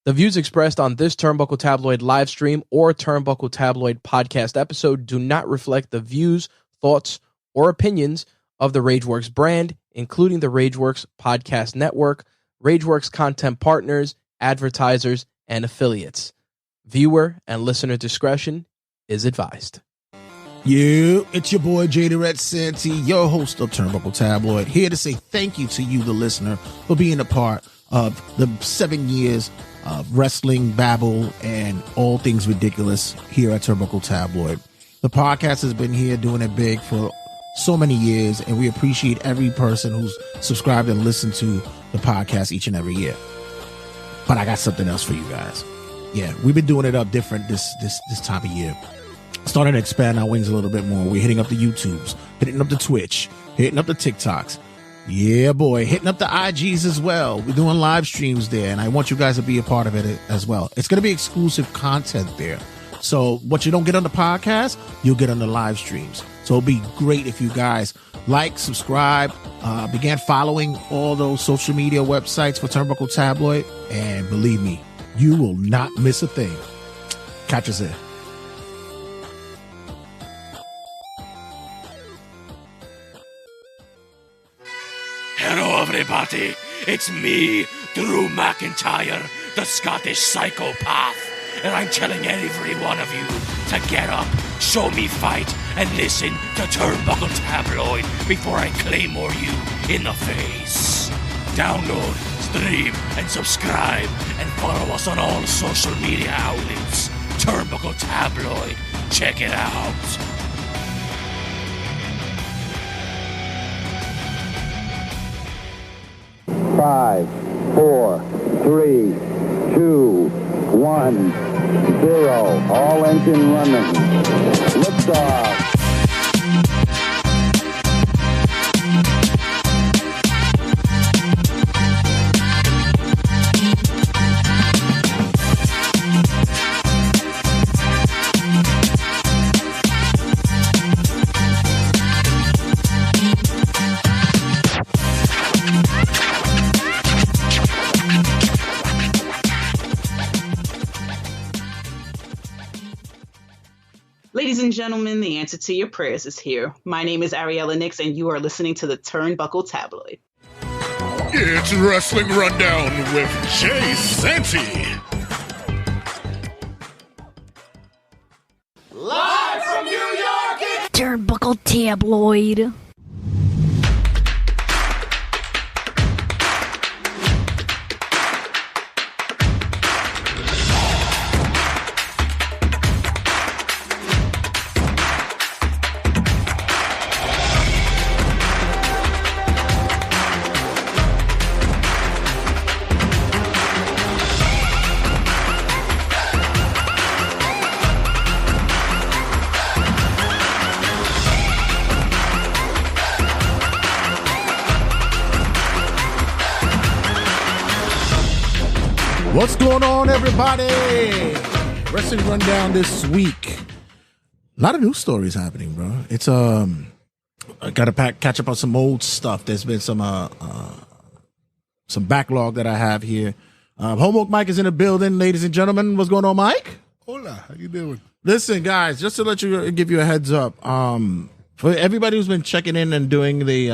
The views expressed on this Turnbuckle Tabloid live stream or Turnbuckle Tabloid podcast episode do not reflect the views, thoughts, or opinions of the Rageworks brand, including the Rageworks podcast network, Rageworks content partners, advertisers, and affiliates. Viewer and listener discretion is advised. It's your boy Jada Red Santee, your host of Turnbuckle Tabloid, here to say thank you to you, the listener, for being a part of the 7 years of wrestling, babble, and all things ridiculous here at Turnbuckle Tabloid. The podcast has been here doing it big for so many years, and we appreciate every person who's subscribed and listened to the podcast each and every year. But I got something else for you guys. Yeah, we've been doing it up different this time of year. Starting to expand our wings a little bit more. We're hitting up the YouTubes, hitting up the Twitch, hitting up the TikToks. Yeah, boy, hitting up the IGs as well. We're doing live streams there, and I want you guys to be a part of it as well. It's going to be exclusive content there. So what you don't get on the podcast, you'll get on the live streams. So it'll be great if you guys like, subscribe, began following all those social media websites for Turnbuckle Tabloid, and believe me, you will not miss a thing. Catch us there. Hello everybody, it's me, Drew McIntyre, the Scottish psychopath, and I'm telling every one of you to get up, show me fight, and listen to Turnbuckle Tabloid before I claymore you in the face. Download, stream, and subscribe, and follow us on all social media outlets. Turnbuckle Tabloid, check it out. 5, 4, 3, 2, 1, 0. All engine running. Liftoff. Ladies and gentlemen, the answer to your prayers is here. My name is Ariella Nix, and you are listening to the Turnbuckle Tabloid. It's Wrestling Rundown with Jay Santee. Live from New York, it's Turnbuckle Tabloid. What's going on, everybody? Wrestling Rundown this week. A lot of news stories happening, bro. It's I gotta catch up on some old stuff. There's been some backlog that I have here. Homework Mike is in the building, ladies and gentlemen. What's going on, Mike? Hola, how you doing? Listen, guys, just to let you give you a heads up. For everybody who's been checking in and doing the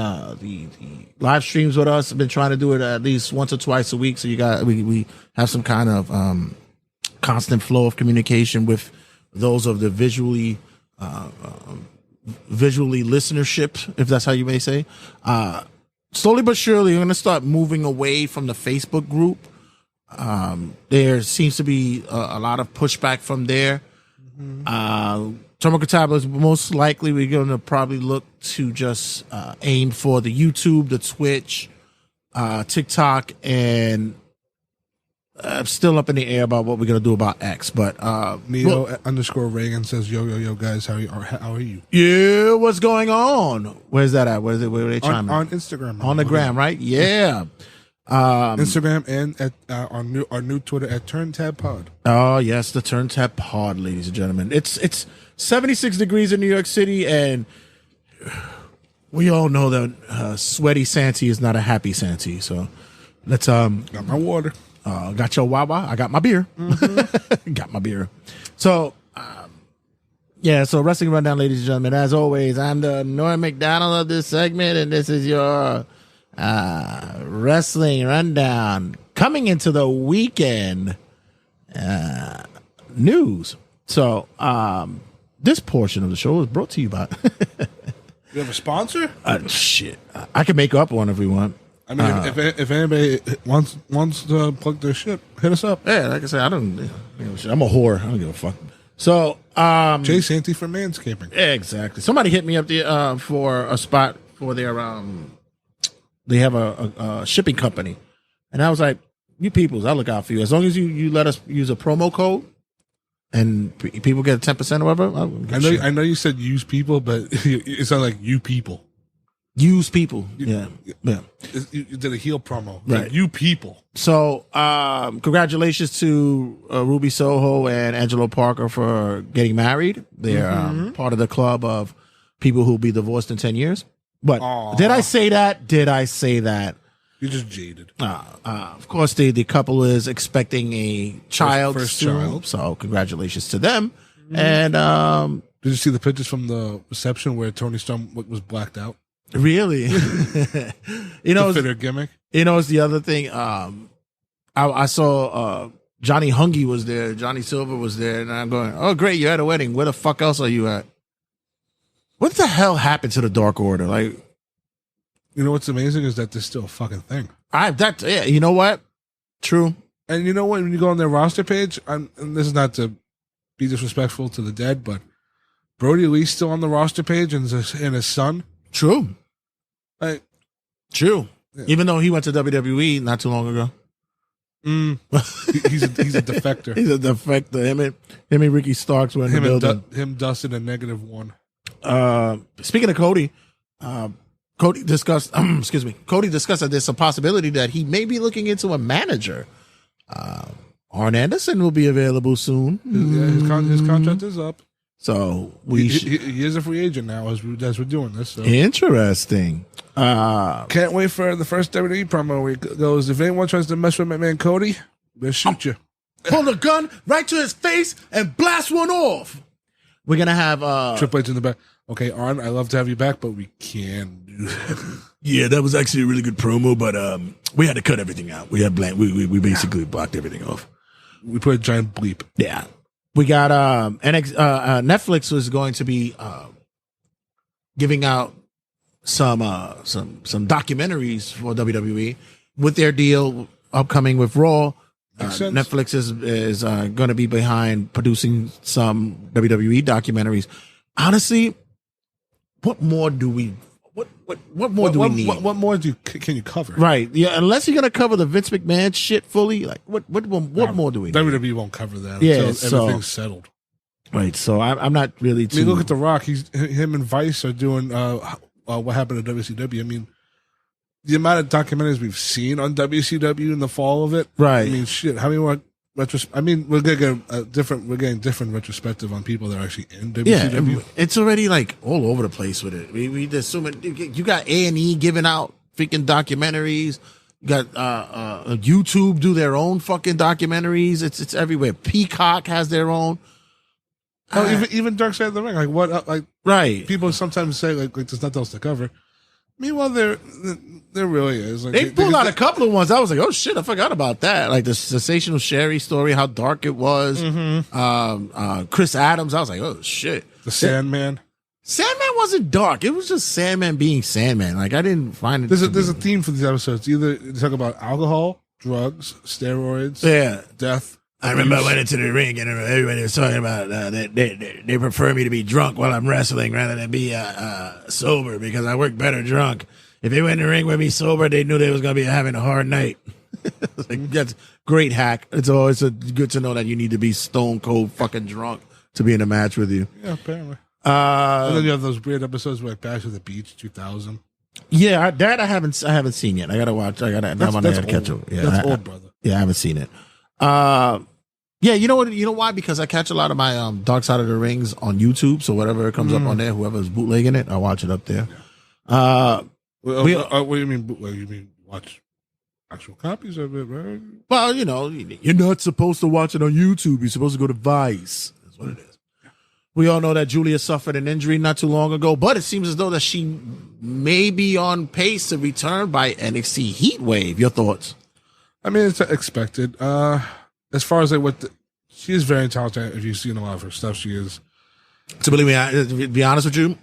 live streams with us, I've been trying to do it at least once or twice a week. So we have some kind of constant flow of communication with those of the visually listenership, if that's how you may say. Slowly but surely, we're going to start moving away from the Facebook group. There seems to be a lot of pushback from there. Turnbuckle Tabloid, most likely we're going to probably look to just aim for the YouTube, the Twitch, TikTok, and still up in the air about what we're going to do about X. But Neo _ Reagan says, yo, guys, how are you? Yeah, what's going on? Where's that at? Where are they chiming? On Instagram. On the gram, right? Yeah. Instagram and at our new Twitter at TurnTabPod. Oh yes, the TurnTabPod, ladies and gentlemen. It's 76 degrees in New York City, and we all know that sweaty Santee is not a happy Santee. So let's got my water. Got your Wawa. I got my beer. Got my beer. So, so Wrestling Rundown, ladies and gentlemen. As always, I'm the Norm McDonald of this segment, and this is your Wrestling Rundown. Coming into the weekend news. So, this portion of the show is brought to you by... You have a sponsor? Shit. I can make up one if we want. I mean, if anybody wants to plug their shit, hit us up. Yeah, like I said, I'm a whore. I don't give a fuck. So, Jay Santee for Manscaping. Exactly. Somebody hit me up for a spot for their they have a shipping company, and I was like, you peoples, I'll look out for you as long as you let us use a promo code. And people get 10% or whatever. I know you said use people, but it sounded like you people. Use people. Yeah. You did a heel promo. Right. Like, you people. So, congratulations to Ruby Soho and Angelo Parker for getting married. They're part of the club of people who'll be divorced in 10 years. But did I say that? You're just jaded. Of course, the couple is expecting a child. First soon, child. So congratulations to them. And did you see the pictures from the reception where Tony Storm was blacked out? Really? To fit her gimmick? It's the other thing. I saw Johnny Hungy was there. Johnny Silver was there. And I'm going, oh, great. You're at a wedding. Where the fuck else are you at? What the hell happened to the Dark Order? Like, you know what's amazing is that there's still a fucking thing. You know what? True. And you know what? When you go on their roster page, and this is not to be disrespectful to the dead, but Brody Lee's still on the roster page and his son. True. True. Yeah. Even though he went to WWE not too long ago. He's a defector. He's a defector. Him and Ricky Starks were in the building. Him Dustin and -1. Speaking of Cody, Cody discussed that there's a possibility that he may be looking into a manager. Arn Anderson will be available soon. Yeah, his contract is up. So he is a free agent now as we're doing this. So. Interesting. Can't wait for the first WWE promo where it goes, if anyone tries to mess with my man Cody, they'll shoot you. Pull a gun right to his face and blast one off. We're going to have... Triple H in the back. Okay, Arn, I'd love to have you back, but we can't do that. Yeah, that was actually a really good promo, but we had to cut everything out. We we basically blocked everything off. We put a giant bleep. Yeah. We got Netflix was going to be giving out some documentaries for WWE with their deal upcoming with Raw. Netflix is going to be behind producing some WWE documentaries. Honestly, what more do we? What more do we need? What more can you cover? Right. Yeah. Unless you're gonna cover the Vince McMahon shit fully, like what more do we need? WWE won't cover that until everything's settled. Right. So I'm not really too. I mean, look at The Rock. Him and Vice are doing what happened to WCW. I mean, the amount of documentaries we've seen on WCW in the fall of it. Right. I mean, shit. How many more? I mean, we're getting different retrospective on people that are actually in WCW. Yeah, it's already like all over the place with it. We just so many. You got A&E giving out freaking documentaries. You got YouTube do their own fucking documentaries. It's everywhere. Peacock has their own. Even Dark Side of the Ring. Like what? Like right. People sometimes say like there's nothing else to cover. Meanwhile, there really is. Like, they pulled out a couple of ones. I was like, oh shit, I forgot about that. Like the Sensational Sherry story, how dark it was. Chris Adams, I was like, oh shit. The Sandman. Sandman wasn't dark. It was just Sandman being Sandman. Like I didn't find it. There's a theme for these episodes. Either they talk about alcohol, drugs, steroids, death. I remember I went into the ring and everybody was talking about they prefer me to be drunk while I'm wrestling rather than be sober because I work better drunk. If they went in the ring with me sober, they knew they was going to be having a hard night. Like, that's great hack. It's always good to know that you need to be stone cold fucking drunk to be in a match with you. Yeah, apparently. And then you have those weird episodes like Bash at the Beach 2000. Yeah, that I haven't seen yet. I gotta watch. I'm on there to catch up. Yeah, that's old, brother. Yeah, I haven't seen it. Yeah, you know what? You know why? Because I catch a lot of my Dark Side of the Rings on YouTube. So whatever comes up on there, whoever's bootlegging it, I watch it up there. What do you mean bootleg? You mean watch? actual copies of it, right? Well, you're not supposed to watch it on YouTube. You're supposed to go to Vice. That's what it is. We all know that Julia suffered an injury not too long ago, but it seems as though that she may be on pace to return by NXT Heatwave. Your thoughts? I mean, it's expected. As far as she is very talented. If you've seen a lot of her stuff, she is. To be honest with you,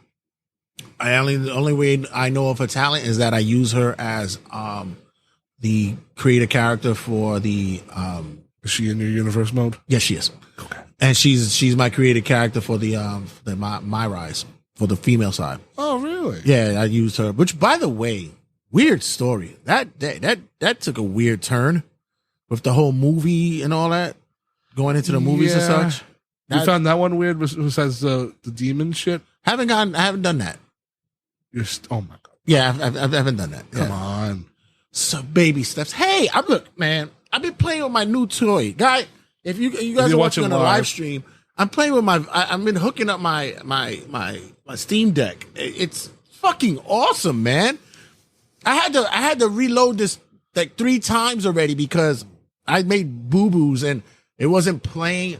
the only way I know of her talent is that I use her as the creator character for the. Is she in your universe mode? Yes, she is. Okay. And she's my created character for the My Rise for the female side. Oh, really? Yeah, I used her. Which, by the way, weird story. That took a weird turn with the whole movie and all that going into the movies and such. You found that one weird besides the demon shit? I haven't done that. Oh my god. Yeah, I haven't done that. Come on. So baby steps. Hey, look, man. I've been playing with my new toy, guy. If you guys are watching on the live stream, I'm playing with I've been hooking up my Steam Deck. It's fucking awesome, man. I had to reload this like 3 times already because I made boo-boos and it wasn't playing.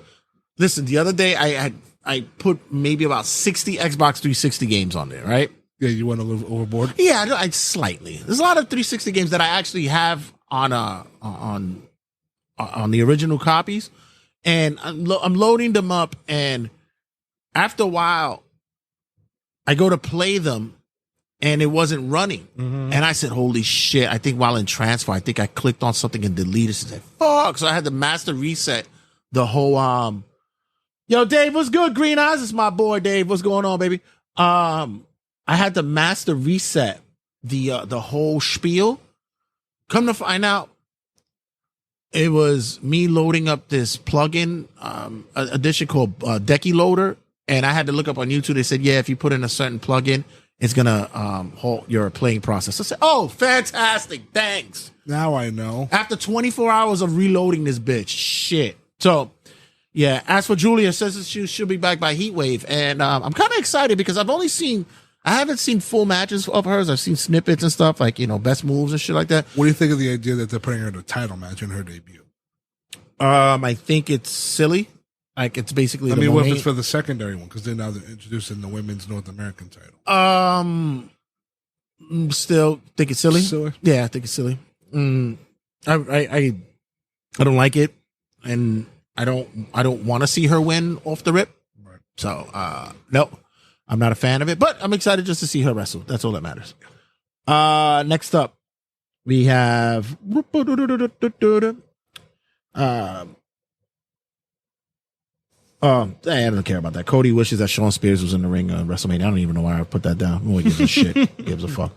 Listen, the other day I put maybe about 60 Xbox 360 games on there, right? Yeah, you went a little overboard? Yeah, I slightly. There's a lot of 360 games that I actually have on the original copies, and I'm loading them up, and after a while, I go to play them, and it wasn't running, and I said, "Holy shit!" I think while in transfer, I think I clicked on something and deleted it. I said, "Fuck!" So I had to master reset the whole. Yo, Dave, what's good? Green Eyes, it's my boy, Dave. What's going on, baby? I had to master reset the whole spiel. Come to find out, it was me loading up this plugin edition called Decky Loader, and I had to look up on YouTube. They said, yeah, if you put in a certain plugin, it's gonna halt your playing process. I said, oh, fantastic, thanks. Now I know. After 24 hours of reloading this bitch, shit. So, yeah. As for Julia, says that she'll be back by Heatwave, and I'm kind of excited because I haven't seen full matches of hers. I've seen snippets and stuff like, best moves and shit like that. What do you think of the idea that they're putting her in a title match in her debut? I think it's silly. Like, it's basically. What if it's for the secondary one? Because they're introducing the women's North American title. Still think it's silly. Silly? Yeah, I think it's silly. I don't like it, and I don't want to see her win off the rip. Right. So, no. I'm not a fan of it, but I'm excited just to see her wrestle. That's all that matters. Next up, we have I don't care about that. Cody wishes that Shawn Spears was in the ring on WrestleMania. I don't even know why I put that down. Who gives a shit? Who gives a fuck?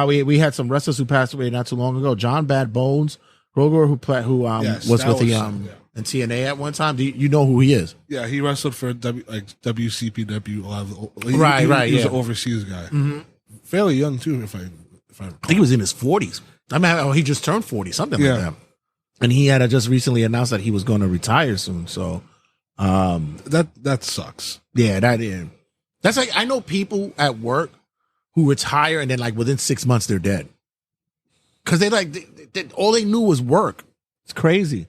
We had some wrestlers who passed away not too long ago. John Bad Bones Kroger, was with in TNA at one time. Do you know who he is? Yeah, he wrestled for WCPW. Right. He was an overseas guy. Mm-hmm. Fairly young too, if I recall. I think he was in his 40s. He just turned 40, something like that. And he had just recently announced that he was going to retire soon. So that sucks. Yeah, that is. That's like, I know people at work who retire and then like within 6 months they're dead because they all they knew was work. It's crazy.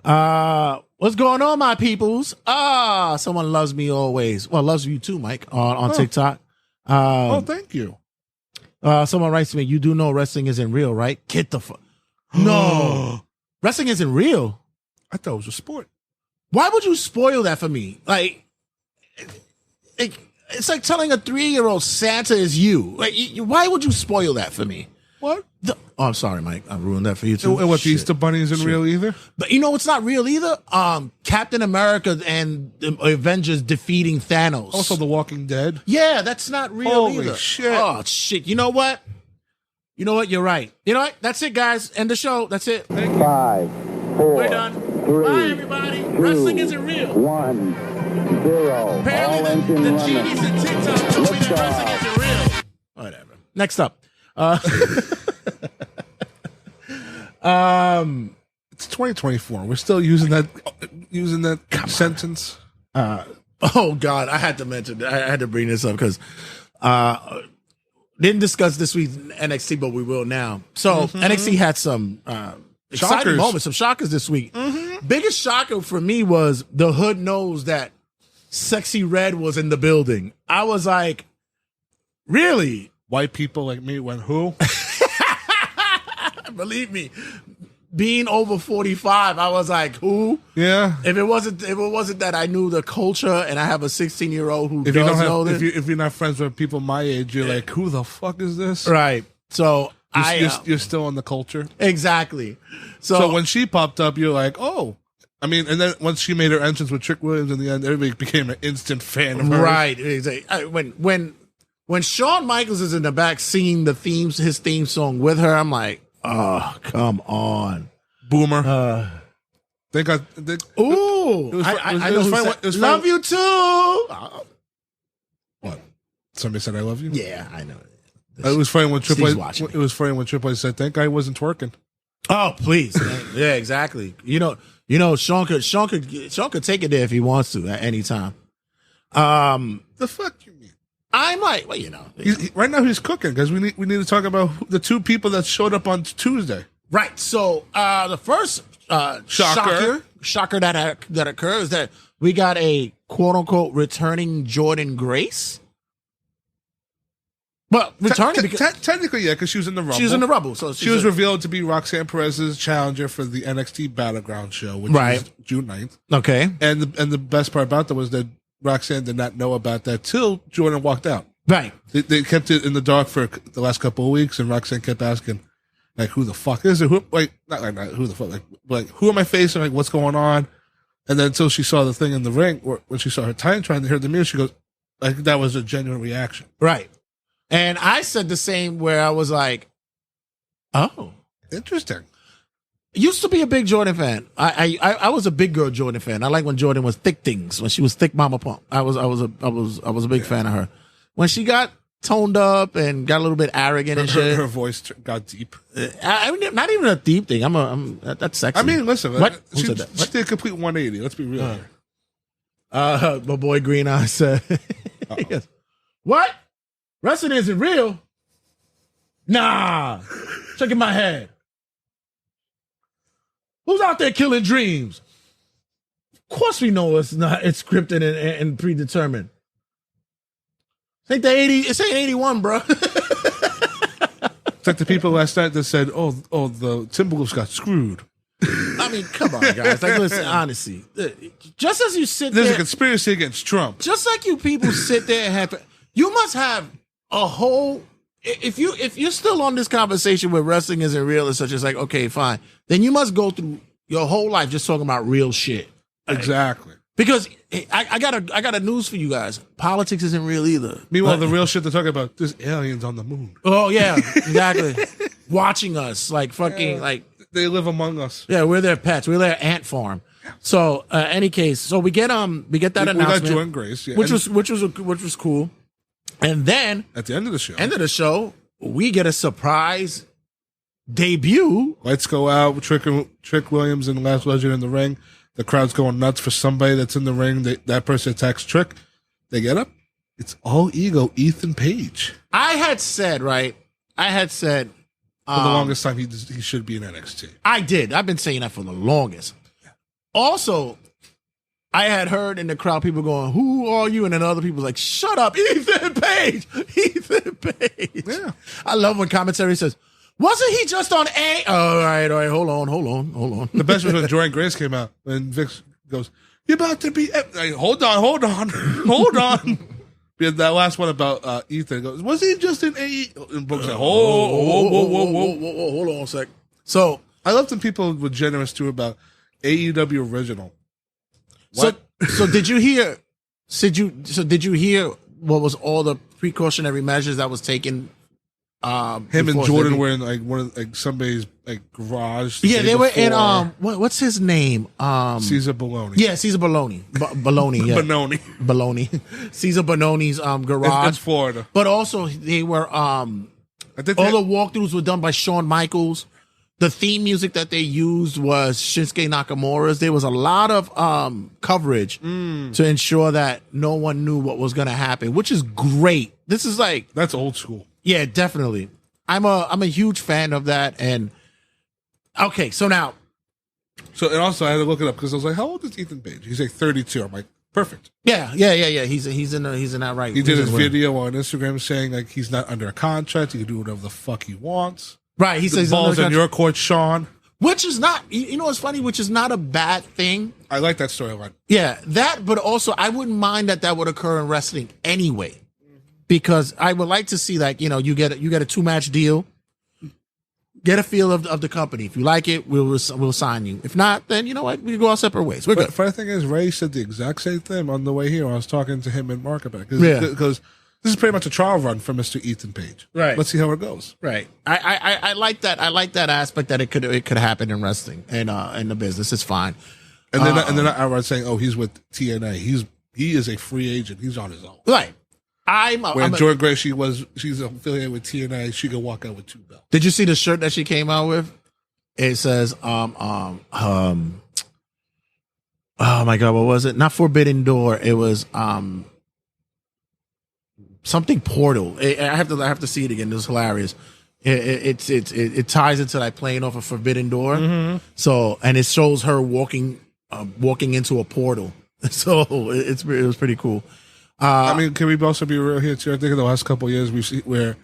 What's going on, my peoples? Someone loves me always. Well, loves you too, Mike, on TikTok. Thank you. Someone writes to me, you do know wrestling isn't real, right? Get the fuck. No. Wrestling isn't real. I thought it was a sport. Why would you spoil that for me? Like, it's like telling a 3-year-old Santa is you. Like, why would you spoil that for me? What? I'm sorry, Mike. I ruined that for you too. And what, the Easter Bunny isn't real either? But it's not real either. Captain America and the Avengers defeating Thanos. Also, The Walking Dead. Yeah, that's not real either. Holy shit. Oh, shit. You know what? You're right. You know what? That's it, guys. End the show. That's it. 5, 4, We're done. 3, Bye, everybody. 2, Wrestling isn't real. 1, 0. Apparently, All engine the running. genies in TikTok told me that wrestling isn't real. Whatever. Next up. It's 2024. We're still using that sentence. Oh God, I had to mention. I had to bring this up because Didn't discuss this week's NXT, but we will now. So NXT had some exciting Shockers. moments, some shockers this week. Biggest shocker for me was the hood knows that Sexy Red was in the building. I was like, really? White people like me went who? Believe me, being over 45, I was like, who? Yeah. If it wasn't that I knew the culture and I have a 16-year-old who If does you don't know have, this, if you're not friends with people my age, you're like, who the fuck is this? right? So You're still in the culture. exactly. So when she popped up, you're like, oh. I mean, and then once she made her entrance with Trick Williams in the end, everybody became an instant fan of her. right, exactly. When Shawn Michaels is in the back singing his theme song with her, I'm like, oh, come on. Boomer. They got. Ooh, I know. Love you too. What? Somebody said I love you. Yeah, I know. It was funny when Steve's Triple H. watching me. It was funny when Triple H said, "Thank God he wasn't twerking." Oh, please. Yeah, exactly. You know, Sean could take it there if he wants to at any time. The fuck you mean? I'm like, well, Right now he's cooking because we need to talk about the two people that showed up on Tuesday. right. So the first shocker that occurs that we got a quote unquote returning Jordan Grace. Well, returning because Technically, yeah, because she was in the Rumble. she was in the Rumble, so She was revealed to be Roxanne Perez's challenger for the NXT Battleground show, which Right. was June 9th. okay. And the best part about that was that Roxanne did not know about that till Jordan walked out. Right. They kept it in the dark for the last couple of weeks, and Roxanne kept asking, like, who the fuck is it? Who, like, not who the fuck, like, who am I facing? Like, what's going on? And then until she saw the thing in the ring, or when she saw her time trying to hear the music, she goes, like, that was a genuine reaction. Right. And I said the same where I was like, oh. Interesting. Used to be a big Jordan fan. I was a big girl Jordan fan. I like when Jordan was thick things, when she was thick mama pump. I was a big fan of her. When she got toned up and got a little bit arrogant and shit. Her voice got deep. I mean, not even a deep thing. That's sexy. I mean, listen, What? Who she said that? did a complete 180. Let's be real here. My boy Green Eye said, he goes, what? Wrestling isn't real? Nah. Shaking my head. Who's out there killing dreams? Of course we know it's not. It's scripted and predetermined. It's ain't 81, bro. It's like the people last night that said, oh, the Timberwolves got screwed. I mean, come on, guys. Like, listen, honestly. Just as you sit There's there. a conspiracy against Trump. Just like you people sit there and have. You must have a whole. If you're still on this conversation where wrestling isn't real and such, it's like, okay, fine. Then you must go through your whole life just talking about real shit. Exactly. Because I got a news for you guys. Politics isn't real either. Meanwhile, the real shit they're talking about, there's aliens on the moon. Oh yeah, exactly. Watching us like fucking like They live among us. yeah, we're their pets. We're their ant farm. So any case, so we get that We got announcement, Jordan Grace, yeah. which And was cool. And then at the end of the show, we get a surprise debut. lights go out. Trick Williams and Last Legend in the ring. The crowd's going nuts for somebody that's in the ring. That person attacks Trick. They get up. It's all ego. Ethan Page. I had said For the longest time, he should be in NXT. I did. I've been saying that for the longest. Also, I had heard in the crowd people going, "Who are you?" And then other people like, "Shut up, Ethan Page, Ethan Page." Yeah. I love when commentary says, "Wasn't he just on A?" All right, hold on. The best was when Jordan Grace came out and Vic goes, "You're about to be." Like, hold on. We had that last one about Ethan. Goes, was he just in AE? And Brooks said, whoa. Hold on a sec. So I love when people were generous too about AEW original. So did you hear? Did you hear what was all the precautionary measures that was taken? Him and Jordan were in like one of like somebody's like garage. Yeah, they were in what's his name? Caesar Bologna. Yeah, Caesar Bologna. Bologna. Yeah. Bologna. Caesar Bologna's garage. It's Florida. But also they were all the walkthroughs were done by Shawn Michaels. The theme music that they used was Shinsuke Nakamura's. There was a lot of coverage to ensure that no one knew what was going to happen, which is great. This is like that's old school. Yeah, definitely. I'm a huge fan of that. And okay, so now. So, and also I had to look it up because I was like, how old is Ethan Page? He's like 32. I'm like, perfect. Yeah. He's in that right. He did his video on Instagram saying like he's not under a contract. He can do whatever the fuck he wants. Right. He says the ball's in your court, Sean. Which is not, you know what's funny? Which is not a bad thing. I like that storyline. Yeah, that, but also I wouldn't mind that would occur in wrestling anyway, because I would like to see like, you know, you get a 2-match deal, get a feel of the company. If you like it, we'll sign you. If not, then you know what, we can go our separate ways. We're good. But funny thing is, Ray said the exact same thing on the way here. I was talking to him and Mark about it because this is pretty much a trial run for Mr. Ethan Page. Right. Let's see how it goes. Right. I like that. I like that aspect that it could happen in wrestling and in the business. It's fine. And then I was saying, oh, he's with TNA. He is a free agent. He's on his own. Right. Jordan Grace, she's affiliated with TNA. She can walk out with 2 belts. Did you see the shirt that she came out with? It says oh my God, what was it? Not Forbidden Door. It was something Portal. I have to see it again. It was hilarious. It ties into like playing off a Forbidden Door. Mm-hmm. So, and it shows her walking into a portal. So it was pretty cool. I mean, can we also be real here too? I think in the last couple of years we've seen where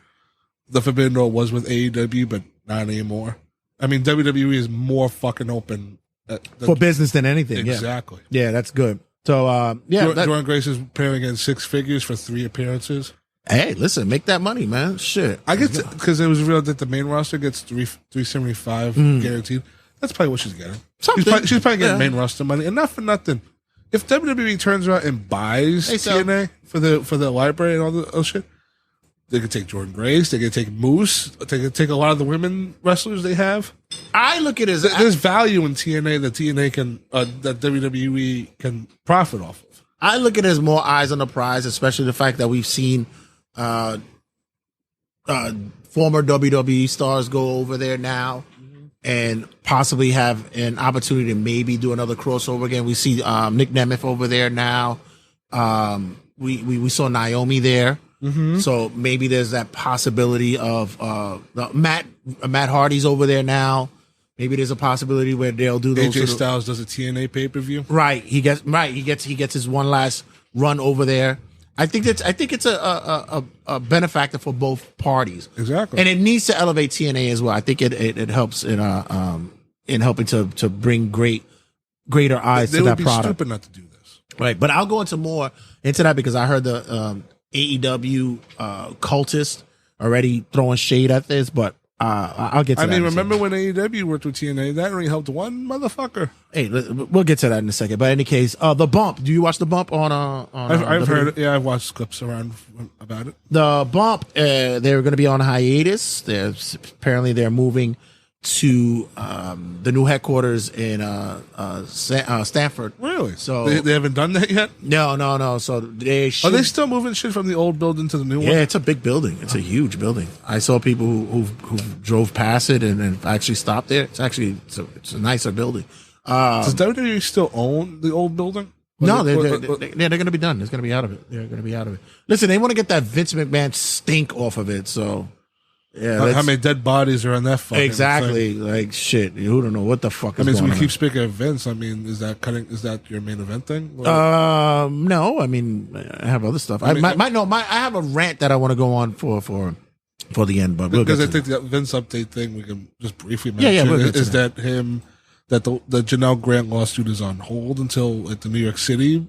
the Forbidden Door was with AEW, but not anymore. I mean, WWE is more fucking open for business than anything. Exactly. Yeah, that's good. So, Jordan Grace is paying in 6 figures for 3 appearances. Hey, listen, make that money, man. Shit. I get because it was revealed that the main roster gets $375 guaranteed. That's probably what she's getting. She's probably getting main roster money, and not for nothing. If WWE turns around and buys TNA for the library and all the shit, they could take Jordan Grace. They could take Moose. They could take a lot of the women wrestlers they have. I look at it as there's value in TNA that TNA can that WWE can profit off of. I look at it as more eyes on the prize, especially the fact that we've seen former WWE stars go over there now and possibly have an opportunity to maybe do another crossover again. We see Nick Nemeth over there now. We saw Naomi there. Mm-hmm. So maybe there's that possibility of Matt Hardy's over there now. Maybe there's a possibility where they'll do those. AJ Styles does a TNA pay-per-view. Right. He gets his one last run over there. I think it's a benefactor for both parties. Exactly. And it needs to elevate TNA as well. I think it helps in helping to bring greater eyes to that product. They would be stupid not to do this. Right. But I'll go into that because I heard the AEW cultist already throwing shade at this, but I'll get to that. I mean, remember when AEW worked with TNA? That only helped one motherfucker. Hey, we'll get to that in a second. But in any case, The Bump. Do you watch The Bump on I've heard it. Yeah, I've watched clips around about it. The Bump, they're going to be on hiatus. Apparently they're moving to the new headquarters in Stanford. Really? So they haven't done that yet? No. So they are they still moving shit from the old building to the new one? Yeah, it's a big building. It's a huge building. I saw people who drove past it and actually stopped there. It's a nicer building. Does WWE still own the old building? No, they're going to be done. It's going to be out of it. They're going to be out of it. Listen, they want to get that Vince McMahon stink off of it. So, yeah. How many dead bodies are on that fucking exactly thing? Like shit. Who don't know what the fuck is going on. So we keep speaking of Vince. I mean, is that your main event thing? No. I mean, I have other stuff. I have a rant that I want to go on for the end, but because I think that Vince update thing we can just briefly mention is that the Janelle Grant lawsuit is on hold until the New York City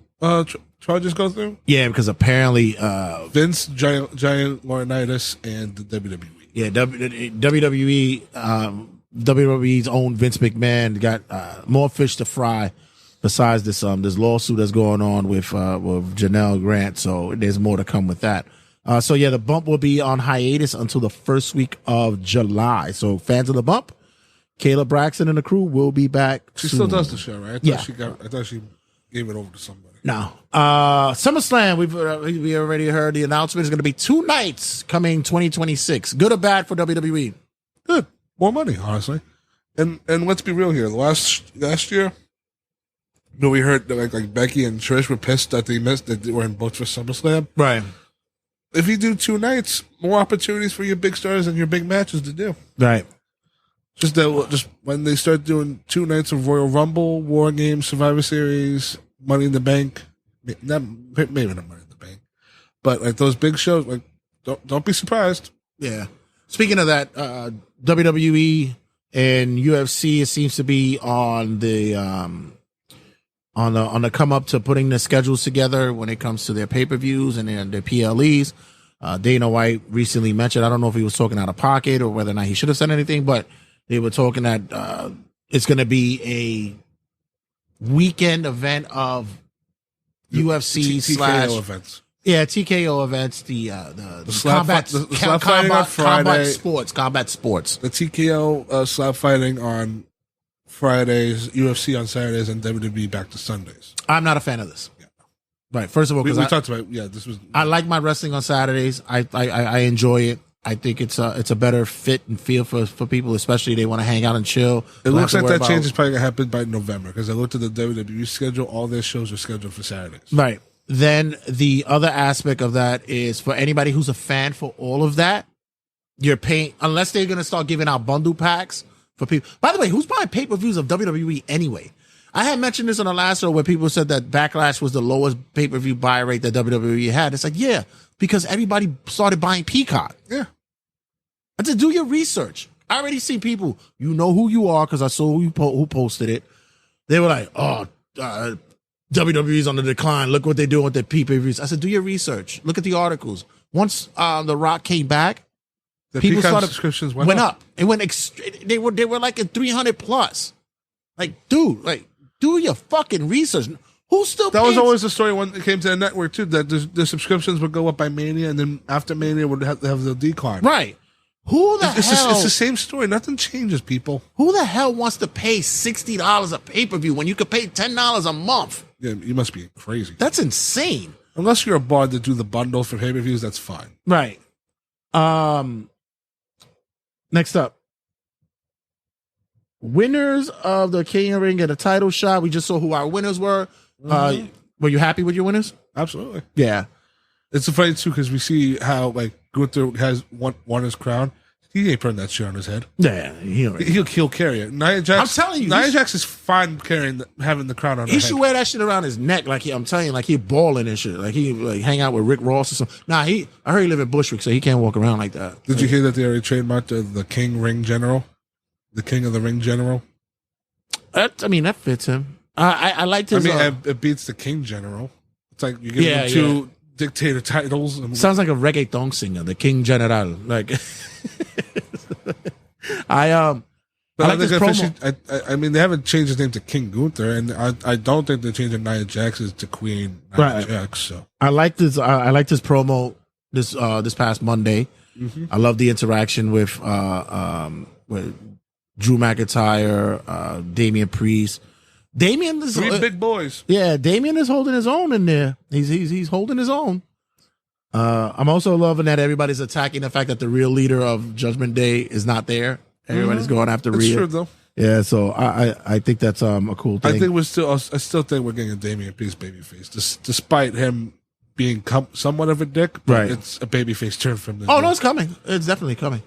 charges go through. Yeah, because apparently Vince, giant Laurinaitis, and the WWE. Yeah, WWE's own Vince McMahon got more fish to fry. Besides this lawsuit that's going on with Janelle Grant, so there's more to come with that. So yeah, the Bump will be on hiatus until the first week of July. So fans of the Bump, Kayla Braxton and the crew will be back. She soon. still does the show, right? I thought she gave it over to somebody. No. SummerSlam, we already heard the announcement. Is going to be 2 nights coming 2026. Good or bad for WWE? Good. More money, honestly. And let's be real here. Last year, we heard that like Becky and Trish were pissed that they missed that they were in both for SummerSlam. Right. if you do 2 nights, more opportunities for your big stars and your big matches to do. Right. Just when they start doing 2 nights of Royal Rumble, War Games, Survivor Series, Money in the Bank, maybe not Money in the Bank, but like those big shows, like don't be surprised. Yeah. Speaking of that, WWE and UFC, it seems to be on the come up to putting the schedules together when it comes to their pay-per-views and their PLEs. Dana White recently mentioned, I don't know if he was talking out of pocket or whether or not he should have said anything, but they were talking that it's going to be a weekend event of UFC TKO events. Yeah, TKO events. The slap fighting on Friday. Combat sports. The TKO slap fighting on Fridays, UFC on Saturdays, and WWE back to Sundays. I'm not a fan of this. Yeah. Right. First of all, we talked about this was. I like my wrestling on Saturdays. I enjoy it. I think it's a better fit and feel for people, especially they want to hang out and chill. It looks like that change is probably gonna happen by November because I looked at the WWE schedule. All their shows are scheduled for Saturdays. Right. Then the other aspect of that is for anybody who's a fan for all of that, you're paying unless they're gonna start giving out bundle packs for people. By the way, who's buying pay-per-views of WWE anyway? I had mentioned this on the last show where people said that Backlash was the lowest pay-per-view buy rate that WWE had. It's like, yeah, because everybody started buying Peacock. Yeah. I said, do your research. I already see people, you know who you are because I saw who posted it. They were like, oh, WWE's on the decline. Look what they're doing with their pay-per-views. I said, do your research. Look at the articles. Once The Rock came back, the people Peacock started subscriptions went up. It went they were like at 300 plus. Like, dude, like do your fucking research. Who's still that was always the story when it came to the network too, that the subscriptions would go up by Mania and then after Mania would have the decline. Right. Who the hell? It's the same story. Nothing changes, people. Who the hell wants to pay $60 a pay-per-view when you could pay $10 a month? Yeah, you must be crazy. That's insane. Unless you're a bar that do the bundle for pay-per-views, that's fine. Right. Next up. Winners of the King of Ring get a title shot. We just saw who our winners were. Were you happy with your winners? Absolutely. Yeah. It's funny too because we see how like Gunther has won his crown. He ain't putting that shit on his head. Yeah, he'll carry it. Nia Jax, I'm telling you, Nia Jax is fine having the crown on. He should wear that shit around his neck, like I'm telling you, like he balling and shit, like he like hang out with Rick Ross or something. Nah, I heard he live in Bushwick, so he can't walk around like that. Did you hear that they already trademarked the King Ring General, the King of the Ring General? That fits him. I liked his. It beats the King General. It's like you give him two dictator titles. Sounds like a reggaeton singer, the King General. Like, I like this promo. I mean, they haven't changed his name to King Gunther, and I don't think they're changing Nia Jax's to Queen Nia Jax. So I like this. I like this promo this past Monday. Mm-hmm. I love the interaction with Drew McIntyre, Damian Priest. Damian is three big boys. Yeah, Damian is holding his own in there. He's holding his own. I'm also loving that everybody's attacking the fact that the real leader of Judgment Day is not there. Everybody's going after Rhea. That's true, though. Yeah, so I think that's a cool thing. I still think we're getting a Damian Priest babyface, despite him being somewhat of a dick. But right, it's a babyface turn from this. Oh no, it's coming. It's definitely coming.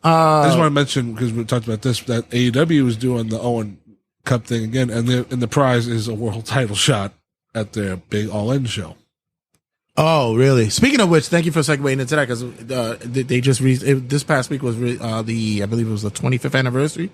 I just want to mention because we talked about this that AEW is doing the Owen Cup thing again, and the prize is a world title shot at their big All In show. Oh, really? Speaking of which, thank you for segueing into that because they just this past week was I believe it was the 25th anniversary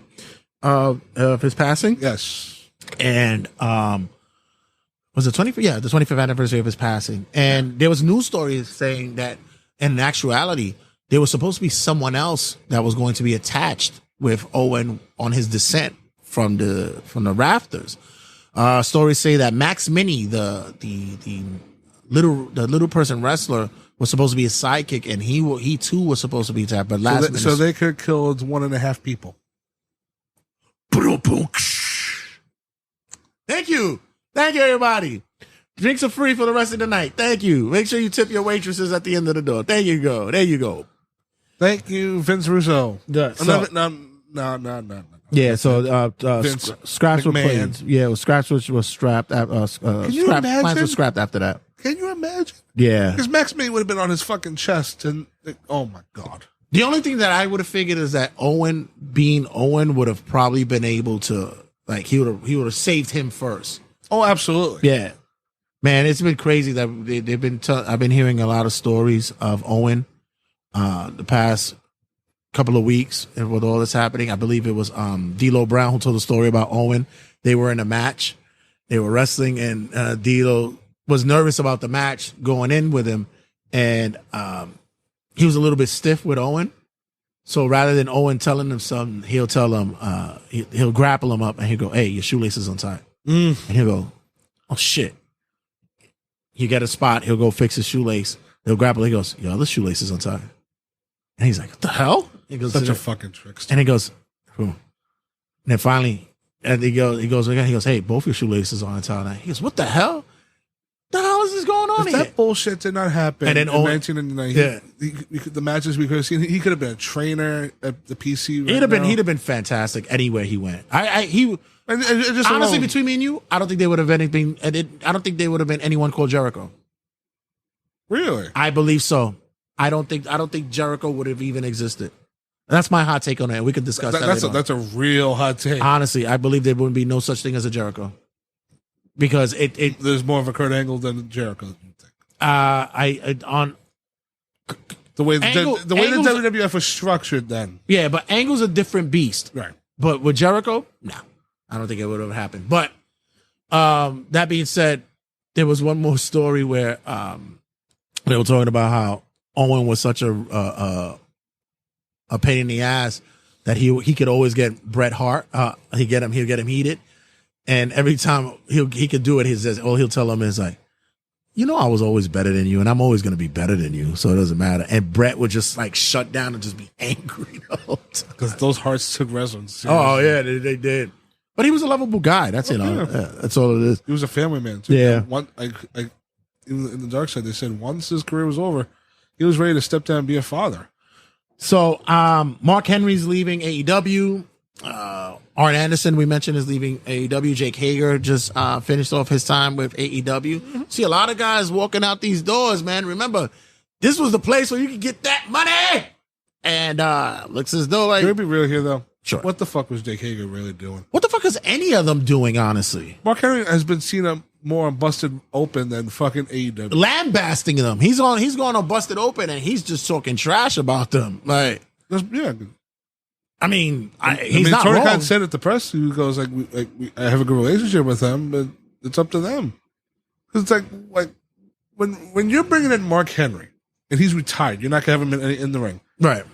of his passing. Yes, and was it 25th? Yeah, the 25th anniversary of his passing, and there was news stories saying that in actuality there was supposed to be someone else that was going to be attached with Owen on his descent from the rafters. Stories say that Max Mini, the little person wrestler, was supposed to be a sidekick, and he too was supposed to be tapped. But so they could kill 1.5 people. Thank you, everybody. Drinks are free for the rest of the night. Thank you. Make sure you tip your waitresses at the end of the door. There you go. Thank you, Vince Russo. Yeah, no. Yeah, so scraps were played. Yeah, scraps was strapped. Plans were scrapped after that. Can you imagine? Yeah. Because Max May would have been on his fucking chest, and oh my god. The only thing that I would have figured is that Owen, being Owen, would have probably been able to, like, he would have saved him first. Oh, absolutely. Yeah, man, it's been crazy that they've been. I've been hearing a lot of stories of Owen, the past couple of weeks, and with all this happening. I believe it was D'Lo Brown who told the story about Owen. They were in a match, they were wrestling, and D'Lo was nervous about the match going in with him, and he was a little bit stiff with Owen. So rather than Owen telling him something, he'll tell him, he'll grapple him up and he'll go, "Hey, your shoelace is untied." And he'll go, "Oh shit." You get a spot, he'll go fix his shoelace. He'll grapple, he goes, "Yo, this shoelace is untied." And he's like, "What the hell?" He goes, Such a fucking trickster. and he goes, "Boom." And then finally, and he goes, "Hey, both your shoelaces are untied." He goes, "What the hell? The hell is this going on If here?" that bullshit did not happen And then in Owen- 1999, the matches we could have seen, he could have been a trainer at the PC. Right He'd have been fantastic anywhere he went. He And just honestly, alone. between me and you, I don't think they would have anything. I don't think they would have been anyone called Jericho. Really? I believe so. I don't think Jericho would have even existed. That's my hot take on it. We could discuss that. That's a real hot take. Honestly, I believe there wouldn't be no such thing as a Jericho because There's more of a Kurt Angle than Jericho. on The way Angle's- the WWF was structured then. yeah, but Angle's a different beast. Right. But with Jericho, no, I don't think it would have happened. But that being said, there was one more story where they were talking about how Owen was such a pain in the ass that he could always get Bret Hart. He'll get him heated, and every time he could do it, he'll tell him is like, "You know, I was always better than you, and I'm always going to be better than you, so it doesn't matter." And Bret would just like shut down and just be angry the whole time. Because those hearts took wrestling seriously. Oh yeah, they did. But he was a lovable guy. That's Yeah. that's all it is. He was a family man too. Yeah. In the dark side, they said once his career was over, he was ready to step down and be a father. So Mark Henry's leaving AEW. Arn Anderson, we mentioned, is leaving AEW. Jake Hager just finished off his time with AEW. See a lot of guys walking out these doors, man. Remember, this was the place where you could get that money. And looks as though like, Can we be real here though? Sure. What the fuck was Jake Hager really doing? what the fuck is any of them doing, honestly? Mark Henry has been seen more on Busted Open than fucking AEW. Lambasting them. He's going on Busted Open and he's just talking trash about them. Like, Yeah. I mean, he's not Tony wrong. Khan said at the press, he goes like, I have a good relationship with them, but it's up to them. Because it's like when you're bringing in Mark Henry and he's retired, you're not gonna have him in the ring, Right.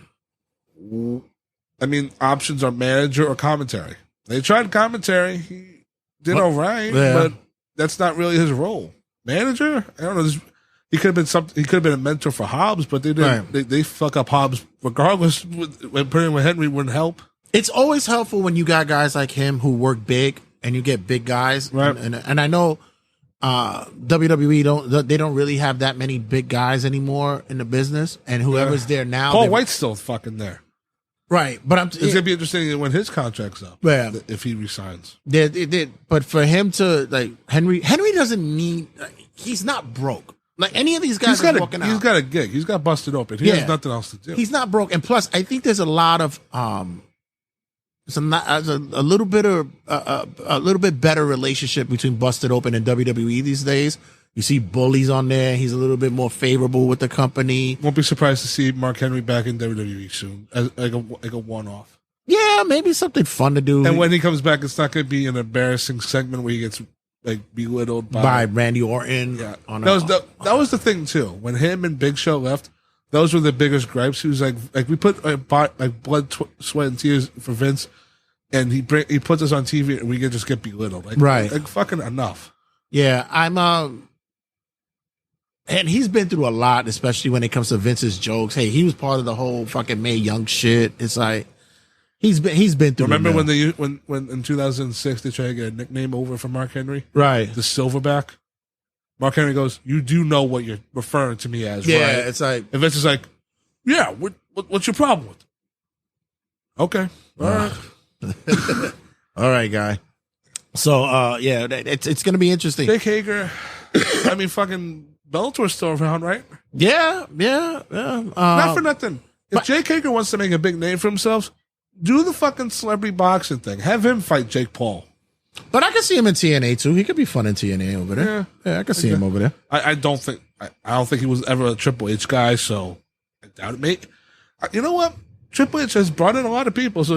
I mean, options are manager or commentary. They tried commentary, he did all right, Yeah. but that's not really his role. Manager, I don't know. He could have been something. He could have been a mentor for Hobbs, but they didn't. Right. They fuck up Hobbs regardless. When putting him with Henry wouldn't help. It's always helpful when you got guys like him who work big and you get big guys. Right. And I know WWE don't really have that many big guys anymore in the business. And whoever's there now, Paul White's still fucking there. right? But It's gonna be interesting when his contract's up. Yeah. If he resigns. But for him to like Henry doesn't need. He's not broke. Like any of these guys He's got walking out. He's got a gig. He's got Busted Open. He Yeah. has nothing else to do. He's not broke, and plus, I think there's a lot of a little bit better relationship between Busted Open and WWE these days. You see Bully's on there; he's a little bit more favorable with the company. Won't be surprised to see Mark Henry back in WWE soon, as like a one-off. Yeah, maybe something fun to do. And when he comes back, it's not going to be an embarrassing segment where he gets like belittled by Randy Orton, Yeah, on that was the thing too. When him and Big Show left, those were the biggest gripes. He was like we put blood, sweat, and tears for Vince, and he puts us on TV, and we can just get belittled. Like, Right. Like fucking enough. Yeah, I'm and he's been through a lot, especially when it comes to Vince's jokes. Hey, he was part of the whole fucking Mae Young shit. It's like he's been through. Remember the when when in 2006 they tried to get a nickname over for Mark Henry, right? the Silverback. Mark Henry goes, "You do know what you're referring to me as, Yeah, right?" it's like And Vince is like, "Yeah, what's your problem with it?" Okay, all right. all right, guy. So yeah, it's gonna be interesting. Jake Hager, I mean, fucking Bellator's still around, right? Yeah. Not for nothing. If Jake Hager wants to make a big name for himself, do the fucking celebrity boxing thing. Have him fight Jake Paul. But I can see him in TNA too. He could be fun in TNA over there. Yeah, I can see him over there. I don't think he was ever a Triple H guy, so I doubt it. Mate, you know what? Triple H has brought in a lot of people, so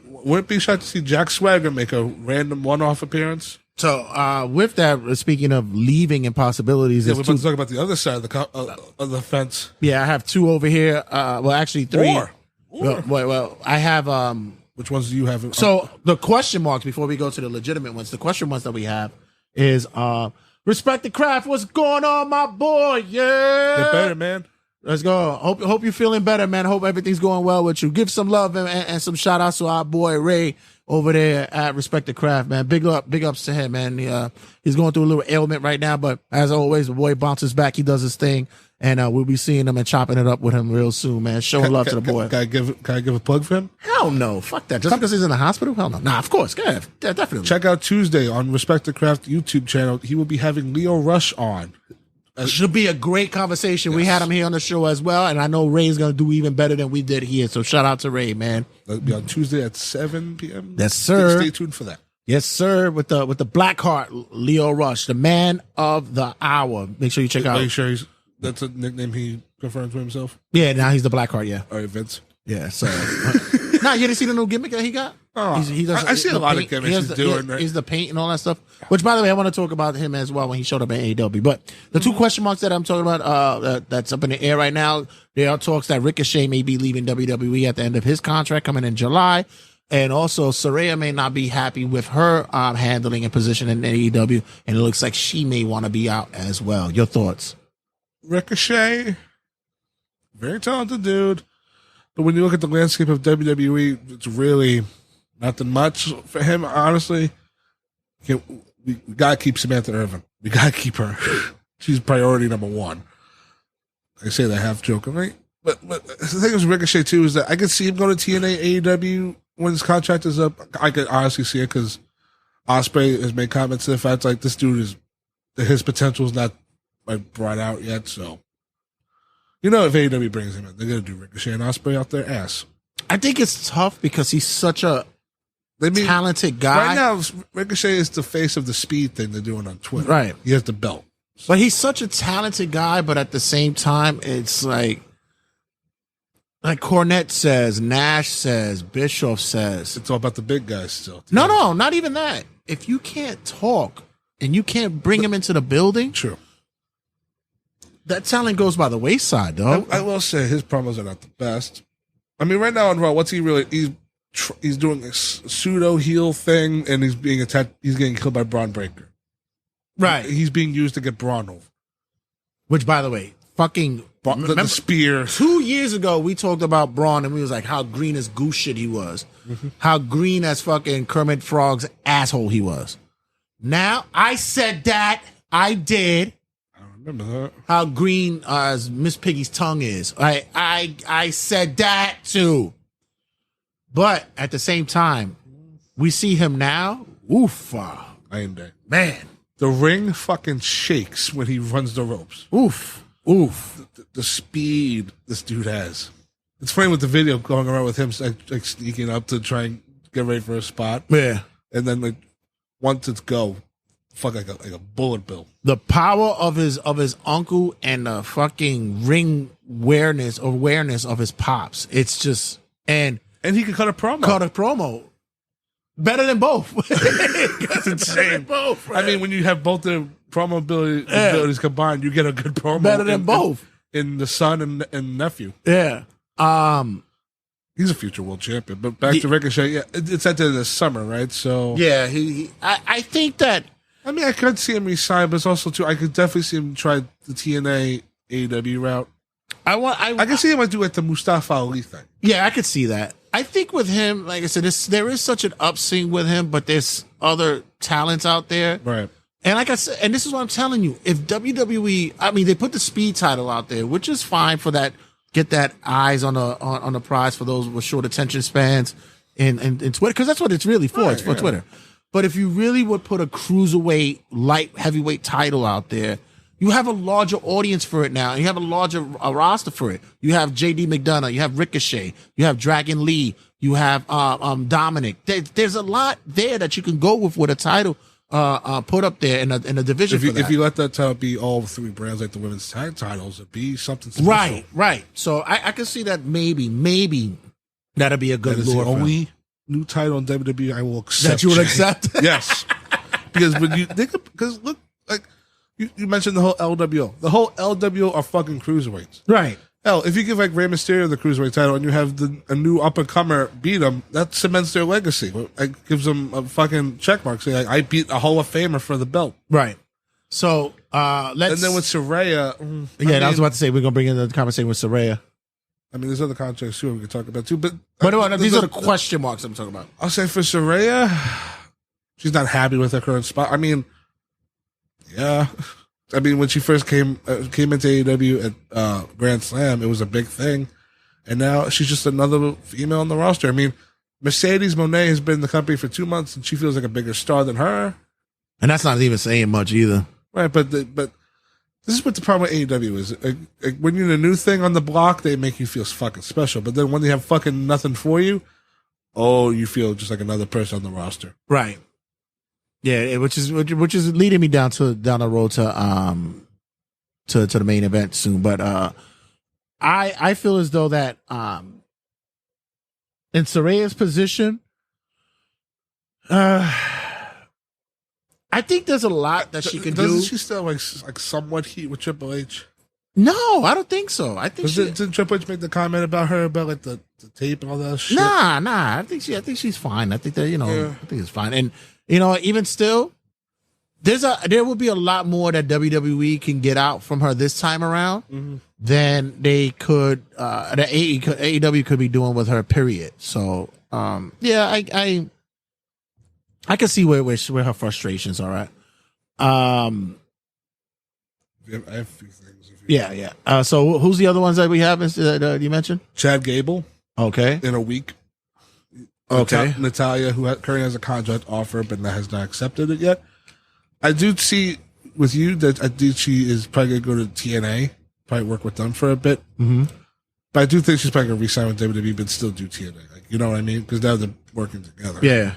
wouldn't be shocked to see Jack Swagger make a random one-off appearance. So with that, speaking of leaving and possibilities, we're about to talk about the other side of the fence. Yeah, I have two over here. Well, actually three. More. Well, I have. Which ones do you have? So the question marks before we go to the legitimate ones. The question ones that we have is respect the craft. What's going on, my boy? Yeah, Get better, man. Let's go. Hope you're feeling better, man. Hope everything's going well with you. Give some love and some shout outs to our boy Ray over there at Respect the Craft, man. Big ups to him, man. He's going through a little ailment right now, but as always, the boy bounces back. He does his thing, and we'll be seeing him and chopping it up with him real soon, man. Showing love to the boy. Can I give a plug for him? Hell no. Fuck that. Just because he's in the hospital? Hell no. Nah, of course. Go ahead. Yeah, definitely. Check out Tuesday on Respect the Craft YouTube channel. He will be having Leo Rush on. Should be a great conversation. Yes. We had him here on the show as well, and I know Ray's going to do even better than we did here. So shout out to Ray, man. That'll be on Tuesday at 7 p.m. Yes, sir. Stay tuned for that. Yes, sir. With the Black Heart, Leo Rush, the man of the hour. Make sure you check out. Are you sure that's a nickname he confirms to himself? Yeah, now he's the Black Heart. Yeah. All right, Vince. Yeah. So, nah, you didn't see the new gimmick that he got? Oh, he does. I see a lot of gimmicks he's doing. Right? He's the paint and all that stuff. Which, by the way, I want to talk about him as well when he showed up in AEW. But the two question marks that I'm talking about, that's up in the air right now. There are talks that Ricochet may be leaving WWE at the end of his contract coming in July. And also, Saraya may not be happy with her handling and position in AEW, and it looks like she may want to be out as well. Your thoughts? Ricochet, very talented dude, but when you look at the landscape of WWE, it's really nothing much for him. Honestly, we gotta keep Samantha Irvin. We gotta keep her. She's priority number one. I say that half jokingly, but the thing with Ricochet too is that I could see him going to TNA, AEW. When his contract is up, I could honestly see it because Ospreay has made comments to the fact like this dude his potential is not like brought out yet. So, if AEW brings him in, they're gonna do Ricochet and Ospreay out their ass. I think it's tough because he's such a talented guy. Right now, Ricochet is the face of the speed thing they're doing on Twitter. Right, he has the belt, but he's such a talented guy. But at the same time, it's like Cornette says, Nash says, Bischoff says. It's all about the big guys still. No, not even that. If you can't talk and you can't bring him into the building, true, that talent goes by the wayside, though. I will say his promos are not the best. I mean, right now on Raw, what's he really? He's doing a pseudo heel thing, and he's being attacked. He's getting killed by Braun Breaker. Right. He's being used to get Braun over. Which, by the way, fucking. The spear. 2 years ago, we talked about Braun, and we was like, how green as goose shit he was. Mm-hmm. How green as fucking Kermit Frog's asshole he was. Now, I said that. I did. I remember that. How green as Miss Piggy's tongue is. I said that too. But at the same time, we see him now. Oof. Man. The ring fucking shakes when he runs the ropes. Oof. The speed this dude has. It's funny with the video going around with him like sneaking up to try and get ready for a spot. Yeah. And then once it's go, fuck like a bullet bill. The power of his uncle and the fucking ring awareness of his pops. It's just and he can cut a promo. Better than both. That's insane. Both, right? I mean, when you have both the promo abilities combined, you get a good promo. Better than both. In the son and nephew. Yeah. He's a future world champion. But back to Ricochet, yeah, it's at the end of the summer, right? So yeah, I think that. I mean, I could see him resign, but it's also too. I could definitely see him try the TNA AEW route. I can see him do like the Mustafa Ali thing. Yeah, I could see that. I think with him, like I said, there is such an upswing with him, but there's other talents out there, right? And like I said, and this is what I'm telling you: if WWE, I mean, they put the speed title out there, which is fine for that, get that eyes on the prize for those with short attention spans in Twitter, because that's what it's really for. Right, it's for Twitter. But if you really would put a cruiserweight, light heavyweight title out there, You have a larger audience for it now. You have a larger roster for it. You have JD McDonough. You have Ricochet. You have Dragon Lee. You have Dominic. There's a lot there that you can go with a title put up there in a division. If you let that title be all three brands like the women's tag titles, it'd be something special. Right. So I can see that maybe that'll be a good that is lure. The only new title in WWE I will accept. That you will accept? Yes. Because when you think because look, like you mentioned the whole LWO. The whole LWO are fucking cruiserweights. Right. Hell, if you give like Rey Mysterio the cruiserweight title and you have a new up and comer beat him, that cements their legacy. It gives them a fucking check mark. Say, like, I beat a Hall of Famer for the belt. Right. So let's. And then with Saraya, I was about to say we're gonna bring in the conversation with Saraya. I mean, there's other contracts too we can talk about too, but these are the question marks I'm talking about. I'll say for Saraya, she's not happy with her current spot. I mean, yeah. I mean, when she first came into AEW at Grand Slam, it was a big thing, and now she's just another female on the roster. I mean, Mercedes Moné has been in the company for 2 months, and she feels like a bigger star than her. And that's not even saying much either, right? But this is what the problem with AEW is. When you're the new thing on the block, they make you feel fucking special, but then when they have fucking nothing for you, you feel just like another person on the roster, right? Yeah, which is leading me down the road to the main event soon. But I feel as though that in Saraya's position, I think there's a lot that she can do. Doesn't she still like somewhat heat with Triple H? No, I don't think so. I think didn't Triple H make the comment about her about like the tape and all that shit? Nah. I think she's fine. I think that I think it's fine. And even still, there will be a lot more that WWE can get out from her this time around than they could that AEW could be doing with her. Period. So I can see where her frustrations are at. I have a few things. Yeah. So who's the other ones that we have? You mentioned Chad Gable. Okay. In a week. Okay. Natalia, who currently has a contract offer but has not accepted it yet. I do see with you that I think she is probably going to go to TNA, probably work with them for a bit. Mm-hmm. But I do think she's probably going to resign with WWE, but still do TNA. Like, you know what I mean? Because now they're working together. Yeah.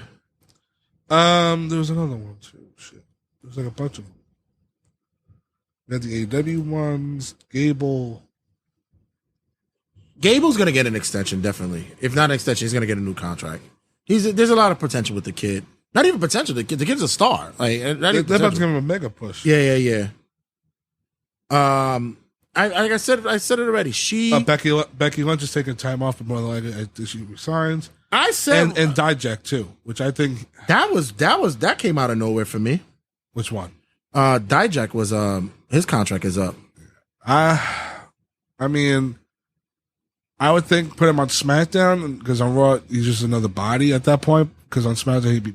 There was another one too. Shit. There was like a bunch of them. We had the AEW ones. Gable's going to get an extension, definitely. If not an extension, he's going to get a new contract. There's a lot of potential with the kid. Not even potential. The kid's a star. Like they're about to give him a mega push. Yeah. I said it already. Becky Lynch is taking time off, but more than likely I think she resigns. I said and Dijak too, which I think that came out of nowhere for me. Which one? Dijak was his contract is up. I mean, I would think put him on SmackDown because on Raw he's just another body at that point. Because on SmackDown he'd be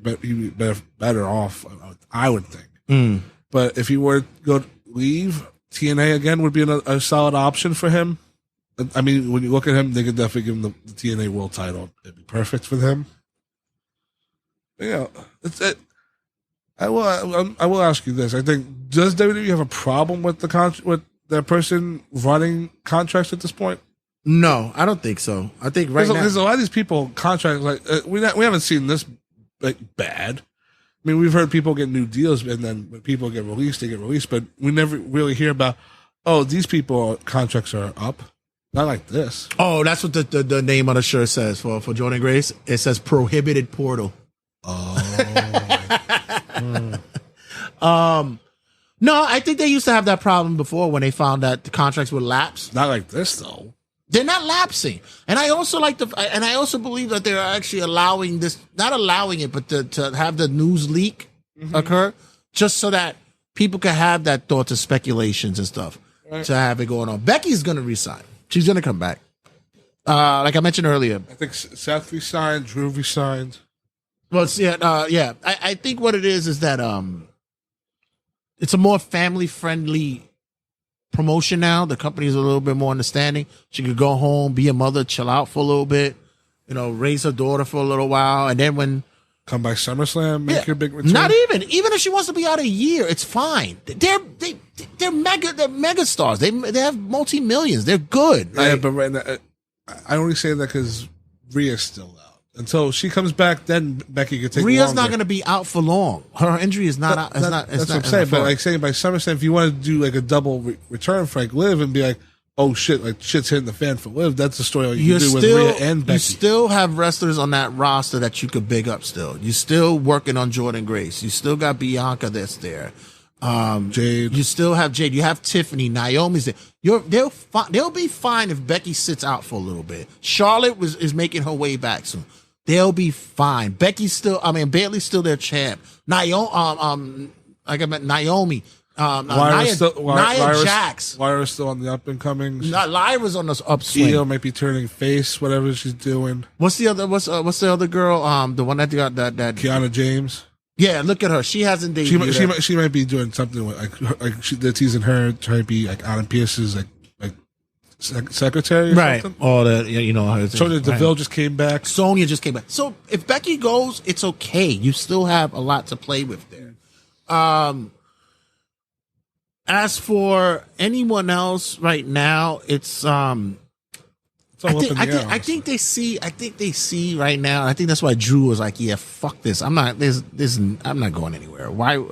better off, I would think. But if he were to leave, TNA again would be a solid option for him. I mean, when you look at him, they could definitely give him the TNA World Title. It'd be perfect for him. Yeah, I will ask you this. I think, does WWE have a problem with with their person running contracts at this point? No, I don't think so. I think now there's a lot of these people contracts like we haven't seen this like bad. I mean, we've heard people get new deals, and then when people get released, they get released. But we never really hear about, these people contracts are up. Not like this. Oh, that's what the name on the shirt says for Jordan Grace. It says prohibited portal. No, I think they used to have that problem before when they found that the contracts would lapse. Not like this though. They're not lapsing. And I also believe that they're actually allowing this, not allowing it, but to have the news leak occur just so that people can have that thoughts and speculations and stuff to have it going on. Becky's going to resign. She's going to come back. Like I mentioned earlier. I think Seth resigned, Drew resigned. Well, yeah. I think what it is that it's a more family-friendly promotion now. The company's a little bit more understanding. She could go home, be a mother, chill out for a little bit, raise her daughter for a little while, and then when Come by SummerSlam, make your big return. Not even if she wants to be out a year, it's fine. They're mega stars. They have multi-millions. They're good. Yeah, but right now, I only say that because Rhea's still out. Until she comes back, then Becky can take. Rhea's longer. not going to be out for long. Her injury is not out. That's what I'm saying. But like saying by SummerSlam, if you want to do like a double return for like Liv and be like, oh shit, like shit's hitting the fan for Liv. That's the story you can do with Rhea and Becky. You still have wrestlers on that roster that you could big up. Still, you're still working on Jordan Grace. You still got Bianca that's there. Jade. You still have Jade. You have Tiffany. Naomi's there. They'll be fine if Becky sits out for a little bit. Charlotte is making her way back soon. They'll be fine. Bailey's still their champ. Naomi. Nia Jax. Lyra's still on the up and coming. Lyra's on the upswing. Io might be turning face, whatever she's doing. What's the other girl? The one that got that Kiana James. Yeah, look at her. She hasn't debuted. She might be doing something with they're teasing her trying to be like Adam Pearce's like secretary, or something. All that, you know. Sonya Deville just came back. Sonya just came back. So if Becky goes, it's okay. You still have a lot to play with there. As for anyone else right now, it's I think they see right now. I think that's why Drew was like, yeah, fuck this. I'm not going anywhere. Why?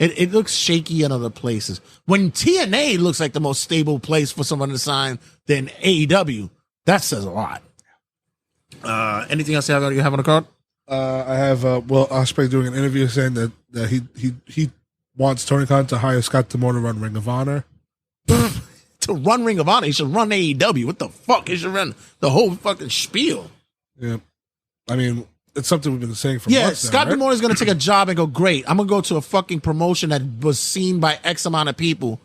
It looks shaky in other places. When TNA looks like the most stable place for someone to sign than AEW, that says a lot. Anything else you have on the card? I have Will Ospreay doing an interview saying that he wants Tony Khan to hire Scott D'Amore to run Ring of Honor. To run Ring of Honor, he should run AEW. What the fuck? He should run the whole fucking spiel. Yeah, I mean, it's something we've been saying for months. Scott now, right? D'Amore is going to take a job and go, great, I'm going to go to a fucking promotion that was seen by X amount of people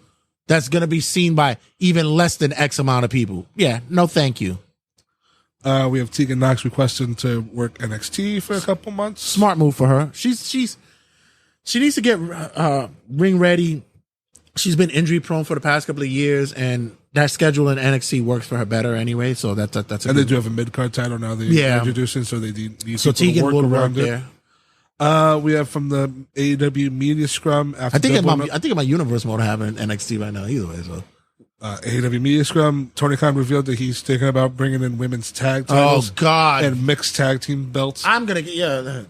that's going to be seen by even less than X amount of people. Yeah, no thank you. We have Tegan Knox requesting to work NXT for a couple months. Smart move for her. She needs to get ring ready. She's been injury prone for the past couple of years, and that schedule in NXT works for her better anyway. So that's a and they do have a mid card title now. They're introducing, so they need so Tegan to work will around work it. there. We have from the AEW Media Scrum. After I think in my universe mode I have an NXT right now. Either way, so. AEW Media Scrum. Tony Khan revealed that he's thinking about bringing in women's tag titles. Oh God! And mixed tag team belts. I'm gonna get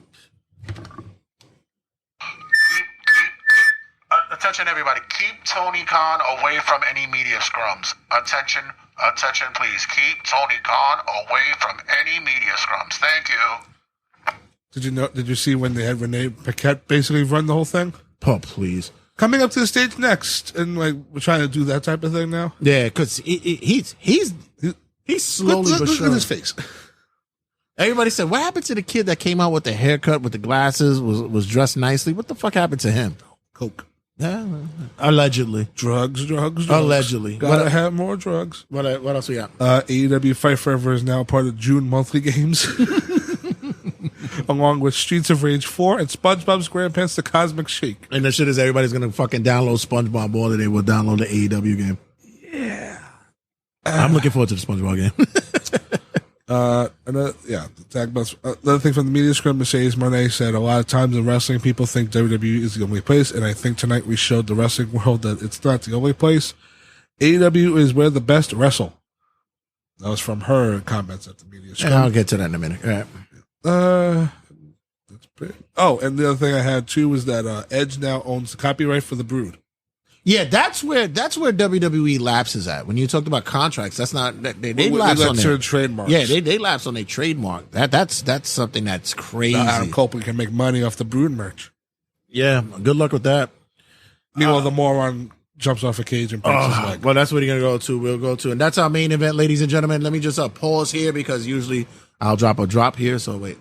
Attention, everybody. Keep Tony Khan away from any media scrums. Attention, please. Keep Tony Khan away from any media scrums. Thank you. Did you see when they had Renee Paquette basically run the whole thing? Oh, please. Coming up to the stage next, and like we're trying to do that type of thing now. Yeah, because he's slowly but surely. Look at his face. Everybody said, "What happened to the kid that came out with the haircut, with the glasses, was dressed nicely? What the fuck happened to him?" Coke. Yeah, allegedly. Drugs. Allegedly. Gotta have more drugs. What else we got? AEW Fight Forever is now part of June monthly games. Along with Streets of Rage 4 and SpongeBob SquarePants The Cosmic Shake. And the shit is everybody's going to fucking download SpongeBob more than they will download the AEW game. Yeah. I'm looking forward to the SpongeBob game. Another thing from the media scrum, Mercedes Moné said, a lot of times in wrestling, people think WWE is the only place, and I think tonight we showed the wrestling world that it's not the only place. AEW is where the best wrestle. That was from her comments at the media scrum. I'll get to that in a minute. All right. That's pretty. Oh, and the other thing I had too was that Edge now owns the copyright for the Brood. Yeah, that's where WWE lapses at. When you talked about contracts, that's not they lapse on their trademarks. Yeah, they lapse on their trademark. That's something that's crazy. Adam Copeland can make money off the Brood merch. Yeah, good luck with that. Meanwhile, the moron jumps off a cage and breaks his leg. Well, that's what you're gonna go to. We'll go to, and that's our main event, ladies and gentlemen. Let me just pause here because usually I'll drop a drop here. So wait.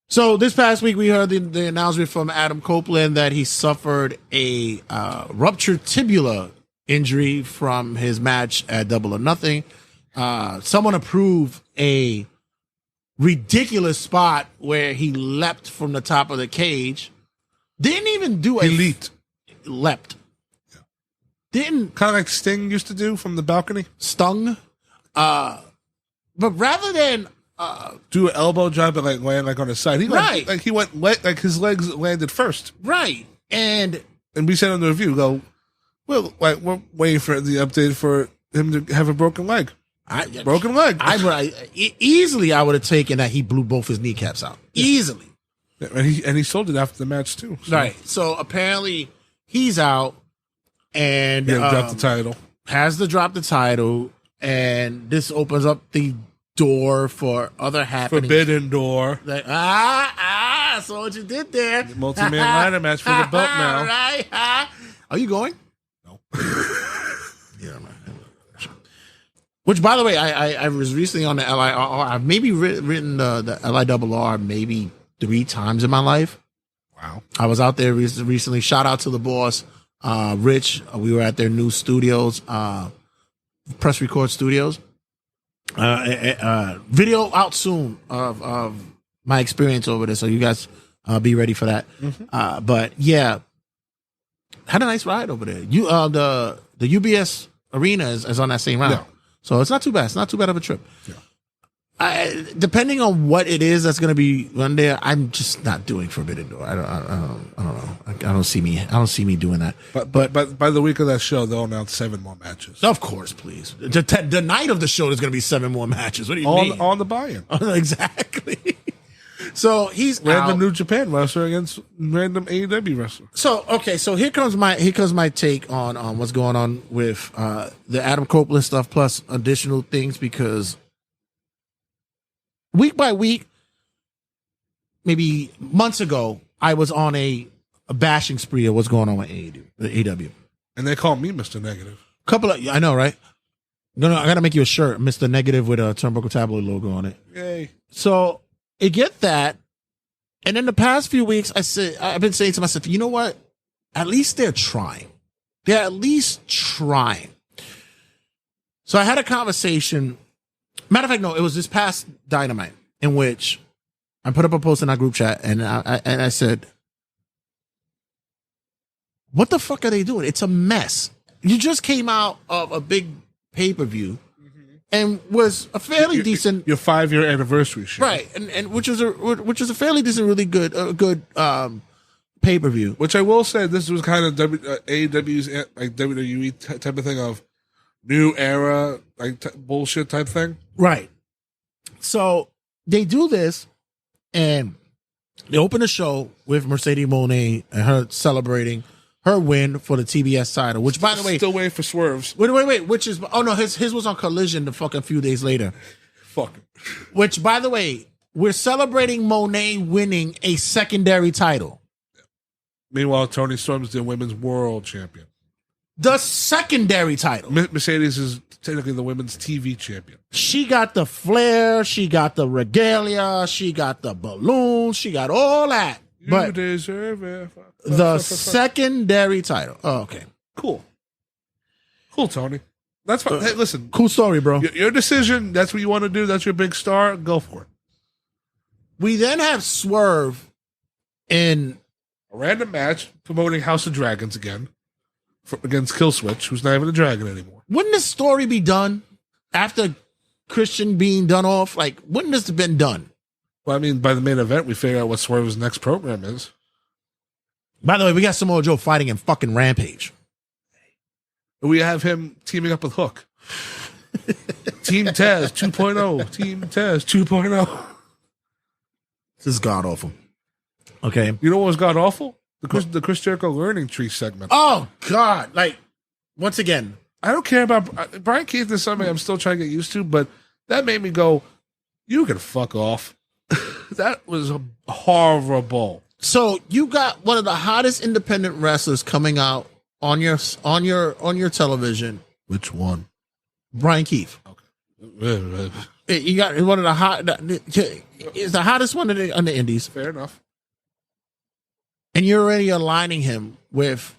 So this past week, we heard the announcement from Adam Copeland that he suffered a ruptured tibia injury from his match at Double or Nothing. Someone approved a ridiculous spot where he leapt from the top of the cage. Didn't even do a... He leaped. Leapt. Yeah. Didn't... Kind of like Sting used to do from the balcony. Stung. but rather than do an elbow drop and like land like on his side, he went like his legs landed first, right, and we said on the review, well, like we're waiting for the update for him to have a broken leg. Broken leg. Easily, I would have taken that he blew both his kneecaps out. Easily. Yeah, and he sold it after the match too. So. Right. So apparently he's out and dropped the title. Has to drop the title, and this opens up the door for other happenings. Forbidden door. Like, I saw what you did there. Multi-man ladder match for the belt now. Right. Are you going? No. Yeah, man. Which, by the way, I was recently on the LIRR. I've maybe written the LIRR maybe 3 times in my life. Wow. I was out there recently. Shout out to the boss, Rich. We were at their new studios, Press Record Studios. Video out soon of my experience over there, so you guys be ready for that. Mm-hmm. But yeah, had a nice ride over there. The UBS Arena is on that same route. Yeah. So it's not too bad. It's not too bad of a trip. Yeah. Depending on what it is that's going to be run there, I'm just not doing Forbidden Door. I don't know. I don't see me doing that. But by the week of that show, they'll announce 7 more matches. Of course, please. The night of the show, there's going to be 7 more matches. What do you mean? On the buy-in. Exactly. So he's random out. New Japan wrestler against random AEW wrestler. So here comes my take on what's going on with the Adam Copeland stuff plus additional things, because week by week, maybe months ago, I was on a bashing spree of what's going on with AEW. And they call me Mr. Negative. I know, right? No, I got to make you a shirt, Mr. Negative, with a Turnbuckle Tabloid logo on it. Yay. So I get that. And in the past few weeks, I've been saying to myself, you know what? At least they're trying. They're at least trying. So I had a conversation. Matter of fact, no, it was this past Dynamite in which I put up a post in our group chat and I said, what the fuck are they doing? It's a mess. You just came out of a big pay-per-view and was a fairly decent your 5-year anniversary show, right? And which was a fairly decent, really good pay-per-view. Which I will say, this was kind of AEW's like WWE type of thing of new era like bullshit type thing, right? So they do this, and they open the show with Mercedes Moné and her celebrating her win for the TBS title, which, by the way, still waiting for swerves. Wait. Which is, oh no, his was on Collision the fucking few days later. Fuck. Which, by the way, we're celebrating Monet winning a secondary title. Meanwhile, Toni Storm's the women's world champion. The secondary title. Mercedes is technically the women's TV champion. She got the flair, she got the regalia, she got the balloons, she got all that. You deserve it. The secondary title. Oh, okay. Cool, Tony. That's fine. Hey, listen. Cool story, bro. Your decision. That's what you want to do. That's your big star. Go for it. We then have Swerve in a random match promoting House of Dragons again against Killswitch, who's not even a dragon anymore. Wouldn't this story be done after Christian being done off? Like, wouldn't this have been done? Well, I mean, by the main event, we figure out what Swerve's next program is. By the way, we got Samoa Joe fighting in fucking Rampage. We have him teaming up with Hook. Team Taz 2.0. Team Taz 2.0. This is god awful. Okay. You know what was god awful? The Chris Jericho Learning Tree segment. Oh, God. Like, once again, I don't care about Brian Keith is something I'm still trying to get used to, but that made me go, you can fuck off. That was horrible. So you got one of the hottest independent wrestlers coming out on your television. Which one? Brian Keith. Okay. You got one of the hot. Is the hottest one on the indies. Fair enough. And you're already aligning him with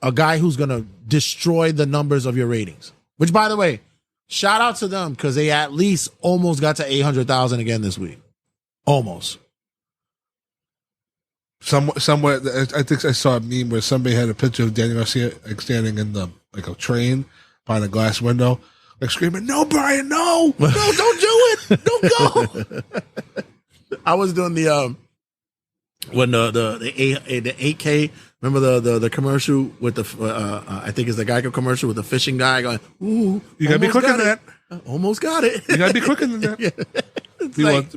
a guy who's going to destroy the numbers of your ratings. Which, by the way, shout out to them because they at least almost got to 800,000 again this week. Almost. Somewhere, I think I saw a meme where somebody had a picture of Daniel Garcia standing in a train behind a glass window, like screaming, "No, Brian, no, no, don't do it, don't go." I was doing the when the 8K. Remember the commercial with the I think it's the Geico commercial with the fishing guy going, "Ooh, You gotta be quicker than that. Almost got it. You gotta be quicker than that." Yeah.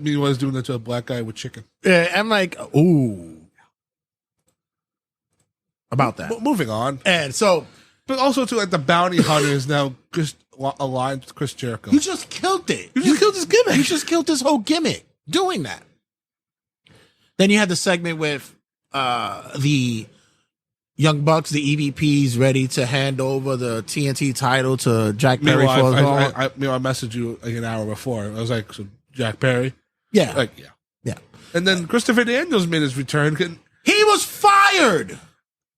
He was doing that to a black guy with chicken. Yeah, I'm like, ooh, about that. Moving on, And so but also too, like the bounty hunter is now just aligned with Chris Jericho. you just killed it. You just killed his gimmick. You just killed this whole gimmick doing that. Then you had the segment with the Young Bucks, the EVPs, ready to hand over the TNT title to Jack Perry. I messaged you like an hour before. I was like, "So Jack Perry?" Yeah, Like, yeah. And then Christopher Daniels made his return. He was fired.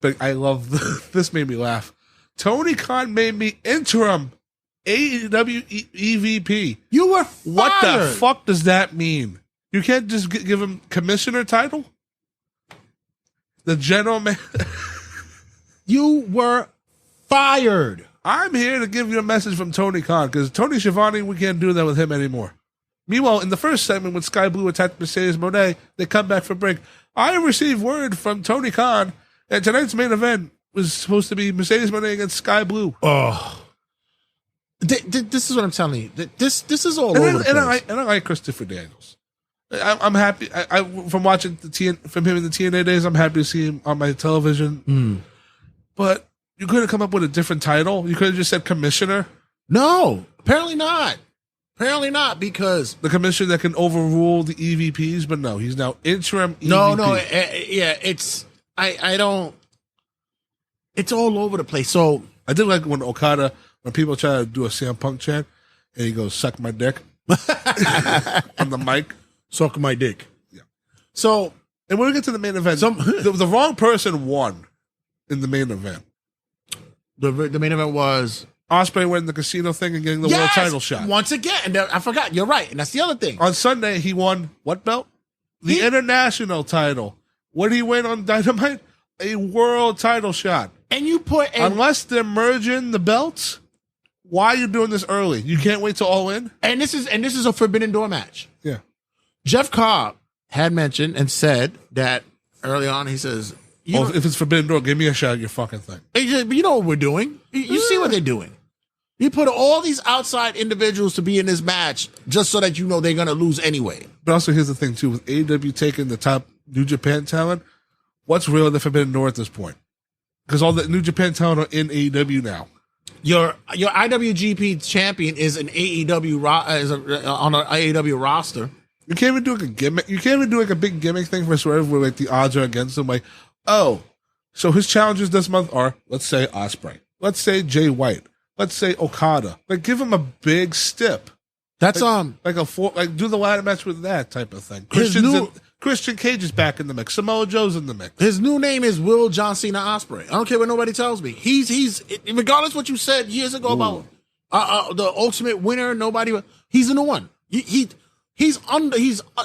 But I love this. Made me laugh. Tony Khan made me interim AEW EVP. You were fired. What the fuck does that mean? You can't just give him commissioner title? The general man. You were fired. I'm here to give you a message from Tony Khan because Tony Schiavone, we can't do that with him anymore. Meanwhile, in the first segment when Sky Blue attacked Mercedes Moné, they come back for break. I received word from Tony Khan that tonight's main event was supposed to be Mercedes Moné against Sky Blue. Oh, this is what I'm telling you. This is all over the place. And I like Christopher Daniels. I'm happy. I from watching from him in the TNA days. I'm happy to see him on my television. But you could have come up with a different title. You could have just said commissioner. No, apparently not. Apparently not, because The commissioner that can overrule the EVPs, but no, he's now interim EVP. no, yeah, it's I don't. It's all over the place. So I did like when Okada, when people try to do a CM Punk chant, and he goes, "Suck my dick," on the mic. Suck my dick. Yeah. So, and when we get to the main event, the wrong person won in the main event. the main event was Ospreay winning the casino thing and getting the world title shot. Once again, and I forgot. You're right, and that's the other thing. On Sunday, he won what belt? The international title. What did he win on Dynamite? A world title shot. And you put unless they're merging the belts, why are you doing this early? You can't wait till All In. And this is a Forbidden Door match. Yeah. Jeff Cobb had mentioned and said that early on. He says, if it's Forbidden Door, give me a shot at your fucking thing. He said, "But you know what we're doing. You see what they're doing. You put all these outside individuals to be in this match just so that you know they're going to lose anyway." But also, here's the thing, too. With AEW taking the top New Japan talent, what's real in the Forbidden Door at this point? Because all the New Japan talent are in AEW now. Your IWGP champion is an AEW on an AEW roster. You can't even do like a gimmick. You can't even do like a big gimmick thing for Swerve where like the odds are against him. Like, oh, so his challenges this month are, let's say Ospreay, let's say Jay White, let's say Okada. Like, give him a big stip. That's like do the ladder match with that type of thing. Christian Cage is back in the mix. Samoa Joe's in the mix. His new name is Will John Cena Ospreay. I don't care what nobody tells me. He's regardless what you said years ago about the ultimate winner. He's the new one.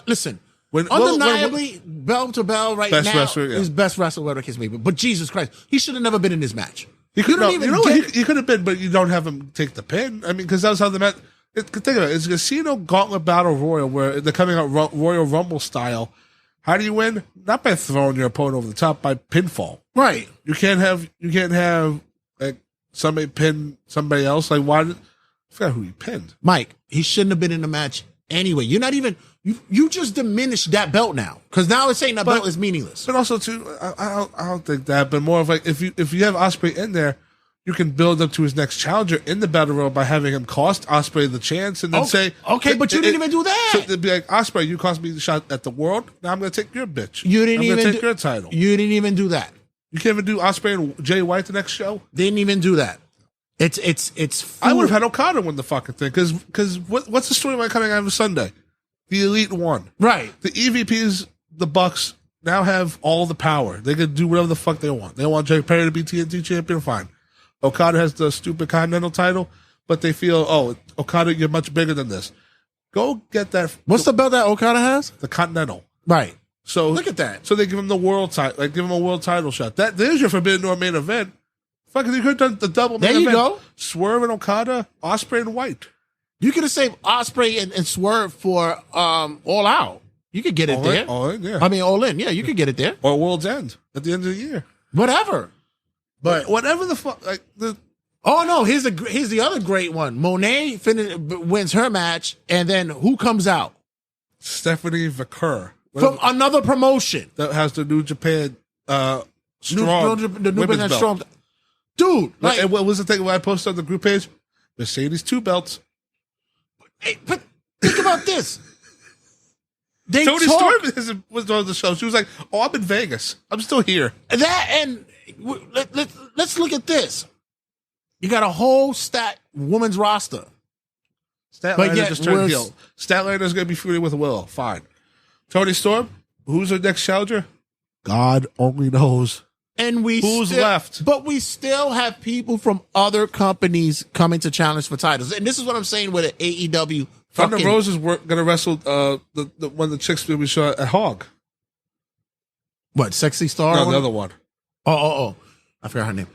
Listen. Undeniably, bell to bell right best now wrestler, yeah. is best wrestler, whatever the case may be. But Jesus Christ, he should have never been in this match. He could have been, but you don't have him take the pin. I mean, because that's how the match. Think about it. It's a Casino Gauntlet Battle Royal where they're coming out Royal Rumble style. How do you win? Not by throwing your opponent over the top, by pinfall. Right. You can't have like somebody pin somebody else. Like why? I forgot who he pinned. Mike, he shouldn't have been in the match anyway. You're not even. You just diminished that belt now, because now it's saying that belt is meaningless. But also too, I don't think that. But more of like if you have Ospreay in there, you can build up to his next challenger in the battle royal by having him cost Ospreay the chance, and then say, okay, but you didn't even do that. So it'd be like, Ospreay, you cost me the shot at the world. Now I'm going to take your bitch. You didn't even take your title. You didn't even do that. You can't even do Ospreay and Jay White the next show. Didn't even do that. It's. I would have had Okada win the fucking thing because what's the storyline coming out of Sunday? The Elite won. Right. The EVPs, the Bucks, now have all the power. They can do whatever the fuck they want. They want Jake Perry to be TNT champion, fine. Okada has the stupid Continental title, but they feel, Okada, you're much bigger than this. Go get that. What's the belt that Okada has? The Continental. Right. So look at that. So they give him the world title, give him a world title shot. There's your Forbidden Door main event. Fucking, you could have done the double. There main you event. go. Swerve and Okada, Ospreay and White. You could have saved Ospreay and Swerve for All Out. You could get it there. All in, yeah. I mean, All In. Yeah, you could get it there. Or World's End at the end of the year. Whatever. But whatever the fuck, like the. Oh no! Here's the other great one. Monet wins her match, and then who comes out? Stephanie Vaquer From another promotion that has the New Japan the New women's Japan belt. Strong. Dude, like, and what was the thing when I posted on the group page? Mercedes 2 belts. hey, but think about this. They Tony talk, Storm was on the show. She was like, "Oh, I'm in Vegas. I'm still here." that, and let's look at this. You got a whole women's roster. Statlander yet just turned we're- heel. Statlander's going to be feuding with Will. Fine. Tony Storm, who's her next challenger? God only knows. And Who's left? But we still have people from other companies coming to challenge for titles. And this is what I'm saying with an AEW. Thunder Rosa's going to wrestle the one of the chicks we saw at Hog. What, Sexy Star? No, the other one. Oh. I forgot her name.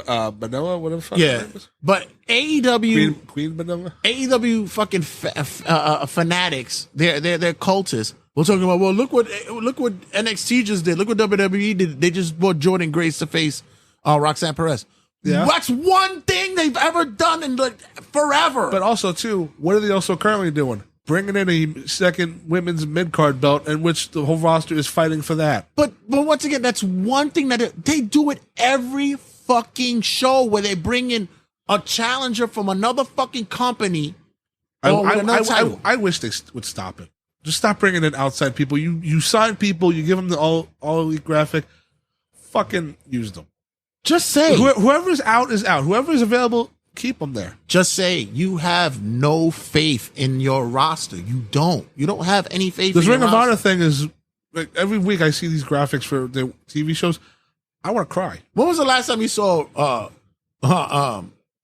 Manila, whatever the fuck Yeah. her name is. But AEW, Queen Manila. AEW fucking fanatics, they're cultists. We're talking about, well, look what NXT just did. Look what WWE did. They just brought Jordan Grace to face Roxanne Perez. Yeah. That's one thing they've ever done in like forever. But also, too, what are they also currently doing? Bringing in a second women's mid-card belt in which the whole roster is fighting for that. But once again, that's one thing that they do it every fucking show where they bring in a challenger from another fucking company. I wish they would stop it. Just stop bringing in outside people. You sign people, you give them the all elite graphic. Fucking use them. Just say whoever's out is out. Whoever's available, keep them there. Just say you have no faith in your roster. You don't have any faith. This in Ring your of Honor roster. thing is like every week I see these graphics for the TV shows. I want to cry. When was the last time you saw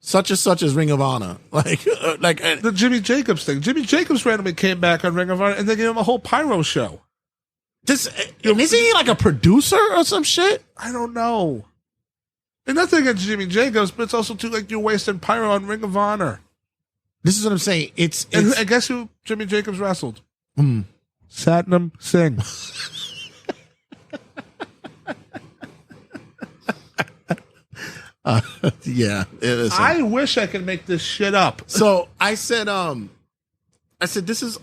such and such as Ring of Honor? The Jimmy Jacobs thing. Jimmy Jacobs randomly came back on Ring of Honor and they gave him a whole pyro show. Isn't he like a producer or some shit? I don't know. And nothing against Jimmy Jacobs, but it's also too like you're wasting pyro on Ring of Honor. This is what I'm saying. It's and I guess who Jimmy Jacobs wrestled? Satnam Singh. Yeah. I wish I could make this shit up. So I said this is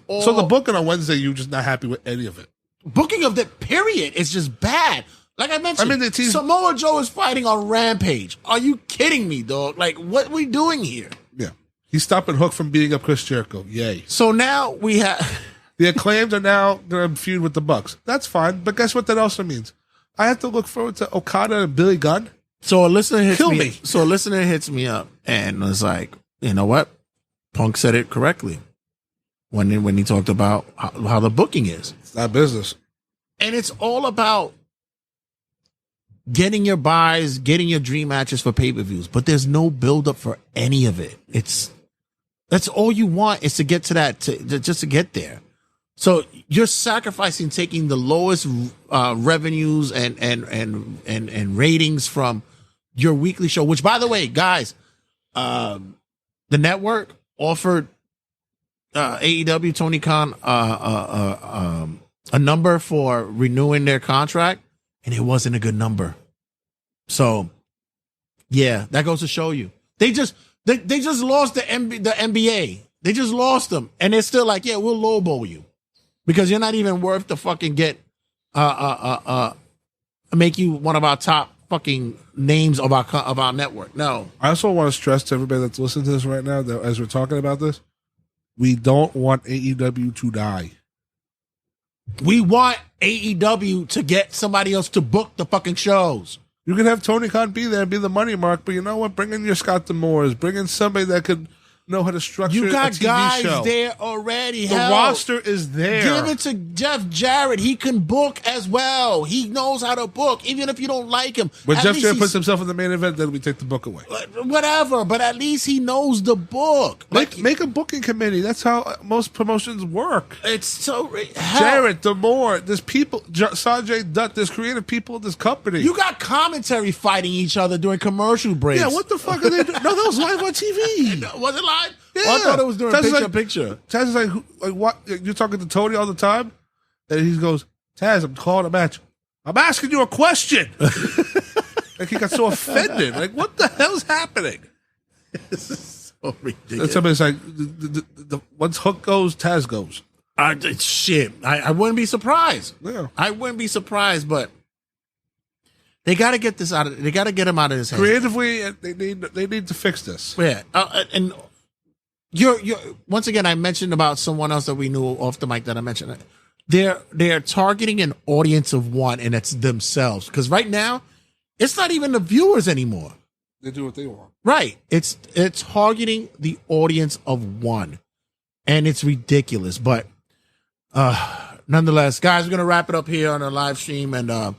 all. So the booking on Wednesday, you're just not happy with any of it. Booking of the period is just bad. Like I mentioned, Samoa Joe is fighting on Rampage. Are you kidding me, dog? Like, what are we doing here? Yeah. He's stopping Hook from beating up Chris Jericho. Yay. So now we have... The Acclaimed are now going to feud with the Bucks. That's fine, but guess what that also means? I have to look forward to Okada and Billy Gunn. So a listener hits Kill me. So a listener hits me up and was like, you know what? Punk said it correctly when he talked about how the booking is. It's not business. And it's all about getting your buys, getting your dream matches for pay-per-views, but there's no build-up for any of it. That's all you want is to get to that, just to get there. So you're sacrificing taking the lowest revenues and ratings from your weekly show, which, by the way, guys, the network offered AEW Tony Khan a number for renewing their contract, and it wasn't a good number. So, yeah, that goes to show you they just lost the NBA. They just lost them, and they're still like, yeah, we'll lowball you because you're not even worth to fucking get make you one of our top fucking names of our network. No, I also want to stress to everybody that's listening to this right now that as we're talking about this, we don't want AEW to die. We want AEW to get somebody else to book the fucking shows. You can have Tony Khan be there and be the money mark, but you know what? Bring in your Scott D'Amores. Bring in somebody that could know how to structure You got a TV guys show. there already. The Hell, roster is there. Give it to Jeff Jarrett. He can book as well. He knows how to book, even if you don't like him. When At Jeff least Jarrett he's- puts himself in the main event, then we take the book away. whatever, but at least he knows the book. Make a booking committee. That's how most promotions work. It's so hell, Jarrett, Demore, there's people, Sanjay Dutt, there's creative people in this company. you got commentary fighting each other during commercial breaks. Yeah, what the fuck are they doing? No, that was live on TV. Was it live? Yeah. Oh, I thought it was doing Taz is picture. Taz is like, what? You're talking to Tony all the time? And he goes, Taz, I'm calling a match. I'm asking you a question. Like, he got so offended. Like, what the hell's happening? This is so And ridiculous. somebody's like, once Hook goes, Taz goes. Shit, I wouldn't be surprised. Yeah. I wouldn't be surprised, but they got to get this out of. They got to get him out of his head. Creatively, they need to fix this. Yeah, and you're once again. I mentioned about someone else that we knew off the mic that I mentioned. They're targeting an audience of one, and it's themselves. Because right now, it's not even the viewers anymore. They do what they want. Right? It's targeting the audience of one, and it's ridiculous. But nonetheless, guys, we're gonna wrap it up here on our live stream, and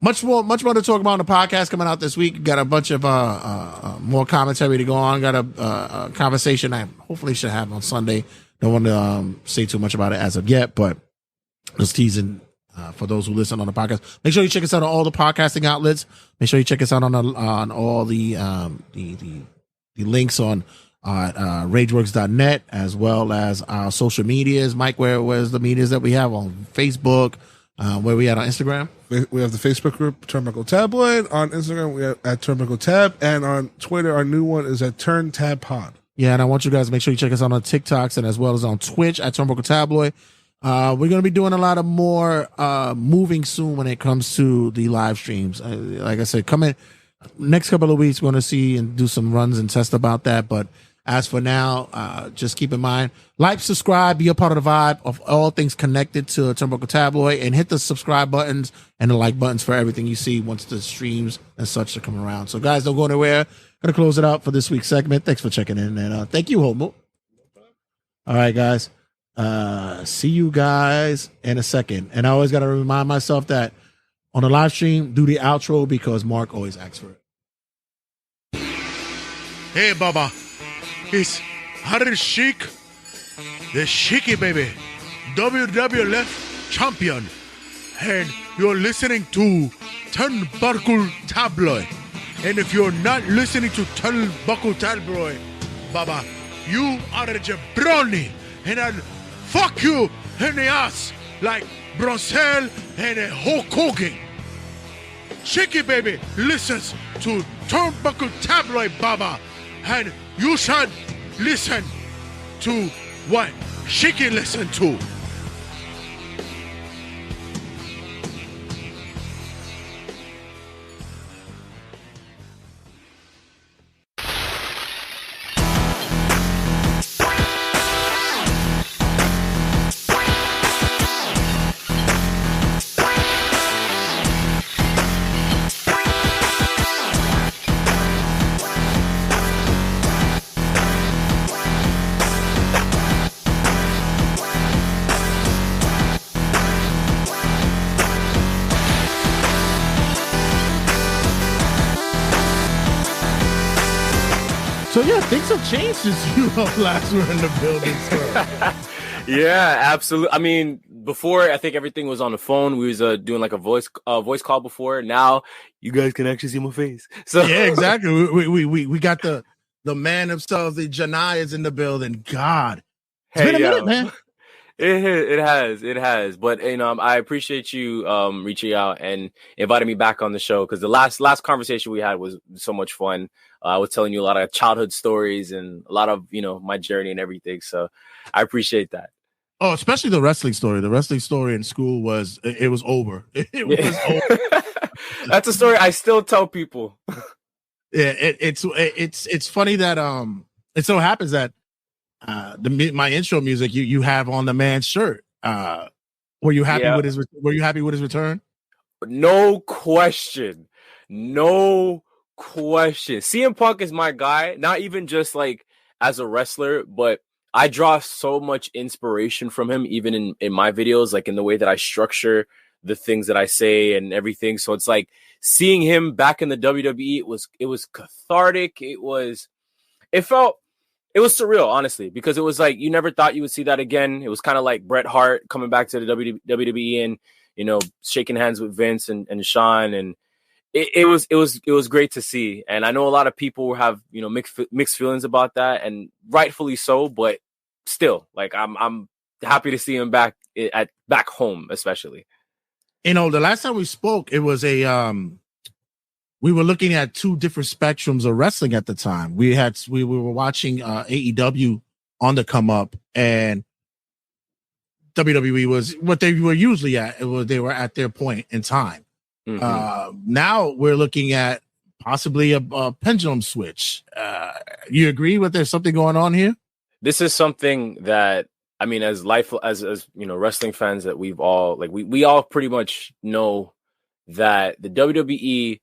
much more to talk about on the podcast coming out this week. Got a bunch of more commentary to go on. Got a conversation I hopefully should have on Sunday. Don't want to say too much about it as of yet, but just teasing for those who listen on the podcast. Make sure you check us out on all the podcasting outlets. Make sure you check us out on all the links on rageworks.net, as well as our social medias. Mike, where's the medias that we have on Facebook? Where we at on Instagram? We have the Facebook group, Turnbuckle Tabloid. On Instagram, we are at Turnbuckle Tab. And on Twitter, our new one is at Turn Tab Pod. Yeah, and I want you guys to make sure you check us out on TikToks and as well as on Twitch at Turnbuckle Tabloid. We're going to be doing a lot of more moving soon when it comes to the live streams. Like I said, coming next couple of weeks, we're going to see and do some runs and test about that. But as for now, just keep in mind, like, subscribe, be a part of the vibe of all things connected to Turnbuckle Tabloid, and hit the subscribe buttons and the like buttons for everything you see once the streams and such are coming around. So guys, don't go anywhere. Going to close it out for this week's segment. Thanks for checking in, and thank you, Homo. All right, guys. See you guys in a second. And I always got to remind myself that on the live stream, do the outro because Mark always asks for it. Hey, Baba. It's Harid Sheikh, the Sheiky baby, WWF champion. And you're listening to Turnbuckle Tabloid. And if you're not listening to Turnbuckle Tabloid, Baba, you are a jabroni. And I'll fuck you in the ass like Bronzel and a Hulk Hogan. Sheiky baby listens to Turnbuckle Tabloid, Baba. And you should listen to what Sheiky listen to. So yeah, things have changed since you last were in the building. So. Yeah, absolutely. I mean, before I think everything was on the phone. We was doing like a voice call before. Now you guys can actually see my face. So yeah, exactly. We got the man himself, the Jahni is in the building. God, it's been a minute, man. It has. But I appreciate you reaching out and inviting me back on the show, because the last conversation we had was so much fun. I was telling you a lot of childhood stories and a lot of my journey and everything. So I appreciate that. Oh, especially the wrestling story. The wrestling story in school was over. It was over. That's a story I still tell people. Yeah, it's funny that it so happens that my intro music you have on the man's shirt. Were you happy with his return? No question. No question. CM Punk is my guy, not even just like as a wrestler, but I draw so much inspiration from him, even in my videos, like in the way that I structure the things that I say and everything. So it's like seeing him back in the WWE, it was cathartic. It was surreal, honestly, because it was like you never thought you would see that again. It was kind of like Bret Hart coming back to the WWE and, you know, shaking hands with Vince and Shawn, and it was great to see. And I know a lot of people have, you know, mixed feelings about that, and rightfully so. But still, like I'm happy to see him back home, especially. You know, the last time we spoke, it was we were looking at two different spectrums of wrestling at the time. We were watching AEW on the come up, and WWE was what they were usually at. They were at their point in time. Mm-hmm. Now we're looking at possibly a pendulum switch. You agree with there's something going on here? This is something that, I mean, as you know, wrestling fans, that we've all like we all pretty much know that the WWE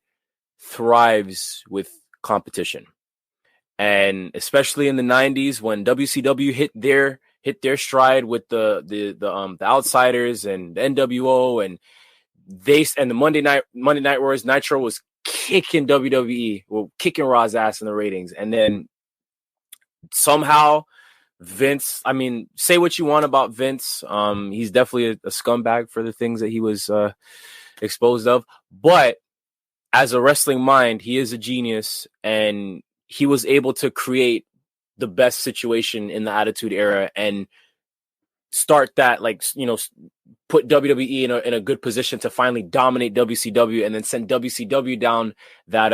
thrives with competition, and especially in the 90s when WCW hit their stride with the Outsiders and the NWO, and the Monday Night Wars. Nitro was kicking WWE, well, kicking Raw's ass in the ratings, and then somehow Vince, I mean, say what you want about Vince. He's definitely a scumbag for the things that he was exposed of. But as a wrestling mind, he is a genius, and he was able to create the best situation in the Attitude Era and start that, like, you know, put WWE in a good position to finally dominate WCW, and then send WCW down that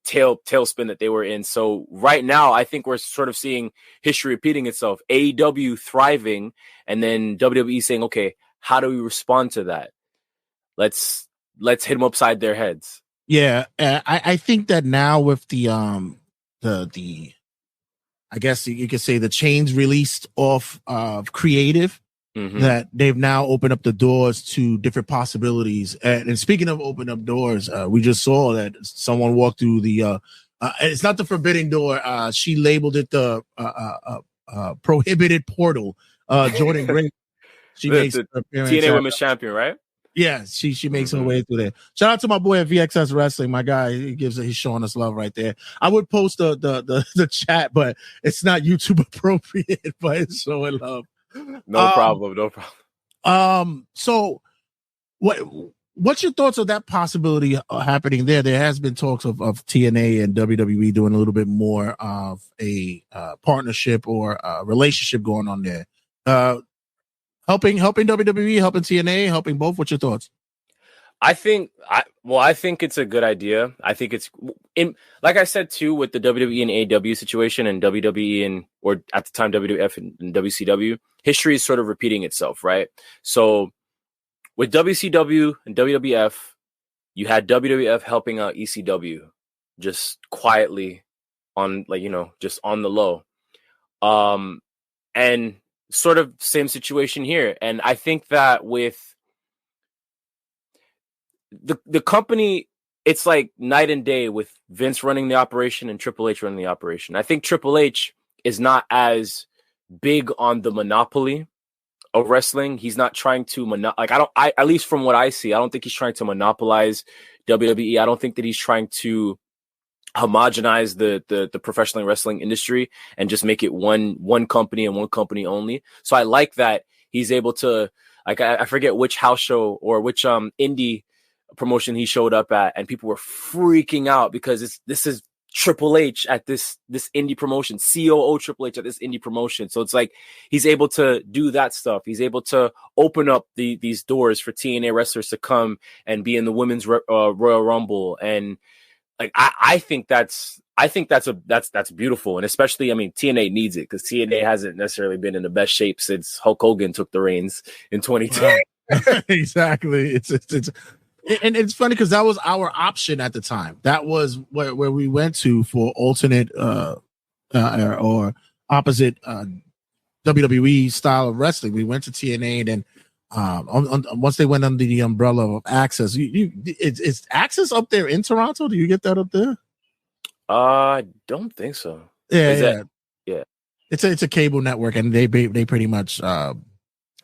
tailspin that they were in. So right now, I think we're sort of seeing history repeating itself. AEW thriving, and then WWE saying, "Okay, how do we respond to that? Let's hit them upside their heads." Yeah, I think that now with the I guess you could say the chains released off of creative, mm-hmm. that they've now opened up the doors to different possibilities. And speaking of open up doors, we just saw that someone walked through the, it's not the forbidden door. She labeled it the prohibited portal. Jordan Gray. She makes the TNA Women's Champion, right? Yeah, she makes her way through there. Shout out to my boy at VXS Wrestling, my guy. He's showing us love right there. I would post the chat, but it's not YouTube appropriate. But it's showing love. No problem. So what's your thoughts of that possibility happening there? There has been talks of TNA and WWE doing a little bit more of a partnership or a relationship going on there. Helping WWE, helping TNA, helping both. What's your thoughts? I think it's a good idea. I think it's like I said too, with the WWE and AEW situation, and WWE or at the time WWF and WCW, history is sort of repeating itself, right? So with WCW and WWF, you had WWF helping out ECW just quietly on, like, you know, just on the low. And sort of same situation here. And I think that with the company, it's like night and day with Vince running the operation and Triple H running the operation. I think Triple H is not as big on the monopoly of wrestling. He's not trying to at least from what I see, I don't think he's trying to monopolize WWE. I don't think that he's trying to homogenize the professional wrestling industry and just make it one company and one company only. So I like that he's able to, like, I forget which house show or which indie promotion he showed up at, and people were freaking out because this is Triple H at this indie promotion, COO Triple H at this indie promotion. So it's like he's able to do that stuff. He's able to open up these doors for TNA wrestlers to come and be in the women's Royal Rumble. And like, I think that's beautiful. And especially, I mean, TNA needs it because TNA hasn't necessarily been in the best shape since Hulk Hogan took the reins in 2010. Right. Exactly. And it's funny because that was our option at the time. That was where we went to for alternate or opposite WWE style of wrestling. We went to TNA, and then once they went under the umbrella of Access. It's Access up there in Toronto? Do you get that up there? I don't think so. Yeah. Yeah. It's a cable network, and they pretty much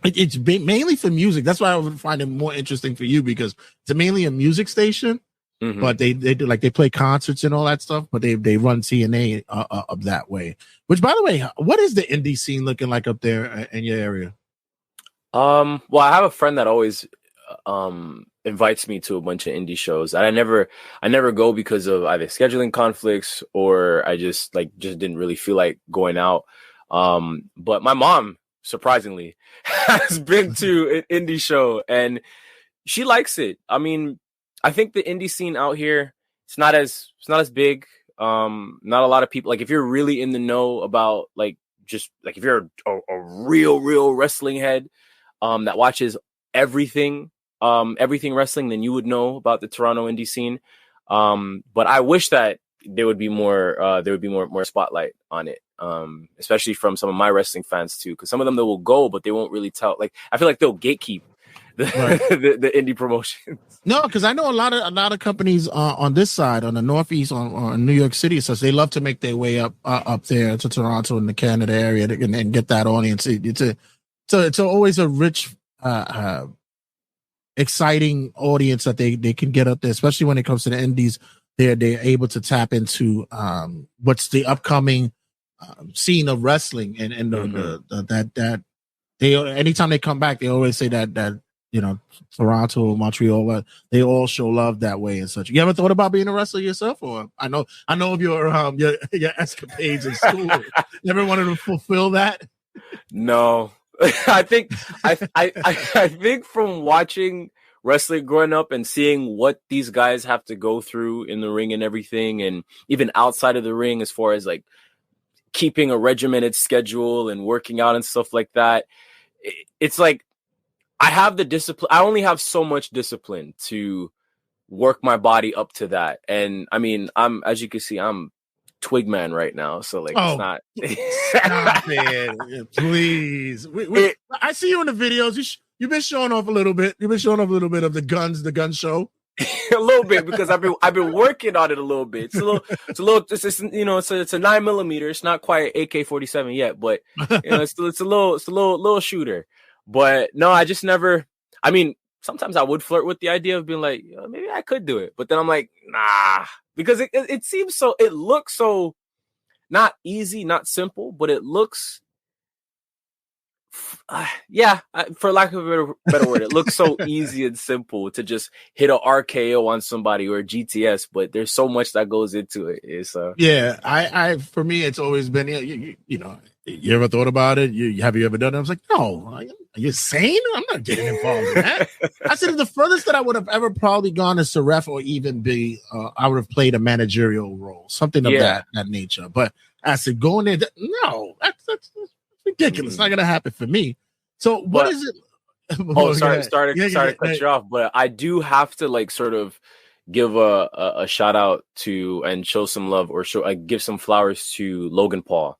it's mainly for music. That's why I would find it more interesting for you, because it's mainly a music station, but they do, like, they play concerts and all that stuff, but they run TNA up that way. Which, by the way, what is the indie scene looking like up there in your area? Well, I have a friend that always invites me to a bunch of indie shows, and I never go because of either scheduling conflicts or I just didn't really feel like going out. But my mom, surprisingly, has been to an indie show and she likes it. I mean, I think the indie scene out here, it's not as big. Not a lot of people, like, if you're really in the know about, like, just like, if you're a real wrestling head that watches everything wrestling, then you would know about the Toronto indie scene. But I wish that there would be more spotlight on it, especially from some of my wrestling fans too, because some of them, they will go, but they won't really tell. Like, I feel like they'll gatekeep the the indie promotions. No, because I know a lot of companies on this side, on the Northeast, on New York City, so they love to make their way up there to Toronto and the Canada area and get that audience. It's always a rich, exciting audience that they can get up there, especially when it comes to the indies. They're able to tap into what's the upcoming scene of wrestling, and that they, anytime they come back, they always say that Toronto, Montreal, they all show love that way and such. You ever thought about being a wrestler yourself? Or I know of your escapades in school. Never wanted to fulfill that? No. I think from watching wrestling growing up and seeing what these guys have to go through in the ring and everything, and even outside of the ring, as far as like keeping a regimented schedule and working out and stuff like that, it's like I have the discipline. I only have so much discipline to work my body up to that. And I mean, as you can see, I'm Twigman right now, so like, it's not. Stop it, please. I see you in the videos. You've been showing off a little bit. You've been showing off a little bit of the gun show. A little bit, because I've been working on it a little bit. It's a 9mm. It's not quite AK-47 yet, but it's a little shooter. But no, I just never. I mean, sometimes I would flirt with the idea of being like, maybe I could do it, but then I'm like, nah, because it seems so. It looks so not easy, not simple, but it looks. For lack of a better word, it looks so easy and simple to just hit a RKO on somebody or a GTS, but there's so much that goes into it. I for me, it's always been, you ever thought about it? Have you ever done it? I was like, no, are you sane? I'm not getting involved in that. I said the furthest that I would have ever probably gone is to ref, or even be, I would have played a managerial role, something of that nature. But I said, going there, no, that's ridiculous. It's not going to happen for me. So what is it? Sorry to cut you off, but I do have to like sort of give a shout out to and show some love, or give some flowers to Logan Paul,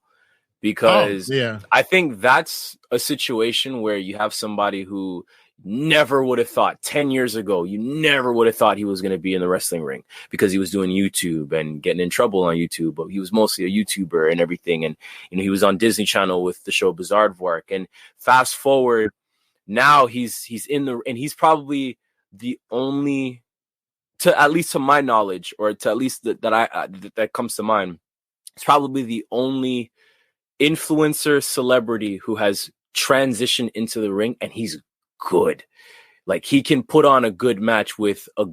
because I think that's a situation where you have somebody who never would have thought 10 years ago, you never would have thought he was going to be in the wrestling ring, because he was doing YouTube and getting in trouble on YouTube, but he was mostly a YouTuber and everything. And, he was on Disney Channel with the show Bizarre Dwarf. And fast forward, now he's in and he's probably the only, at least to my knowledge, or to at least that comes to mind, it's probably the only influencer celebrity who has transitioned into the ring, and he's good. Like, he can put on a good match with a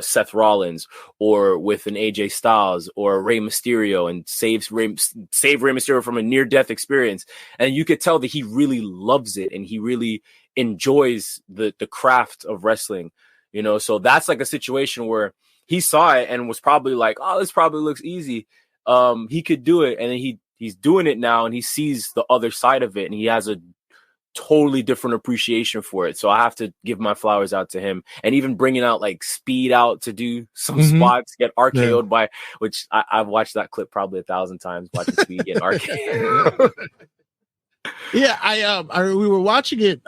Seth Rollins, or with an AJ Styles, or a Rey Mysterio, and save Rey Mysterio from a near-death experience. And you could tell that he really loves it, and he really enjoys the craft of wrestling. So that's like a situation where he saw it and was probably like, oh, this probably looks easy. He could do it, and then he's doing it now, and he sees the other side of it, and he has a totally different appreciation for it. So I have to give my flowers out to him, and even bringing out like Speed out to do some spots, get RKO'd by, which I've watched that clip probably 1,000 times, watching Speed get RKO'd. Yeah, we were watching it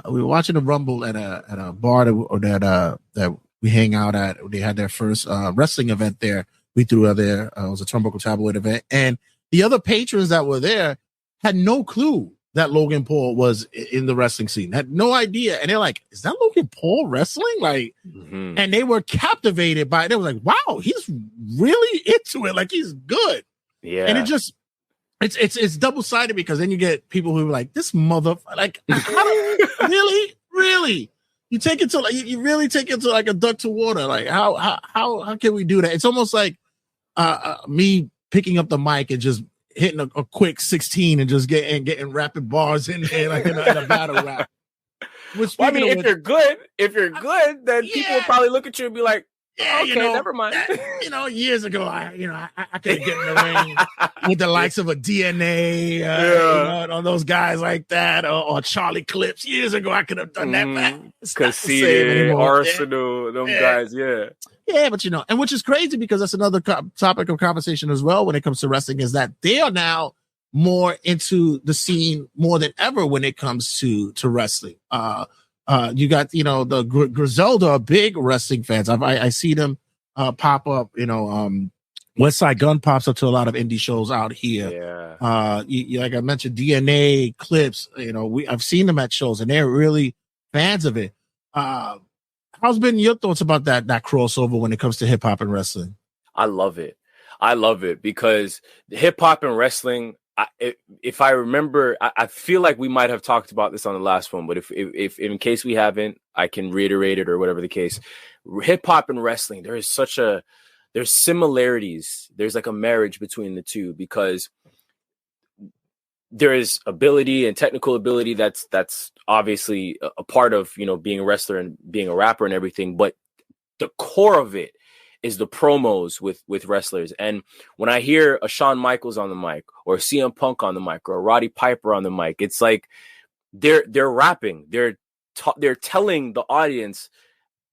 we were watching the Rumble at a bar that we hang out at. They had their first wrestling event there. We threw out there. It was a Turnbuckle Tabloid event, and the other patrons that were there had no clue that Logan Paul was in the wrestling scene. Had no idea, and they're like, "Is that Logan Paul wrestling?" Like, and they were captivated by it. They were like, "Wow, he's really into it. Like, he's good." Yeah, and it just. It's double-sided because then you get people who are like, this mother, like, really, you take it to like, you really take it to like a duck to water. Like, how can we do that? It's almost like me picking up the mic and just hitting a quick 16 and just getting rapid bars in there, like in a battle rap. Well, I mean, if you're good, then people will probably look at you and be like, yeah, okay, never mind. Years ago, I could get in the ring with the likes of a DNA, on those guys like that, or Charlie Clips. Years ago, I could have done that. Conceited, Arsenal, them guys, yeah. Yeah, but and which is crazy because that's another topic of conversation as well when it comes to wrestling is that they are now more into the scene more than ever when it comes to wrestling. You got, the Griselda are big wrestling fans. I see them pop up, West Side Gun pops up to a lot of indie shows out here. Yeah. Like I mentioned, DNA, Clips, I've seen them at shows and they're really fans of it. How's been your thoughts about that crossover when it comes to hip hop and wrestling? I love it because hip hop and wrestling, if I remember, I feel like we might have talked about this on the last one, but if in case we haven't, I can reiterate it or whatever the case. Hip hop and wrestling, there's similarities. There's like a marriage between the two because there is ability and technical ability that's obviously a part of being a wrestler and being a rapper and everything, but the core of it is the promos with wrestlers. And when I hear a Shawn Michaels on the mic or a CM Punk on the mic or a Roddy Piper on the mic, it's like they're rapping. They're telling the audience,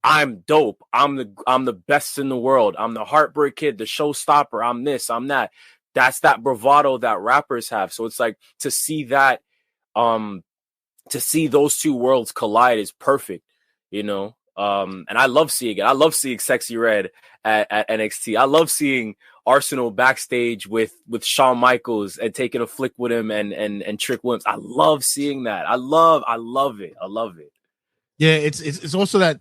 I'm dope. I'm the best in the world. I'm the Heartbreak Kid, the showstopper. I'm this, I'm that. That's that bravado that rappers have. So it's like to see that, to see those two worlds collide is perfect, and I love seeing it. I love seeing Sexy Red at NXT. I love seeing Arsenal backstage with Shawn Michaels and taking a flick with him and Trick Williams. I love seeing that. I love it. I love it. Yeah, it's also that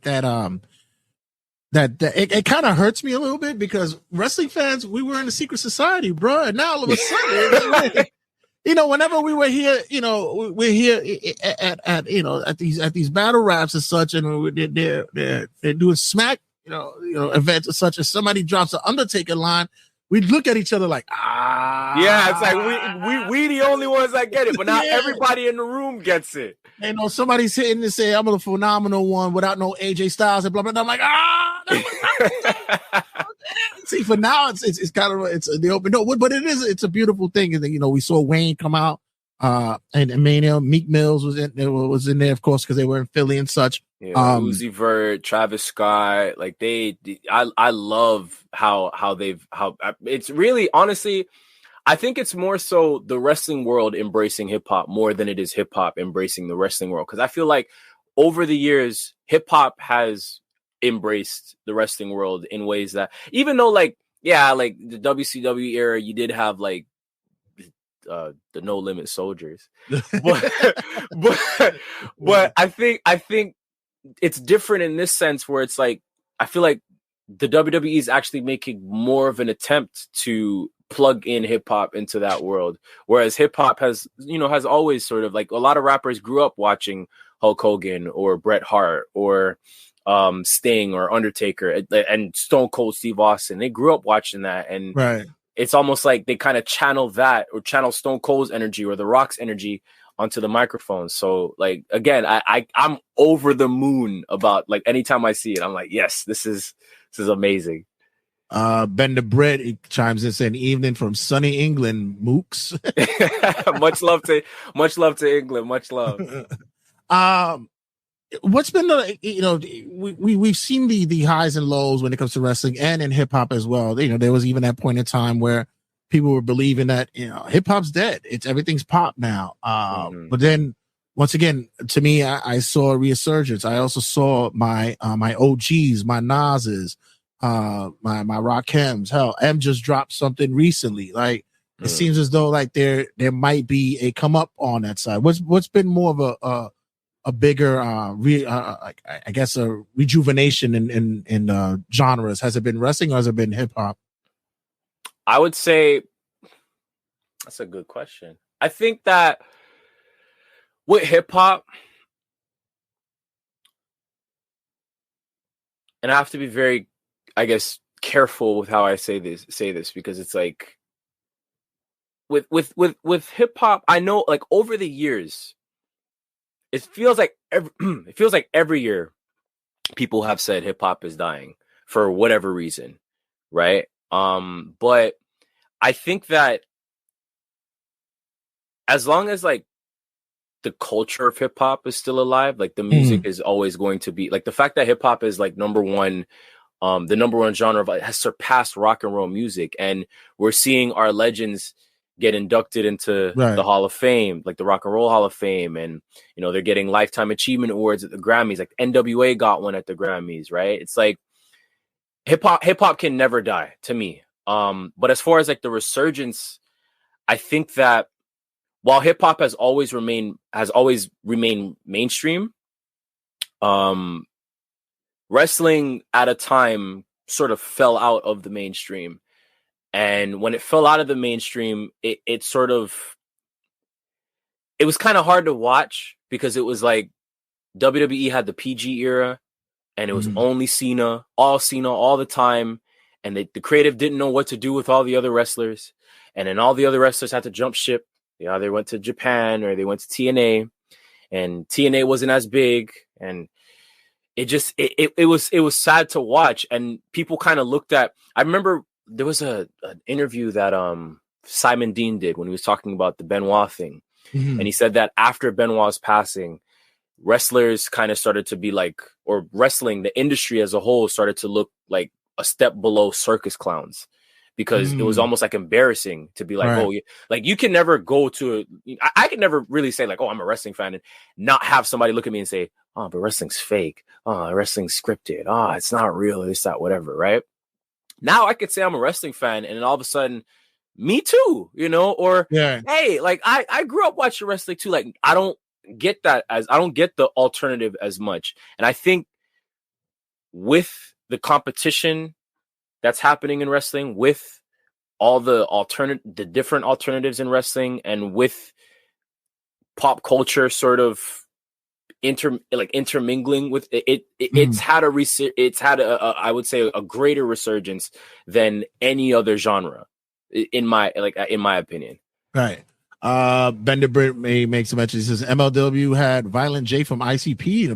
it kind of hurts me a little bit because wrestling fans, we were in a secret society, bro, and now all of a sudden, whenever we were here, we're here at these battle raps and such, and they're doing smack, events and such, and somebody drops an Undertaker line, we look at each other like, yeah, it's like we the only ones that get it, but now everybody in the room gets it. And somebody's hitting and say, I'm a phenomenal one without no AJ Styles and blah blah blah. I'm like, see, for now it's kind of the open door, but it's a beautiful thing. And we saw Wayne come out, and Meek Mills was in there, of course, because they were in Philly and such. Yeah, Uzi Vert, Travis Scott, like I love how it's really, honestly, I think it's more so the wrestling world embracing hip hop more than it is hip hop embracing the wrestling world. Because I feel like over the years, hip hop has embraced the wrestling world in ways that, even though like the WCW era, you did have like the No Limit Soldiers, but I think it's different in this sense where it's like I feel like the WWE is actually making more of an attempt to plug in hip hop into that world, whereas hip hop has always sort of like a lot of rappers grew up watching Hulk Hogan or Bret Hart or Sting or Undertaker and Stone Cold Steve Austin. They grew up watching that, and right. It's almost like they kind of channel that or channel Stone Cold's energy or The Rock's energy onto the microphone. So like, again, I'm over the moon about like anytime I see it, I'm like, yes, this is amazing. Ben the Bread chimes in saying, "Evening from sunny England, mooks." much love to England. Much love. What's been we've seen the highs and lows when it comes to wrestling and in hip hop as well. There was even that point in time where people were believing that, hip hop's dead. Everything's pop now. But then once again, to me, I saw a resurgence. I also saw my OGs, my Nas's, my Rakims. Hell, M just dropped something recently. Like, it seems as though like there might be a come up on that side. What's been more of a bigger, I guess, a rejuvenation in genres? Has it been wrestling or has it been hip hop? I would say that's a good question. I think that with hip hop, and I have to be very, I guess, careful with how I say this because it's like with hip hop, I know like over the years, it feels like every year people have said hip hop is dying for whatever reason, right? But I think that as long as like the culture of hip hop is still alive, like the music is always going to be like the fact that hip hop is like the number one genre has surpassed rock and roll music, and we're seeing our legends get inducted into the Hall of Fame, like the Rock and Roll Hall of Fame, and they're getting Lifetime Achievement Awards at the Grammys. Like NWA got one at the Grammys, right? It's like hip hop can never die to me. But as far as like the resurgence, I think that while hip hop has always remained mainstream, wrestling at a time sort of fell out of the mainstream. And when it fell out of the mainstream, it was kind of hard to watch because it was like WWE had the PG era and it was only Cena all the time. And the creative didn't know what to do with all the other wrestlers. And then all the other wrestlers had to jump ship. They either went to Japan or they went to TNA, and TNA wasn't as big. And it was sad to watch. And people kind of looked at, I remember there was an interview that Simon Dean did when he was talking about the Benoit thing. And he said that after Benoit's passing, wrestlers kind of started to be like, or wrestling, the industry as a whole started to look like a step below circus clowns, because it was almost like embarrassing to be like, oh, like you can never go to, I can never really say like, oh, I'm a wrestling fan and not have somebody look at me and say, oh, but wrestling's fake. Oh, wrestling's scripted. Oh, it's not real. It's not whatever. Right. Now I could say I'm a wrestling fan and then all of a sudden, me too, or hey, like I grew up watching wrestling too. Like I don't get the alternative as much. And I think with the competition that's happening in wrestling, with all the different alternatives in wrestling, and with pop culture sort of intermingling with it, it's had I would say a greater resurgence than any other genre in my opinion. Right. Bender Britt may make some mention. He says MLW had Violent J from ICP in a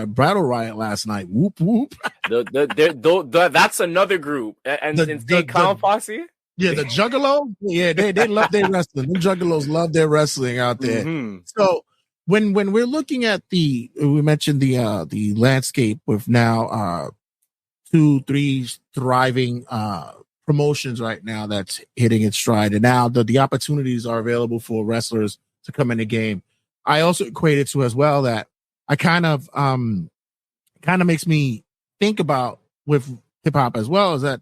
battle riot last night. Whoop whoop. That's another group. And the Clown Posse. Yeah, the Juggalo. Yeah, they love their wrestling. The Juggalos love their wrestling out there. So when we're looking at we mentioned the landscape with now 2-3 thriving promotions right now that's hitting its stride, and now the opportunities are available for wrestlers to come in the game. I also equate it to as well that I kind of makes me think about with hip hop as well, is that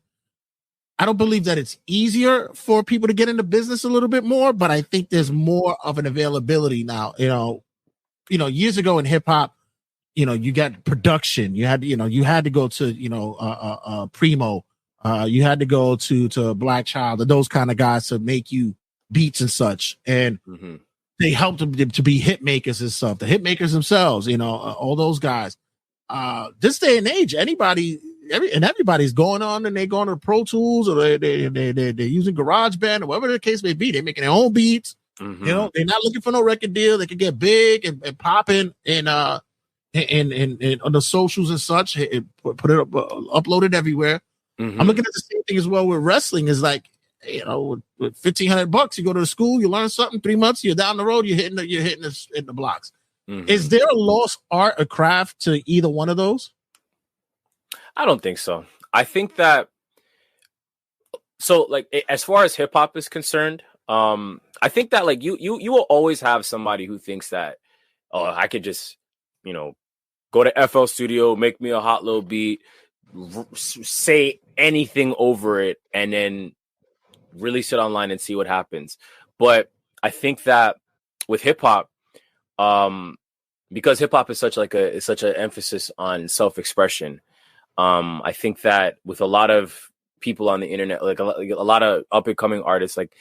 I don't believe that it's easier for people to get into business a little bit more, but I think there's more of an availability now. Years ago in hip hop, you got production. You had to go to Primo. You had to go to Black Child, those kind of guys to make you beats and such. And they helped them to be hit makers and stuff. The hit makers themselves, all those guys. This day and age, everybody's going on and they're going to Pro Tools, or they're using GarageBand, or whatever the case may be. They're making their own beats. They're not looking for no record deal. They can get big and popping and on the socials and such. Put it up, upload it everywhere. I'm looking at the same thing as well with wrestling. Is like, with $1,500, you go to the school, you learn something. 3 months, you're down the road, you're hitting the blocks. Is there a lost art, a craft to either one of those? I don't think so. I think that So like as far as hip hop is concerned, I think that like you will always have somebody who thinks that, oh, I could just, go to FL Studio, make me a hot little beat, say anything over it, and then release it online and see what happens. But I think that with hip hop, because hip hop is such an emphasis on self expression, I think that with a lot of people on the internet, like a lot of up and coming artists, like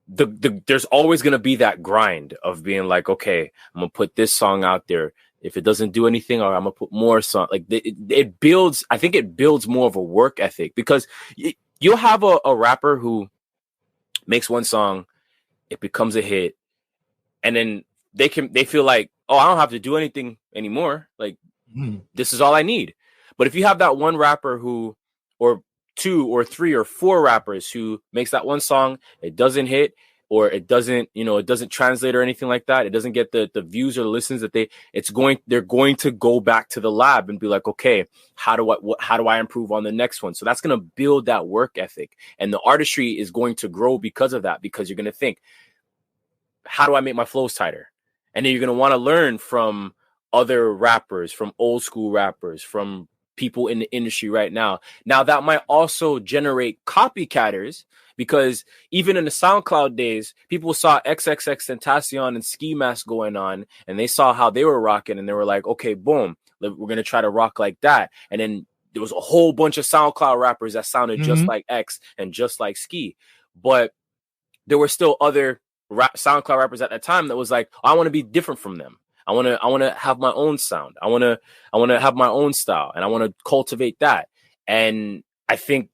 there's always going to be that grind of being like, okay, I'm gonna put this song out there. If it doesn't do anything, or I'm gonna put more song. Like it builds. I think it builds more of a work ethic, because you'll have a rapper who makes one song, it becomes a hit, and then they feel like, oh, I don't have to do anything anymore. Like this is all I need. But if you have that one rapper who, or two or three or four rappers who makes that one song, it doesn't hit, or it doesn't, it doesn't translate or anything like that, it doesn't get the views or the listens that they're going to go back to the lab and be like, okay, how do I improve on the next one? So that's going to build that work ethic, and the artistry is going to grow because of that, because you're going to think, how do I make my flows tighter? And then you're going to want to learn from other rappers, from old school rappers, from people in the industry right now. Now that might also generate copycatters, because even in the SoundCloud days, people saw XXXTentacion and Ski Mask going on, and they saw how they were rocking, and they were like, okay, boom, we're going to try to rock like that. And then there was a whole bunch of SoundCloud rappers that sounded just like X and just like Ski. But there were still other SoundCloud rappers at that time that was like, I want to be different from them. I want to have my own sound. I want to have my own style, and I want to cultivate that. And I think,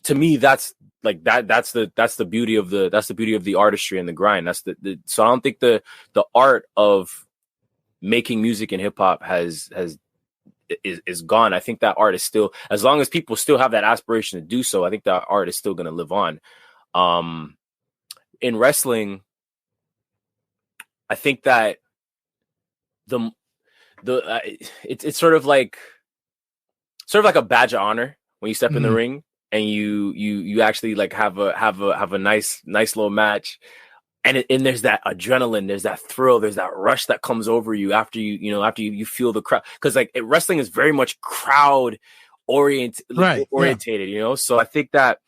to me, that's like that's the beauty of the artistry and the grind. That's so I don't think the art of making music in hip hop is gone. I think that art is still, as long as people still have that aspiration to do so, I think that art is still going to live on. In wrestling, I think that it's sort of like a badge of honor when you step in the ring and you actually like have a nice little match, and there's that adrenaline, there's that thrill, there's that rush that comes over you after you feel the crowd, because like wrestling is very much crowd oriented, so I think that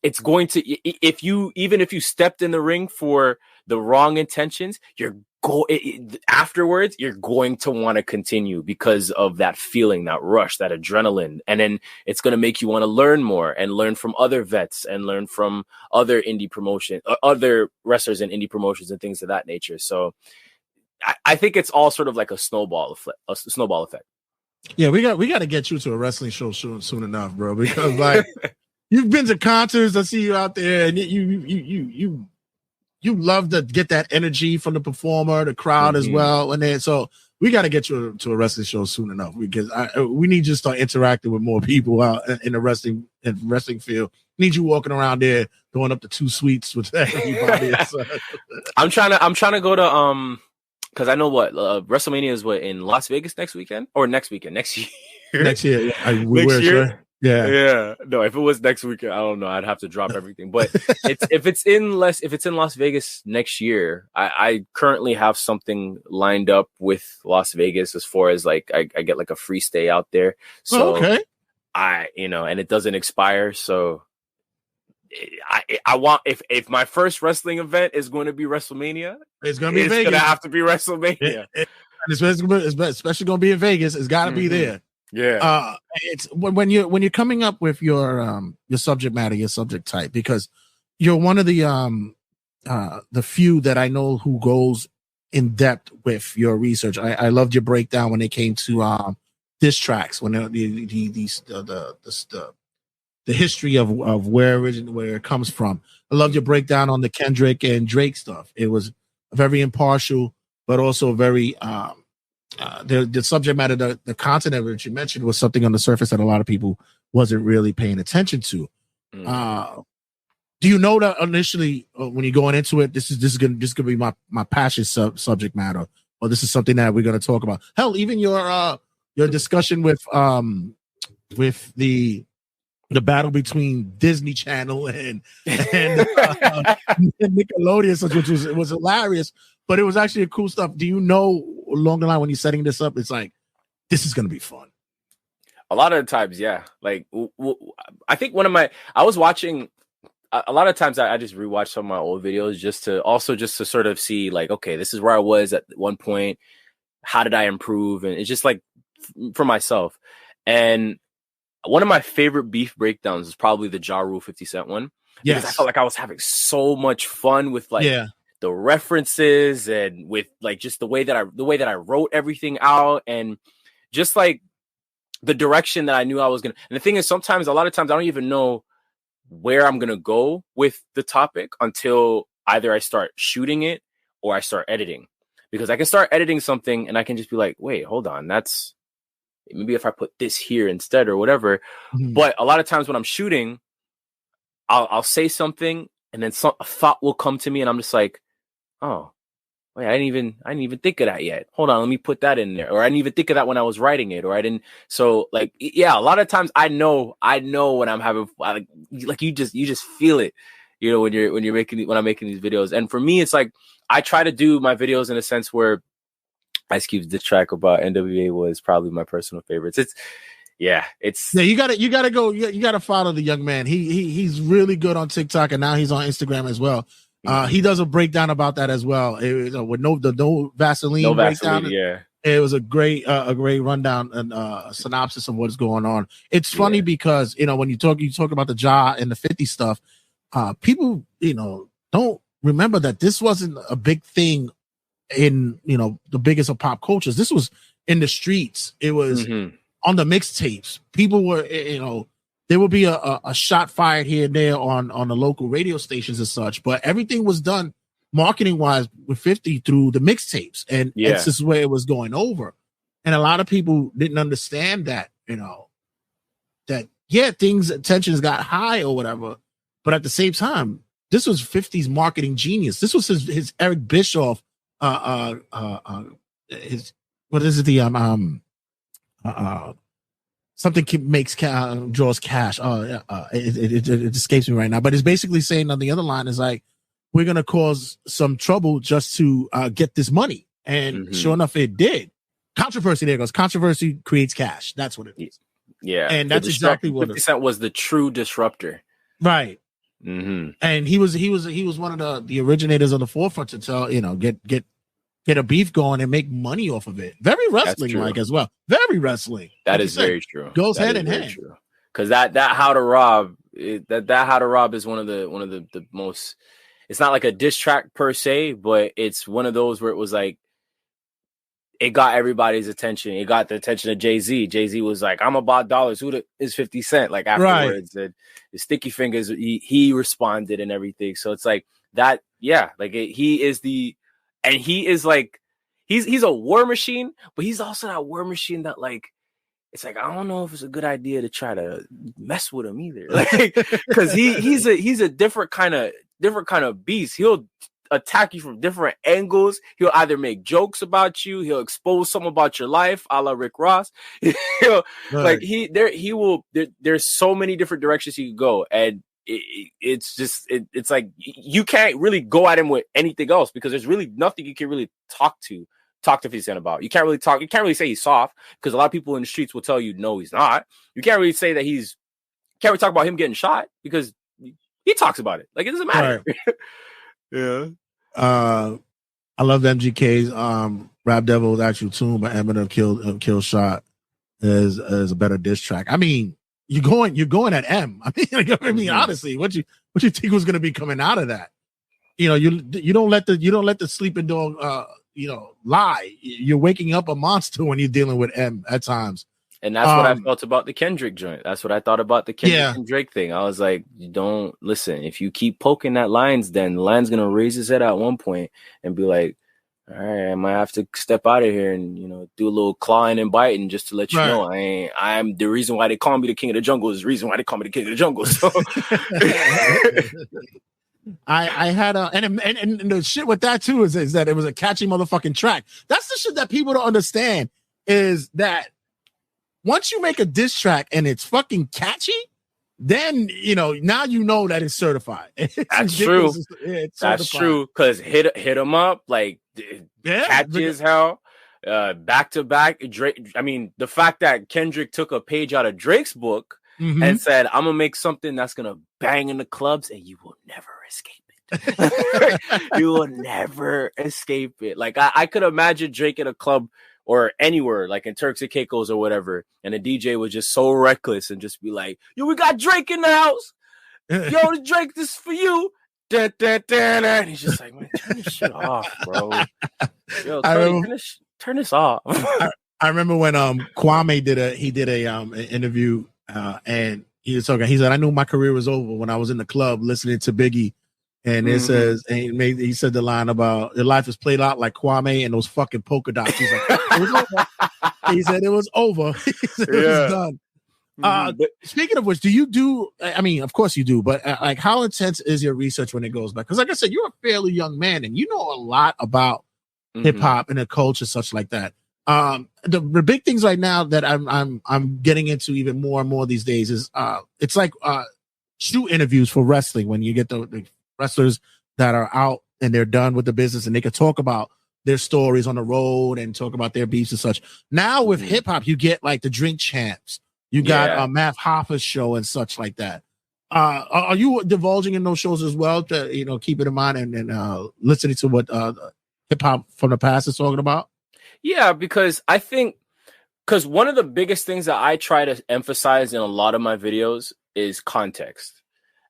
it's going to, if you stepped in the ring for the wrong intentions, afterwards you're going to want to continue because of that feeling, that rush, that adrenaline, and then it's going to make you want to learn more and learn from other vets and learn from other other wrestlers in indie promotions and things of that nature. So I think it's all sort of like a snowball effect. Yeah, we got to get you to a wrestling show soon enough, bro, because like you've been to concerts, I see you out there, and you love to get that energy from the performer, the crowd as well. And then, so we got to get you to a wrestling show soon enough, because we need you to start interacting with more people out in the wrestling field. We need you walking around there, going up to 2 suites with everybody. I'm trying to go to, because I know what WrestleMania is in Las Vegas next weekend, or next year. Next year, next year. Yeah. No, if it was next weekend, I don't know. I'd have to drop everything. But if it's in Las Vegas next year, I currently have something lined up with Las Vegas, as far as like I get like a free stay out there. So okay. And it doesn't expire. So I want, if my first wrestling event is going to be WrestleMania, it's going to be Vegas. It's going to have to be WrestleMania. Especially going to be in Vegas. It's got to be there. Yeah. It's when you're coming up with your subject matter, your subject type, because you're one of the few that I know who goes in depth with your research. I loved your breakdown when it came to diss tracks, when the history of where it comes from. I loved your breakdown on the Kendrick and Drake stuff. It was very impartial, but also very the subject matter, the content of it you mentioned was something on the surface that a lot of people wasn't really paying attention to. Do you know that initially when you're going into it, this is gonna be my passion subject matter, or this is something that we're gonna talk about? Hell, even your discussion with the the battle between Disney Channel and Nickelodeon, which was hilarious. But it was actually a cool stuff. Do you know along the line when you're setting this up, it's like this is gonna be fun. A lot of the times, yeah. Like I think I was watching. A lot of times I just rewatch some of my old videos just to sort of see like, okay, this is where I was at one point. How did I improve? And it's just like for myself. And one of my favorite beef breakdowns is probably the Ja Rule 50 Cent one. Because I felt like I was having so much fun with like the references and with like just the way that I wrote everything out and just like the direction that I knew I was gonna. And the thing is, a lot of times I don't even know where I'm gonna go with the topic until either I start shooting it or I start editing, because I can start editing something and I can just be like, wait, hold on, that's maybe if I put this here instead or whatever. But a lot of times when I'm shooting, I'll say something and then a thought will come to me and I'm just like, oh wait, I didn't even think of that yet. Hold on, let me put that in there. Or I didn't even think of that when I was writing it. Or I didn't. So like, yeah, a lot of times I know when I'm having like you just feel it, you know, when I'm making these videos. And for me, it's like I try to do my videos in a sense where Ice Cube's diss track about NWA was probably my personal favorites. You gotta follow the young man. He's really good on TikTok and now he's on Instagram as well. He does a breakdown about that as well. With no Vaseline breakdown. Yeah, it was a great rundown and synopsis of what's going on. It's funny because when you talk about the Ja and the 50 stuff, people don't remember that this wasn't a big thing in the biggest of pop cultures. This was in the streets. It was on the mixtapes. People were there would be a shot fired here and there on the local radio stations and such, but everything was done marketing wise with 50 through the mixtapes, and it's just where it was going over. And a lot of people didn't understand that, tensions got high or whatever, but at the same time, this was 50's marketing genius. This was his Eric Bischoff, his what is it something draws cash. It escapes me right now, but it's basically saying on the other line is like, we're going to cause some trouble just to get this money. And sure enough, it did. Controversy, there goes. Controversy creates cash. That's what it is. Yeah. And that's exactly what 50 Cent was the true disruptor. Right. And he was one of the originators on the forefront to tell, get a beef going and make money off of it. Very wrestling like as well. Very wrestling. That is very true. Goes hand in hand. Because that How to Rob, that How to Rob is one of the most. It's not like a diss track per se, but it's one of those where it was like it got everybody's attention. It got the attention of Jay-Z. Jay-Z was like, "I'm about dollars. Who is 50 Cent?" Like afterwards, and the Sticky Fingers. He responded and everything. So it's like that. Yeah, like he is the. And he is like, he's a war machine, but he's also that war machine that like, it's like, I don't know if it's a good idea to try to mess with him either. Like, cause he's a different kind of beast. He'll attack you from different angles. He'll either make jokes about you. He'll expose something about your life, a la Rick Ross. Like there's so many different directions he could go. And it's like you can't really go at him with anything else because there's really nothing you can really talk to 50 Cent about. You can't really say he's soft because a lot of people in the streets will tell you no, he's not. You can't really say that can't really talk about him getting shot because he talks about it. Like it doesn't matter. Right. Yeah. I love MGK's Rap Devil's Actual Tune by Eminem Kill Shot is a better diss track. I mean, you're going at M. I mean, honestly, what you think was going to be coming out of that? You don't let the sleeping dog lie. You're waking up a monster when you're dealing with M at times. And that's what I felt about the Kendrick joint. That's what I thought about the Kendrick and Drake thing. I was like, you don't listen. If you keep poking that lines, then the line's gonna raise his head at one point and be like, all right, I might have to step out of here and do a little clawing and biting just to let you know I'm the reason why they call me the king of the jungle is the reason why they call me the king of the jungle. So I had and the shit with that too is that it was a catchy motherfucking track. That's the shit that people don't understand is that once you make a diss track and it's fucking catchy, then now that it's certified. That's true. That's true. Because hit him up like catchy as hell. Back to back Drake. I mean, the fact that Kendrick took a page out of Drake's book and said, "I'm gonna make something that's gonna bang in the clubs, and you will never escape it. You will never escape it." Like I could imagine Drake at a club or anywhere, like in Turks and Caicos or whatever, and the DJ was just so reckless and just be like, "Yo, we got Drake in the house. Yo, Drake, this is for you." And he's just like, "Man, turn this shit off, bro. Yo, turn this off." I remember when Kwame did an interview and he was talking. He said, "I knew my career was over when I was in the club listening to Biggie." And it says, and he said the line about your life is played out like Kwame and those fucking polka dots. He's like, it was over. He said it was over. He said it was done. Speaking of which, do you do? I mean, of course you do, but like, how intense is your research when it goes back? Because, like I said, you're a fairly young man, and you know a lot about hip hop and the culture, such like that. The big things right now that I'm getting into even more and more these days is it's like shoot interviews for wrestling when you get the wrestlers that are out and they're done with the business and they can talk about their stories on the road and talk about their beefs and such. Now with hip hop, you get like the Drink Champs. You got Math Hoffa's show and such like that. Are you divulging in those shows as well to keep it in mind and listening to what hip hop from the past is talking about? Yeah, because I think one of the biggest things that I try to emphasize in a lot of my videos is context.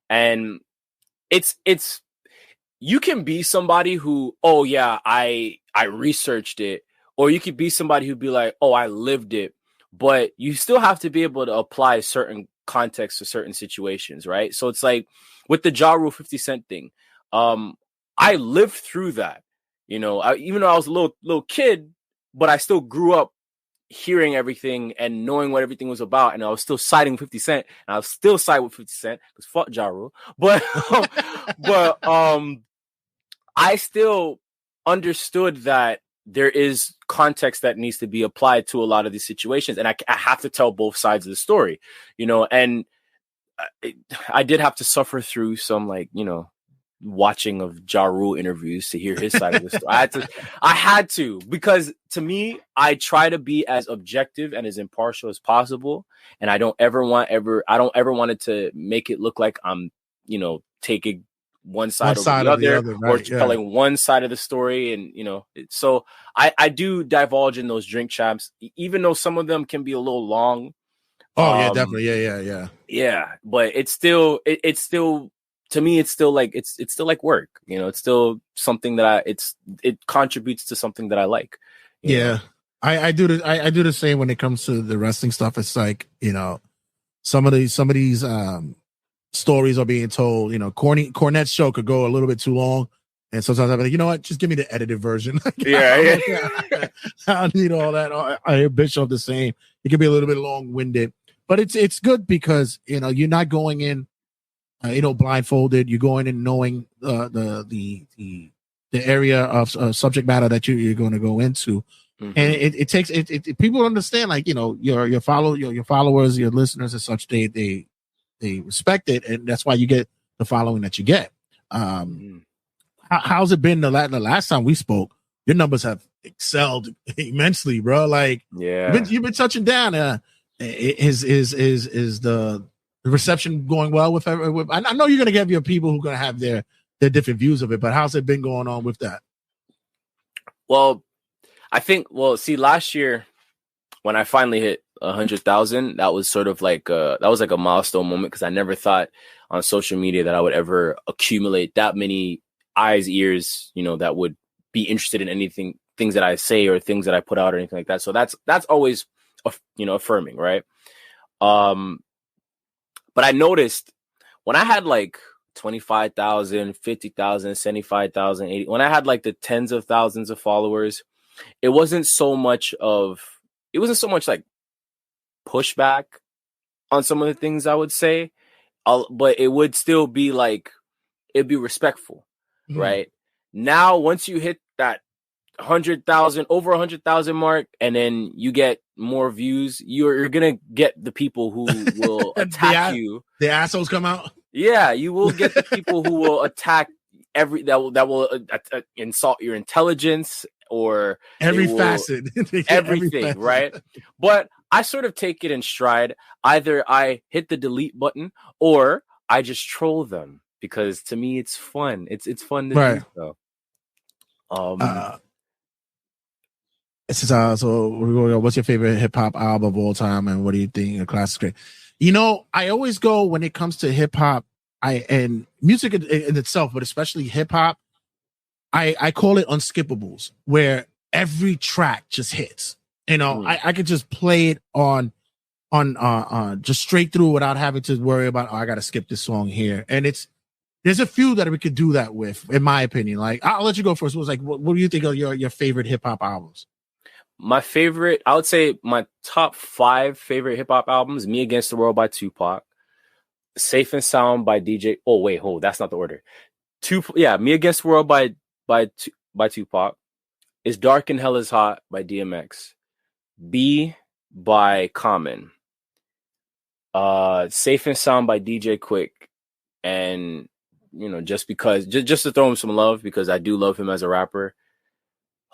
And it's you can be somebody who, oh yeah, I researched it, or you could be somebody who'd be like, oh, I lived it, but you still have to be able to apply certain context to certain situations, right? So it's like with the Ja Rule 50 Cent thing, I lived through that, even though I was a little kid, but I still grew up hearing everything and knowing what everything was about, and I was still siding 50 Cent, and I was still side with 50 Cent because fuck Ja Rule. But I still understood that there is context that needs to be applied to a lot of these situations, and I have to tell both sides of the story, and I did have to suffer through some watching of Ja Rule interviews to hear his side of the story. I had to, because to me, I try to be as objective and as impartial as possible. And I don't ever want it to make it look like I'm, taking one side over the other, right, or telling one side of the story. And, so I do divulge in those Drink Champs, even though some of them can be a little long. Oh yeah, definitely. Yeah. Yeah. But it's still, to me, it's still like work. It's still something that it contributes to something that I like. Yeah, I do the same when it comes to the wrestling stuff. It's like some of these stories are being told. Cornette's show could go a little bit too long, and sometimes I'm like, you know what, just give me the edited version. Yeah. I don't need all that. I hear Bischoff the same. It can be a little bit long winded, but it's good because you're not going in. Blindfolded. You're going in knowing the area of subject matter that you're going to go into, and it takes people understand, like your followers, your listeners, and such. They respect it, and that's why you get the following that you get. How's it been the last time we spoke? Your numbers have excelled immensely, bro. Like, you've been touching down. Is the reception going well with I know you're going to get your people who are going to have their different views of it, but how's it been going on with that? Well, I think, last year when I finally hit 100,000, that was sort of like that was like a milestone moment, because I never thought on social media that I would ever accumulate that many eyes, ears, that would be interested in things that I say or things that I put out or anything like that. So that's always, affirming, right? But I noticed when I had like 25,000, 50,000, 75,000, 80, when I had like the tens of thousands of followers, it wasn't so much like pushback on some of the things I would say, but it would still be like, it'd be respectful, right? Now, once you hit that 100,000 over 100,000 mark, and then you get more views, you're gonna get the people who will attack you. The assholes come out. Yeah, you will get the people who will attack that will insult your intelligence or every facet, everything, right? But I sort of take it in stride. Either I hit the delete button or I just troll them, because to me it's fun. It's fun to do so. So what's your favorite hip hop album of all time, and what do you think a classic? You know, I always go when it comes to hip hop, and music in itself, but especially hip hop. I call it unskippables, where every track just hits. You know, I could just play it on just straight through without having to worry about, I got to skip this song here. And there's a few that we could do that with, in my opinion. Like, I'll let you go first. It was like, what do you think of your favorite hip hop albums? My favorite, I would say my top 5 favorite hip hop albums: Me Against the World by Tupac, Safe and Sound by DJ. Oh wait, that's not the order. Me Against the World by Tupac, Is Dark and Hell Is Hot by DMX, B by Common, Safe and Sound by DJ Quick, and just because, just to throw him some love, because I do love him as a rapper,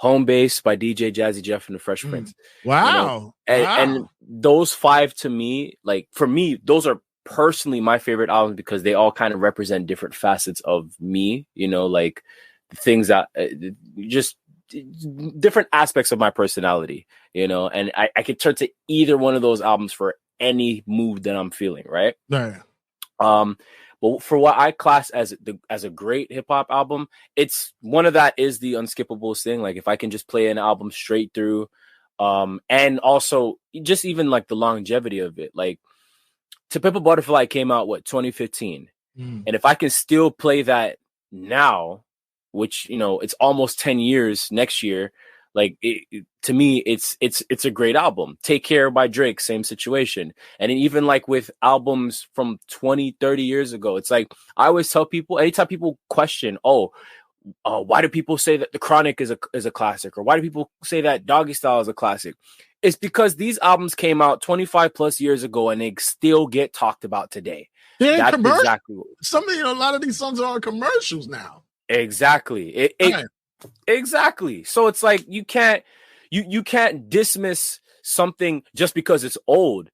Home Base by DJ Jazzy Jeff and the Fresh Prince. Wow. And those 5, to me, like, for me, those are personally my favorite albums, because they all kind of represent different facets of me, like things that just different aspects of my personality, and I could turn to either one of those albums for any mood that I'm feeling, right? Right. But for what I class as a great hip hop album, it's one of that is the unskippables thing. Like, if I can just play an album straight through, and also just even like the longevity of it. Like, To Pimp a Butterfly came out 2015, and if I can still play that now, which it's almost 10 years next year, like, to me, it's a great album. Take Care by Drake, same situation. And even like with albums from 20, 30 years ago, it's like, I always tell people, anytime people question, why do people say that The Chronic is a classic? Or why do people say that Doggy Style is a classic? It's because these albums came out 25 plus years ago and they still get talked about today. That's exactly a lot of these songs are on commercials now. Exactly. Exactly. So it's like, you can't dismiss something just because it's old.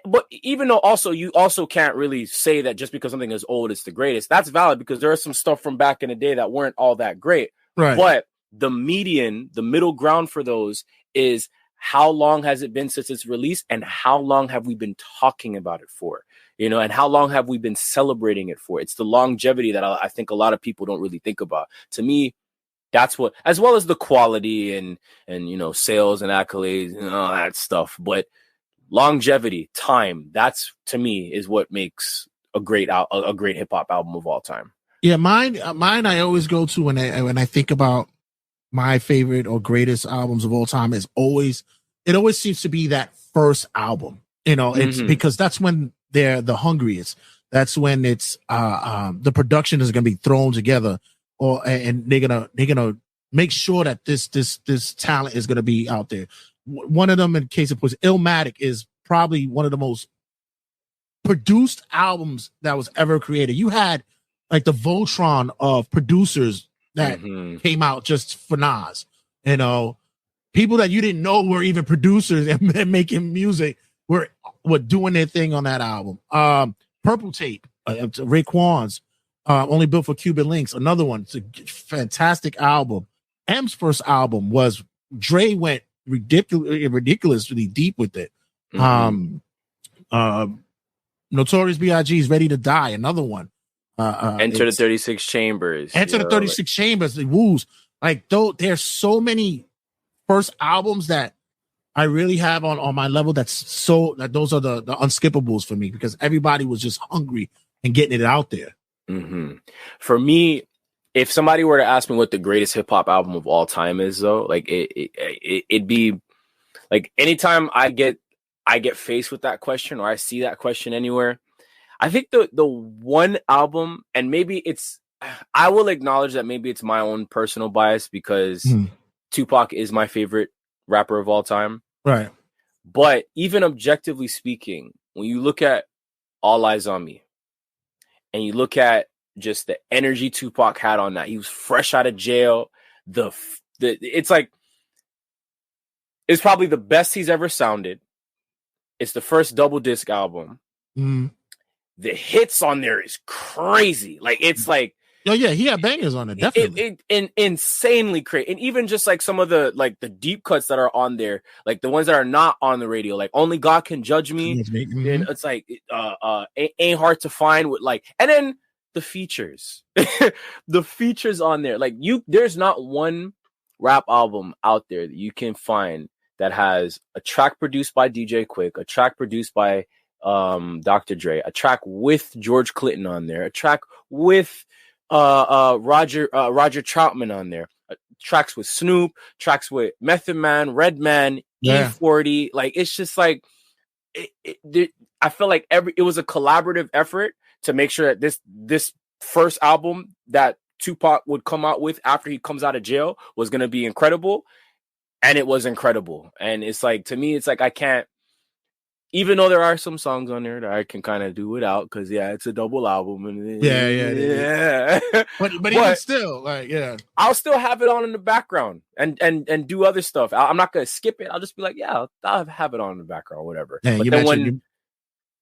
But even though also you also can't really say that just because something is old, it's the greatest. That's valid, because there is some stuff from back in the day that weren't all that great. Right. But the middle ground for those is, how long has it been since its release, and how long have we been talking about it for? And how long have we been celebrating it for? It's the longevity that I think a lot of people don't really think about. To me, that's what, as well as the quality and sales and accolades and all that stuff. But longevity, time, that's, to me, is what makes a great hip hop album of all time. Yeah, mine. I always go to when I think about my favorite or greatest albums of all time it always seems to be that first album. It's because that's when they're the hungriest. That's when it's the production is going to be thrown together, and they're gonna make sure that this talent is going to be out there. One of them, in case of point, Illmatic is probably one of the most produced albums that was ever created. You had like the Voltron of producers that came out just for Nas. People that you didn't know were even producers and making music were doing their thing on that album. Purple Tape, Raekwon's Only Built for Cuban Links, another one. It's a fantastic album. M's first album was, Dre went ridiculously deep with it. Notorious B.I.G.'s Ready to Die, another one. Enter the 36 Chambers. Enter the 36 Chambers, the Woos. Like, there's so many first albums that I really have on my level that those are the unskippables for me, because everybody was just hungry and getting it out there. For me, if somebody were to ask me what the greatest hip hop album of all time is, though, like it'd be like, anytime I get faced with that question, or I see that question anywhere, I think the one album, and maybe I will acknowledge that maybe it's my own personal bias, because Tupac is my favorite rapper of all time. Right. But even objectively speaking, when you look at All Eyes on Me and you look at just the energy Tupac had on that, he was fresh out of jail. It's like, it's probably the best he's ever sounded. It's the first double disc album. Mm. The hits on there is crazy. Like, it's like, oh yeah, he had bangers on it, definitely. Insanely crazy. And even just like some of the deep cuts that are on there, like the ones that are not on the radio, like Only God Can Judge Me. Mm-hmm. And it's like Ain't Hard to Find with like, and then the features. The features on there. Like there's not one rap album out there that you can find that has a track produced by DJ Quick, a track produced by Dr. Dre, a track with George Clinton on there, a track with Roger Troutman on there, tracks with Snoop, tracks with Method Man, Redman, E40. Like, it's just like I feel like it was a collaborative effort to make sure that this first album that Tupac would come out with after he comes out of jail was going to be incredible. And it was incredible. And it's like, to me, it's like, I can't, even though there are some songs on there that I can kind of do without, because it's a double album. And yeah. But even still, like, I'll still have it on in the background and do other stuff. I'm not gonna skip it. I'll just be like, I'll have it on in the background, or whatever. Yeah, but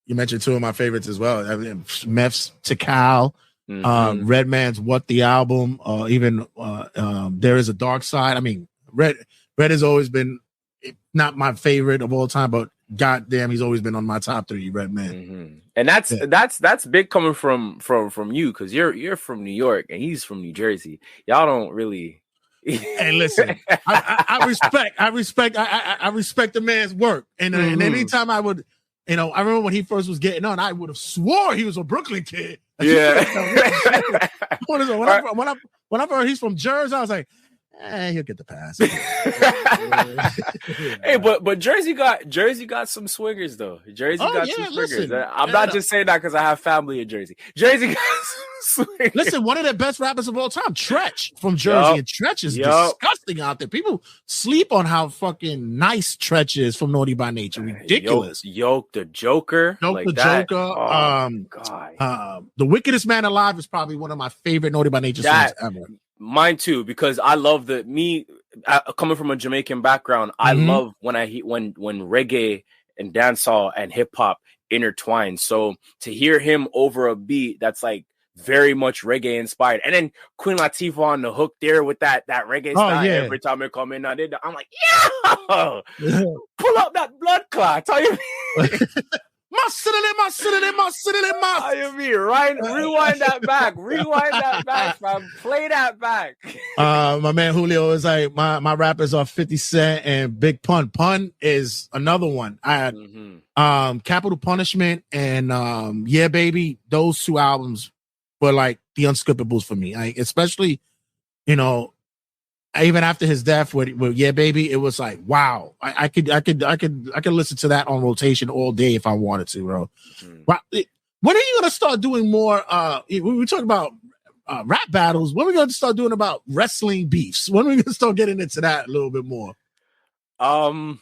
you mentioned two of my favorites as well. I mean, Meth's Tikal, Redman's What the Album, even There Is a Dark Side. I mean, Red has always been not my favorite of all time, but goddamn, he's always been on my top 3, Redman. Mm-hmm. And that's big coming from you, because you're from New York and he's from New Jersey. Y'all don't really. Hey, listen, I respect the man's work, and anytime I would, I remember when he first was getting on, I would have swore he was a Brooklyn kid. Yeah. When I heard he's from Jersey, I was like, he'll get the pass. Hey, but Jersey got some swingers though. Jersey got some swingers. I'm not just saying that because I have family in Jersey. Jersey got some swingers. Listen, one of the best rappers of all time, Tretch from Jersey, and Tretch is disgusting out there. People sleep on how fucking nice Tretch is from Naughty by Nature. Ridiculous. Yoke the Joker. Joker. God. The Wickedest Man Alive is probably one of my favorite Naughty by Nature songs ever. Mine too, because I love coming from a Jamaican background. I love when reggae and dancehall and hip hop intertwine. So to hear him over a beat that's like very much reggae inspired, and then Queen Latifah on the hook there with that reggae style. Every time it come in, I'm like, pull up that blood clot. Tell you. My city. Rewind that back, fam. Play that back. My man Julio is like, my rappers are 50 Cent and Big Pun. Pun is another one. I had Capital Punishment and Yeah Baby. Those 2 albums were like the unskippables for me. Especially, even after his death with Yeah Baby, it was like, wow, I could listen to that on rotation all day if I wanted to, bro. When are you gonna start doing more? We talking about rap battles. When are we gonna start doing about wrestling beefs? When are we gonna start getting into that a little bit more? I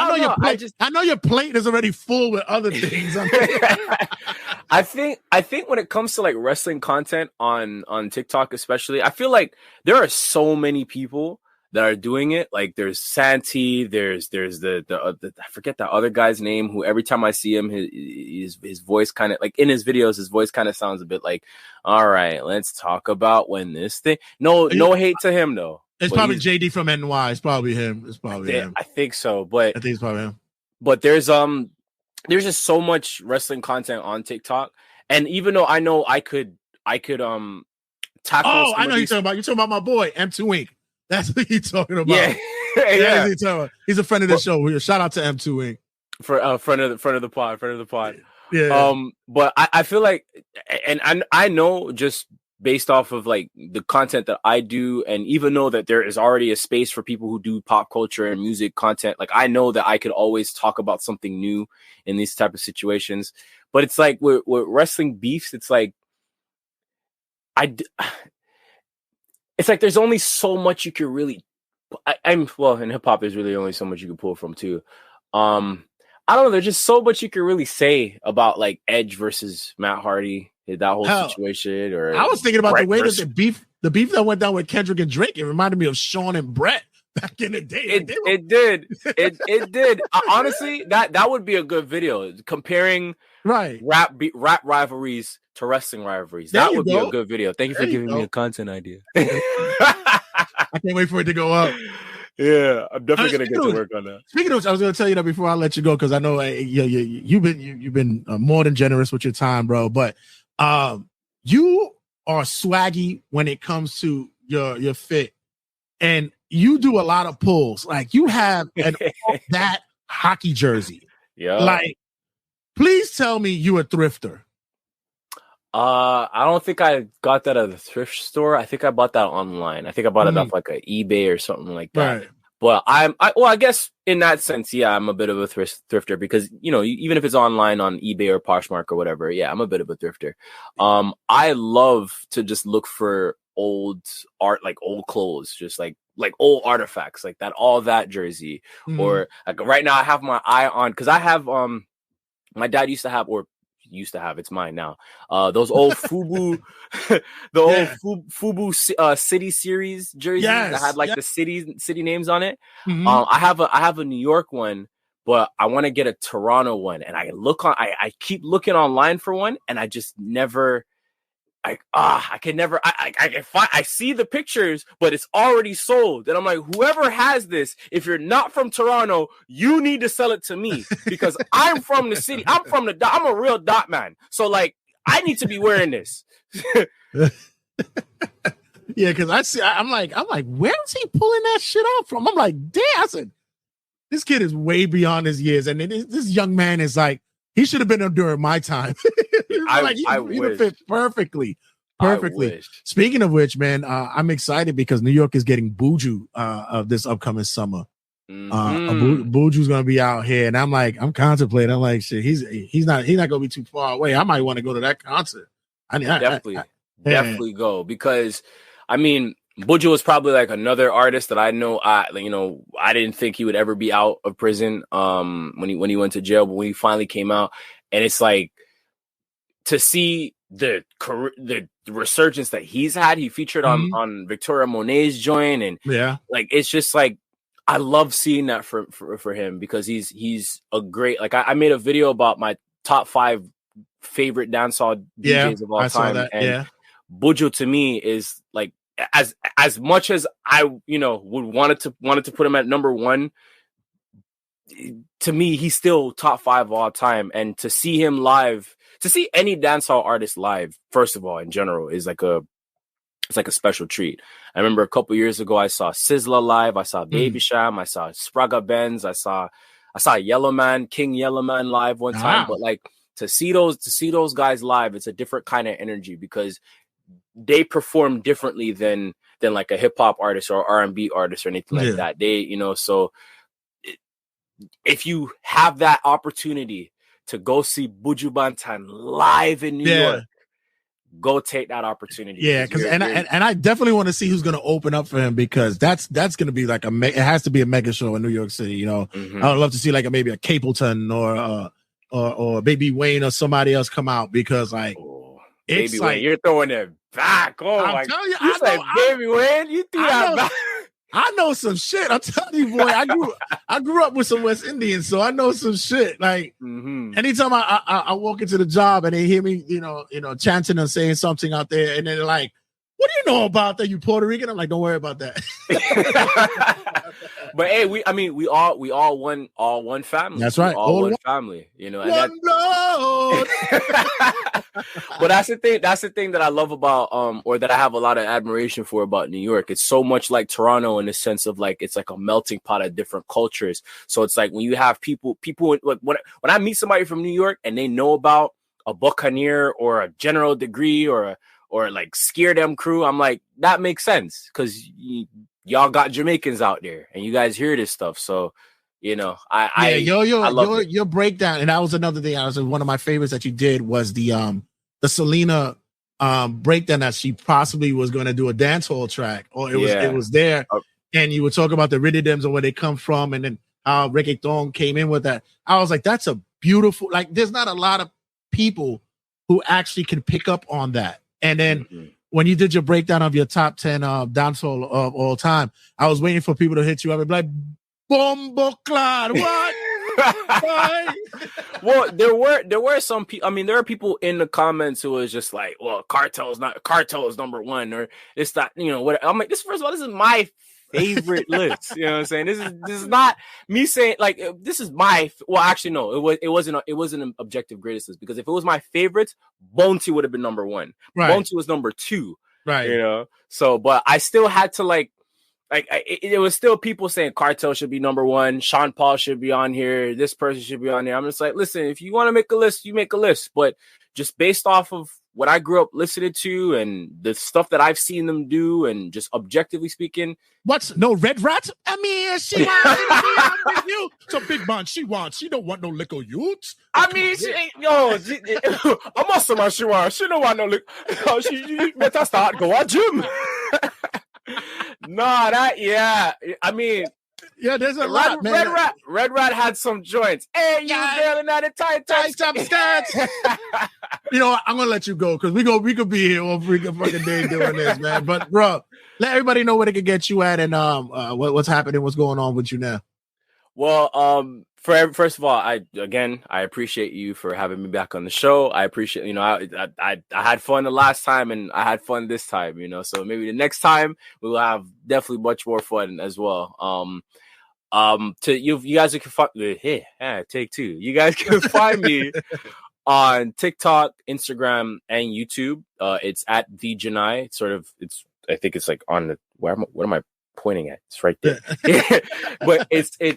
know your plate is already full with other things. I think when it comes to like wrestling content on TikTok, especially, I feel like there are so many people that are doing it. Like there's Santi, there's the I forget that other guy's name, who every time I see him, his voice kind of like in his videos, his voice kind of sounds a bit like, all right, let's talk about when this thing. No hate to him though. It's probably JD from NY. It's probably him. I think so, but I think it's probably him. But there's just so much wrestling content on TikTok, and even though I know I could tackle. Oh, I know you're talking about. You're talking about my boy M2 Inc. That's what you're talking about. Yeah, yeah. He's a friend of the show. Shout out to M2 Inc. For friend of the pod. Yeah. But I feel like, and I know just based off of like the content that I do, and even though that there is already a space for people who do pop culture and music content, like I know that I could always talk about something new in these type of situations. But it's like with wrestling beefs, it's like it's like there's only so much you can really. I'm well in hip hop. There's really only so much you can pull from too. I don't know. There's just so much you can really say about like Edge versus Matt Hardy, that whole situation. Or I was thinking about Brett the way versus- that the beef that went down with Kendrick and Drake. It reminded me of Sean and Brett back in the day. It did. It did. Honestly, that would be a good video comparing rap rivalries to wrestling rivalries. That would be a good video. Thank you for giving me a content idea. I can't wait for it to go up. Yeah, I'm definitely gonna get to work on that. Speaking of which, I was gonna tell you that before I let you go because I know you've been more than generous with your time, bro. But you are swaggy when it comes to your fit, and you do a lot of pulls. Like you have that hockey jersey. Yeah. Like, please tell me you a thrifter. I don't think I got that at a thrift store. I think I bought that online. I think I bought it off like an eBay or something like that. Right. But I guess in that sense, yeah, I'm a bit of a thrifter because, you know, even if it's online on eBay or Poshmark or whatever, yeah, I'm a bit of a thrifter. I love to just look for old art, like old clothes, just like old artifacts, like all that jersey. Or like right now I have my eye on, because I have my dad used to have it's mine now, those old Fubu Fubu city series jerseys that had like the city names on it. I have a New York one, but I want to get a Toronto one, and I keep looking online for one, and I just never I see the pictures, but it's already sold. And I'm like, whoever has this, if you're not from Toronto, you need to sell it to me because I'm from the city. I'm a real dot man. So like, I need to be wearing this. Yeah. Cause I'm like, where is he pulling that shit out from? I'm like, damn, I said, this kid is way beyond his years. And this young man is like, he should have been up during my time. He would fit perfectly. Speaking of which, man, I'm excited because New York is getting Buju of this upcoming summer. Buju's gonna be out here, and I'm contemplating. I'm like, shit, he's not gonna be too far away. I might want to go to that concert. Definitely go, because I mean, Buju was probably like another artist that I know. I didn't think he would ever be out of prison when he went to jail, but when he finally came out, and it's like to see the resurgence that he's had. He featured on Victoria Monet's joint, and like it's just like I love seeing that for him because he's a great, like I made a video about my top 5 favorite dancehall DJs of all time, and Buju to me is like, as much as I would wanted to put him at number 1, to me he's still top 5 of all time. And to see him live, to see any dancehall artist live, first of all, in general, is like it's like a special treat. I remember a couple years ago I saw Sizzla live, I saw Baby Sham, I saw Spraga Benz, I saw Yellowman, King Yellowman live one time. But like to see those guys live, it's a different kind of energy because they perform differently than like a hip hop artist or R&B artist or anything like that. They, so if you have that opportunity to go see Buju Banton live in New York, go take that opportunity. Yeah, because I definitely want to see who's going to open up for him, because that's going to be like it has to be a mega show in New York City. I would love to see like maybe a Capleton or Baby Wayne or somebody else come out, because like it's Baby like Wayne, you're throwing it back. Oh my God! You said Baby Wayne, you threw that back. I know some shit. I'm telling you, boy. I grew up with some West Indians, so I know some shit. Like anytime I walk into the job and they hear me, chanting and saying something out there, and they're like, "What do you know about that? You Puerto Rican?" I'm like, "Don't worry about that." But hey, we all one family. That's right, all one family. One blood. But that's the thing that I love about or that I have a lot of admiration for about New York. It's so much like Toronto in the sense of like it's like a melting pot of different cultures. So it's like when you have people like when I meet somebody from New York and they know about a Buccaneer or a General Degree or like Scare Them Crew, I'm like, that makes sense because y'all got Jamaicans out there and you guys hear this stuff. So your breakdown, and that was another thing. One of my favorites that you did was the Selena breakdown that she possibly was going to do a dance hall track, or it was there, and you would talk about the rhythms and where they come from, and then how reggaeton came in with that. I was like, that's a beautiful, like, there's not a lot of people who actually can pick up on that. And then when you did your breakdown of your top 10 dancehall of all time, I was waiting for people to hit you up and be like, Bombo Clad, what? Well, there were some people. I mean, there are people in the comments who was just like, "Well, Cartel is number one," or it's not. You know what? I'm like, this, first of all, this is my favorite list. You know what I'm saying? This is not me saying like this is my. Well, actually, no, it wasn't an objective greatest list, because if it was my favorite, Bounty would have been number one. Right. Bounty was number two. Right. You know. So, but I still had to like. It was still people saying Cartel should be number one. Sean Paul should be on here. This person should be on here. I'm just like, listen, if you want to make a list, you make a list. But just based off of what I grew up listening to and the stuff that I've seen them do, and just objectively speaking. What's no Red Rat? I mean, she wants you. So big man, she don't want no liquor youths. I mean, she ain't, I must say, she wants. She don't want no liquor. She better start go to gym. I mean, yeah, there's a lot, man. Red Rat had some joints. Hey, you girl in that tight skirts. You know what? I'm gonna let you go, because we could be here all freaking fucking day doing this, man. But bro, let everybody know where they can get you at, and what's happening, what's going on with you now. Well, first of all, I appreciate you for having me back on the show. I appreciate, I had fun the last time, and I had fun this time, so maybe the next time we will have definitely much more fun as well. To you guys can find take two. You guys can find me on TikTok, Instagram, and YouTube. It's at the Jahni. I think it's like on the what am I pointing at? It's right there. But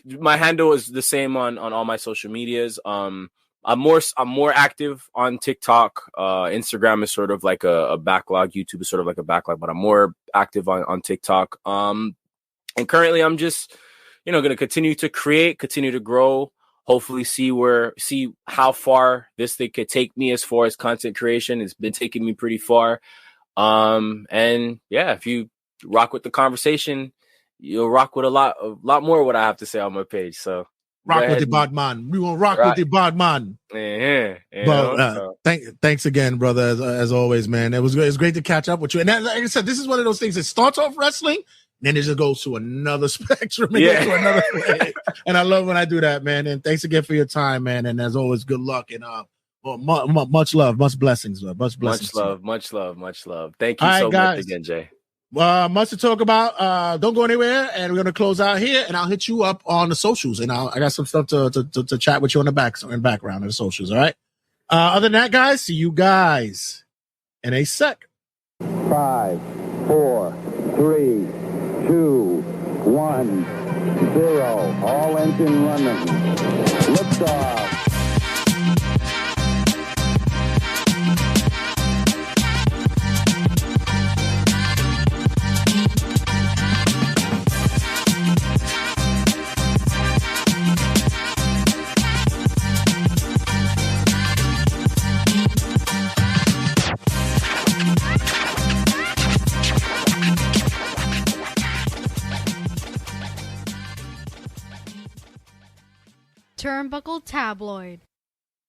my handle is the same on all my social medias. I'm more active on TikTok. Instagram is sort of like a backlog. YouTube is sort of like a backlog, but I'm more active on TikTok. And currently I'm just going to continue to create, continue to grow, hopefully see how far this thing could take me as far as content creation. It's been taking me pretty far. And yeah, if you rock with the conversation, you'll rock with a lot more of what I have to say on my page. So rock with the bad man. We won't rock with the bad man. Thanks again, brother. As always, man. It was great to catch up with you. And like I said, this is one of those things that starts off wrestling, then it just goes to another spectrum and goes to another way. And I love when I do that, man. And thanks again for your time, man. And as always, good luck and much love, much blessings, man. Much love. Thank you so much again, Jay. Much to talk about. Don't go anywhere, and we're gonna close out here. And I'll hit you up on the socials, and I got some stuff to chat with you on the background of the socials. All right. Other than that, guys, see you guys in a sec. 5, 4, 3, 2, 1, 0. All engine running. Liftoff. Turnbuckle Tabloid.